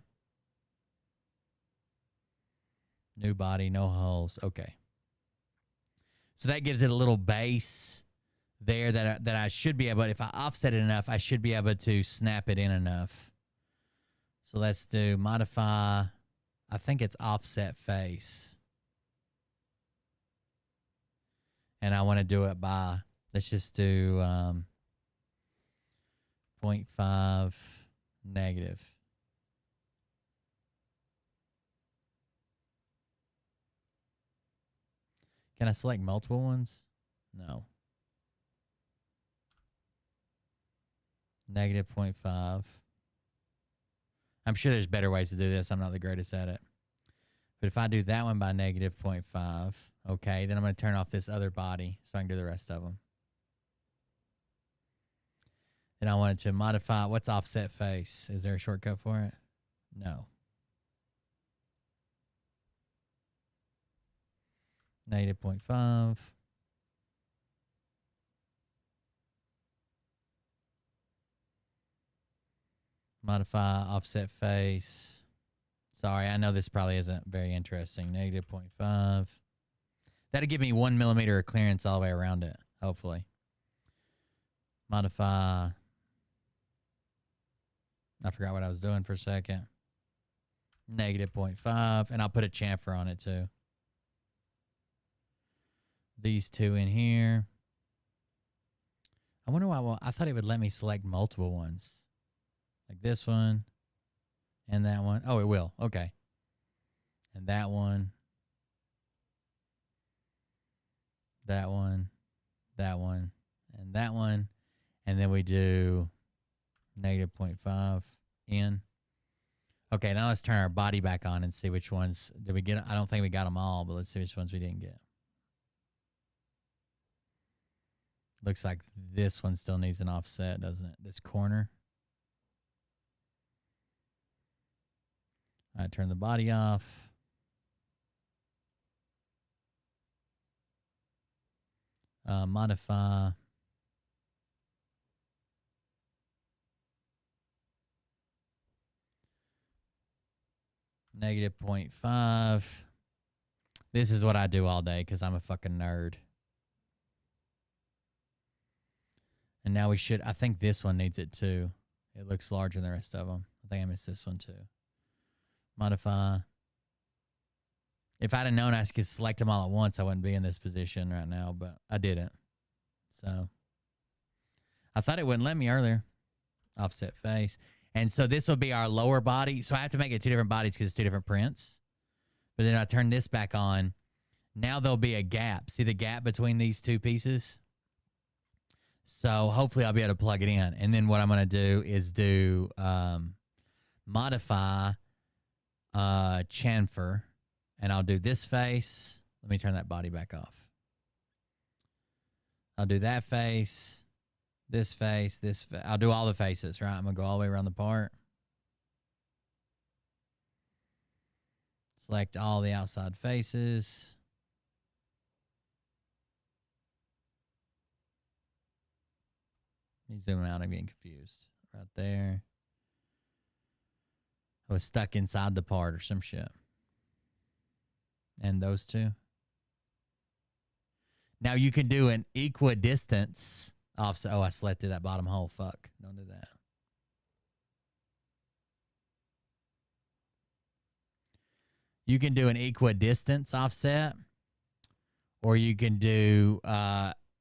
New body, no holes. Okay. So that gives it a little base there that I should be able, if I offset it enough, I should be able to snap it in enough. So let's do modify. I think it's offset face. And I want to do it by, let's just do 0.5 negative. Can I select multiple ones? No. Negative 0.5. I'm sure there's better ways to do this. I'm not the greatest at it. But if I do that one by negative 0.5, okay, then I'm going to turn off this other body so I can do the rest of them. Then I wanted to modify, what's offset face? Is there a shortcut for it? No. Negative 0.5. Modify offset face. Sorry, I know this probably isn't very interesting. Negative 0.5. That'll give me 1 millimeter of clearance all the way around it, hopefully. Modify. I forgot what I was doing for a second. Negative 0.5. And I'll put a chamfer on it too. These two in here. I wonder why. I thought it would let me select multiple ones. Like this one. And that one. Oh, it will. Okay. And that one. That one. That one. And that one. And then we do negative 0.5 in. Okay, now let's turn our body back on and see which ones. Did we get? I don't think we got them all, but let's see which ones we didn't get. Looks like this one still needs an offset, doesn't it? This corner. All right, turn the body off. Modify. Negative 0.5. This is what I do all day because I'm a fucking nerd. And now we should, I think this one needs it too. It looks larger than the rest of them. I think I missed this one too. Modify. If I'd have known I could select them all at once, I wouldn't be in this position right now, but I didn't. So I thought it wouldn't let me earlier. Offset face. And so this will be our lower body. So I have to make it two different bodies because it's two different prints. But then I turn this back on. Now there'll be a gap. See the gap between these two pieces? So hopefully I'll be able to plug it in. And then what I'm going to do is do modify chamfer. And I'll do this face. Let me turn that body back off. I'll do that face, this face, this face. I'll do all the faces, right? I'm going to go all the way around the part. Select all the outside faces. Let me zoom out. I'm getting confused. Right there. I was stuck inside the part or some shit. And those two. Now you can do an equidistance offset. Oh, I selected that bottom hole. Fuck. Don't do that. You can do an equidistance offset, or you can do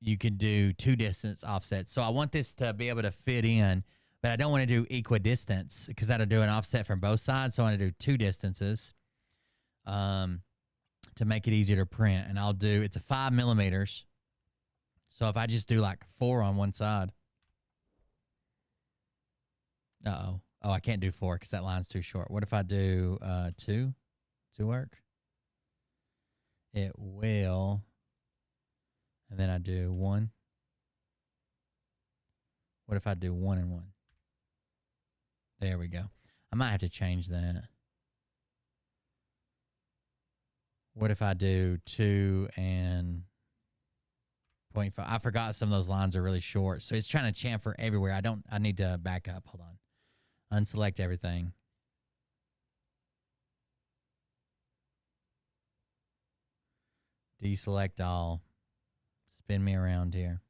two distance offsets. So I want this to be able to fit in, but I don't want to do equidistance because that'll do an offset from both sides. So I want to do two distances to make it easier to print. And I'll do, it's a 5 millimeters. So if I just do like 4 on one side. Uh-oh. Oh, I can't do 4 because that line's too short. What if I do 2 to work? It will. And then I do 1. What if I do 1 and 1? There we go. I might have to change that. What if I do 2 and 0.5? I forgot some of those lines are really short. So it's trying to chamfer everywhere. I need to back up. Hold on. Unselect everything. Deselect all. Spin me around here.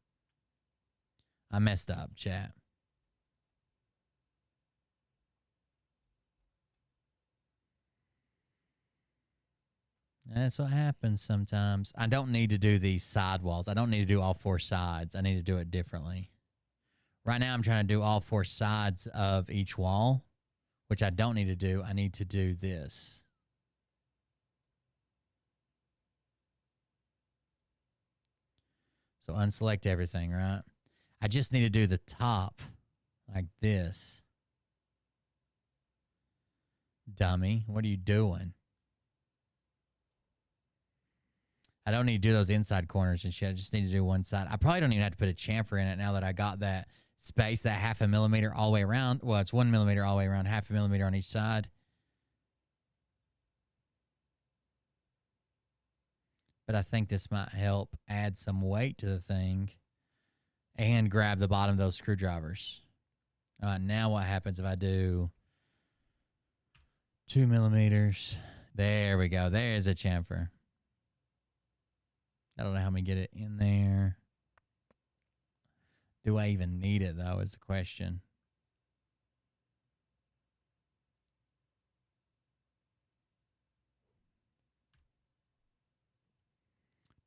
I messed up, chat. That's what happens sometimes. I don't need to do these side walls. I don't need to do all 4 sides. I need to do it differently. Right now, I'm trying to do all 4 sides of each wall, which I don't need to do. I need to do this. So unselect everything, right? I just need to do the top like this. Dummy, what are you doing? I don't need to do those inside corners and shit. I just need to do one side. I probably don't even have to put a chamfer in it now that I got that space, that 0.5 millimeter all the way around. Well, it's 1 millimeter all the way around, 0.5 millimeter on each side. But I think this might help add some weight to the thing and grab the bottom of those screwdrivers. Now what happens if I do 2 millimeters. There we go. There's a chamfer. I don't know how many get it in there. Do I even need it, though, is the question.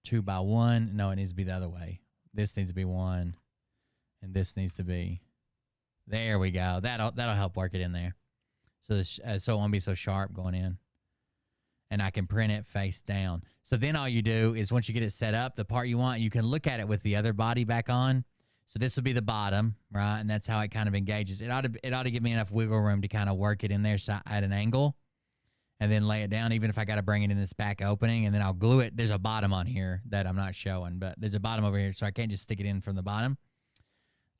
Two by one. No, it needs to be the other way. This needs to be 1, and this needs to be. There we go. That'll help work it in there, so so it won't be so sharp going in. And I can print it face down. So then all you do is once you get it set up, the part you want, you can look at it with the other body back on. So this will be the bottom, right? And that's how it kind of engages. It ought to give me enough wiggle room to kind of work it in there at an angle and then lay it down, even if I got to bring it in this back opening, and then I'll glue it. There's a bottom on here that I'm not showing, but there's a bottom over here, so I can't just stick it in from the bottom.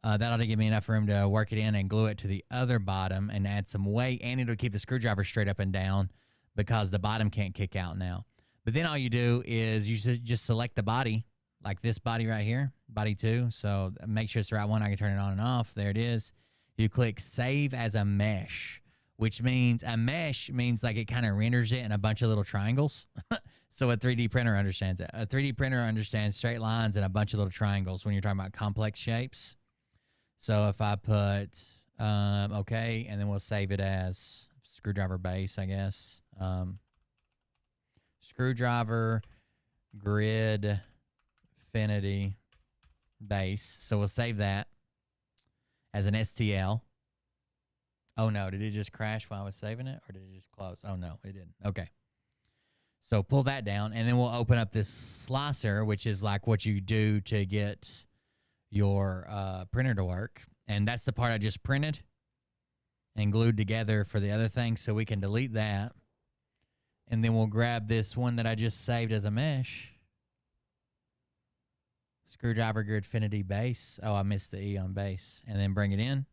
That ought to give me enough room to work it in and glue it to the other bottom and add some weight, and it'll keep the screwdriver straight up and down because the bottom can't kick out now. But then all you do is you just select the body, like this body right here, body 2. So make sure it's the right one. I can turn it on and off. There it is. You click Save as a Mesh, which means a mesh means like it kind of renders it in a bunch of little triangles. So a 3D printer understands it. A 3D printer understands straight lines and a bunch of little triangles when you're talking about complex shapes. So if I put, okay, and then we'll save it as screwdriver base, I guess. Screwdriver grid infinity base. So we'll save that as an STL. Oh no, did it just crash while I was saving it, or did it just close? Oh no, it didn't. Okay. So pull that down, and then we'll open up this slicer, which is like what you do to get your printer to work. And that's the part I just printed and glued together for the other thing, so we can delete that. And then we'll grab this one that I just saved as a mesh. Screwdriver grid infinity base. Oh, I missed the E on base. And then bring it in.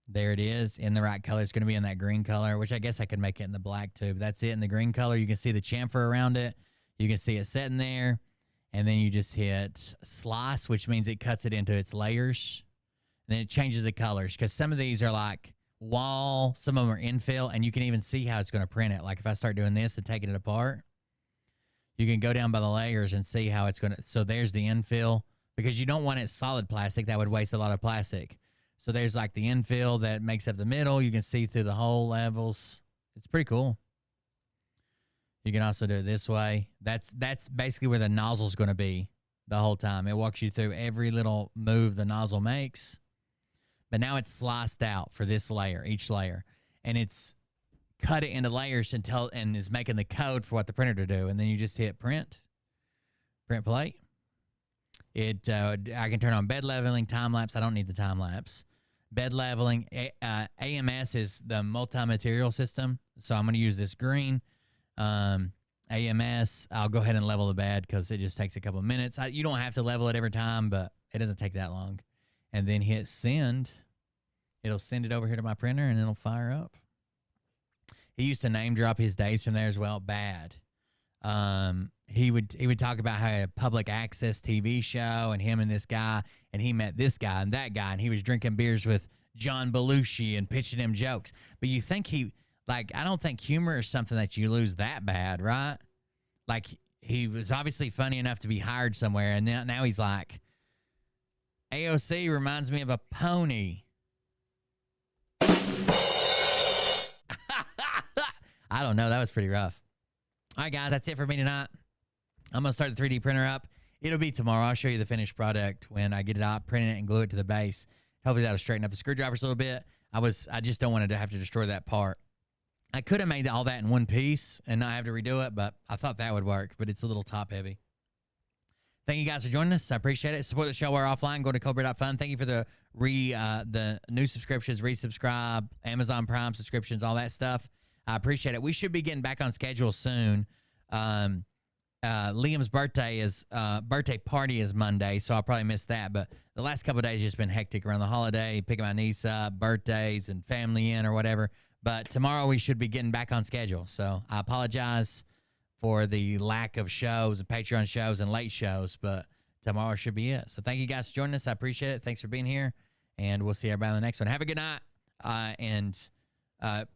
There it is in the right color. It's going to be in that green color, which I guess I could make it in the black too. But that's it in the green color. You can see the chamfer around it. You can see it sitting there. And then you just hit slice, which means it cuts it into its layers. And then it changes the colors, because some of these are like wall, some of them are infill, and you can even see how it's going to print it. Like if I start doing this and taking it apart, you can go down by the layers and see how it's going to. So there's the infill, because you don't want it solid plastic. That would waste a lot of plastic. So there's like the infill that makes up the middle. You can see through the whole levels. It's pretty cool. You can also do it this way. That's basically where the nozzle is going to be the whole time. It walks you through every little move the nozzle makes. But now it's sliced out for this layer, each layer. And it's cut it into layers and is making the code for what the printer to do. And then you just hit print plate. I can turn on bed leveling, time lapse. I don't need the time lapse. Bed leveling, AMS is the multi-material system. So I'm going to use this green. AMS, I'll go ahead and level the bed because it just takes a couple minutes. You don't have to level it every time, but it doesn't take that long. And then hit send. It'll send it over here to my printer, and it'll fire up. He used to name drop his days from there as well. Bad. He would talk about how he had a public access TV show, and him and this guy, and he met this guy and that guy, and he was drinking beers with John Belushi and pitching him jokes. But you think I don't think humor is something that you lose that bad, right? Like, he was obviously funny enough to be hired somewhere, and now he's like, AOC reminds me of a pony. I don't know. That was pretty rough. All right, guys, that's it for me tonight. I'm going to start the 3D printer up. It'll be tomorrow. I'll show you the finished product when I get it out, print it, and glue it to the base. Hopefully that'll straighten up the screwdrivers a little bit. I just don't want to have to destroy that part. I could have made all that in one piece and not have to redo it, but I thought that would work, but it's a little top heavy. Thank you guys for joining us. I appreciate it. Support the show. We're offline. Go to Cobra.fun. Thank you for the new subscriptions, resubscribe, Amazon Prime subscriptions, all that stuff. I appreciate it. We should be getting back on schedule soon. Liam's birthday party is Monday, so I'll probably miss that. But the last couple of days just been hectic around the holiday, picking my niece up, birthdays, and family in or whatever. But tomorrow we should be getting back on schedule. So I apologize for the lack of shows and Patreon shows and late shows, but tomorrow should be it. So thank you guys for joining us. I appreciate it. Thanks for being here, and we'll see everybody on the next one. Have a good night, and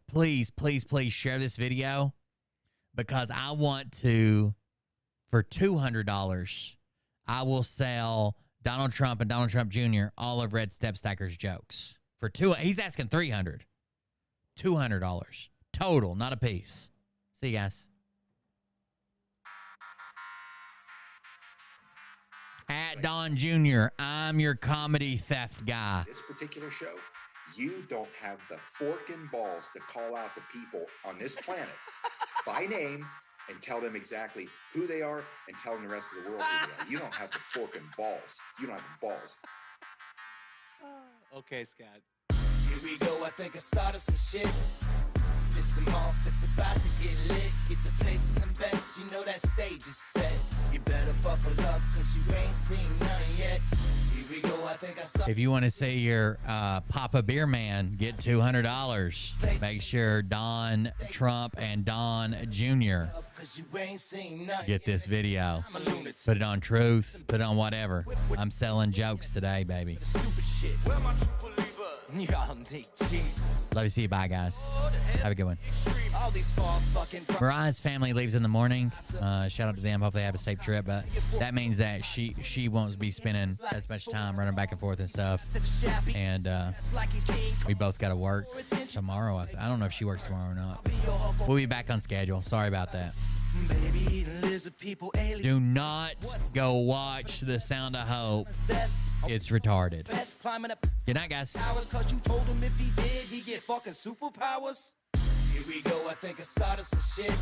please, please, please share this video because I want to, for $200, I will sell Donald Trump and Donald Trump Jr. all of Red Stepstacker's jokes. For he's asking $300. $200 total, not a piece. See you guys. At Don Jr., I'm your comedy theft guy. This particular show, you don't have the fork and balls to call out the people on this planet by name and tell them exactly who they are and tell them the rest of the world who they are. You don't have the fork and balls. You don't have the balls. Okay, Scott. Here we go. I think I started some shit. Listen off, it's about to get lit. Get the place in the best, you know that stage is set. You better buckle up, cause you ain't seen nothing yet. Here we go, I think I started. If you want to say you're Papa Beer Man, get $200. Make sure Don Trump and Don Jr. get this video. Put it on Truth, put it on whatever. I'm selling jokes today, baby. Y'all need Jesus. Love to see you. Bye, guys. Have a good one. Mariah's family leaves in the morning. Shout out to them. Hopefully they have a safe trip. But that means that she won't be spending as much time running back and forth and stuff. And we both got to work tomorrow. I don't know if she works tomorrow or not. We'll be back on schedule. Sorry about that. Do not go watch The Sound of Hope. It's retarded. Good night, guys. Cause you told him if he did, he get fucking superpowers. Here we go, I think I started some shit.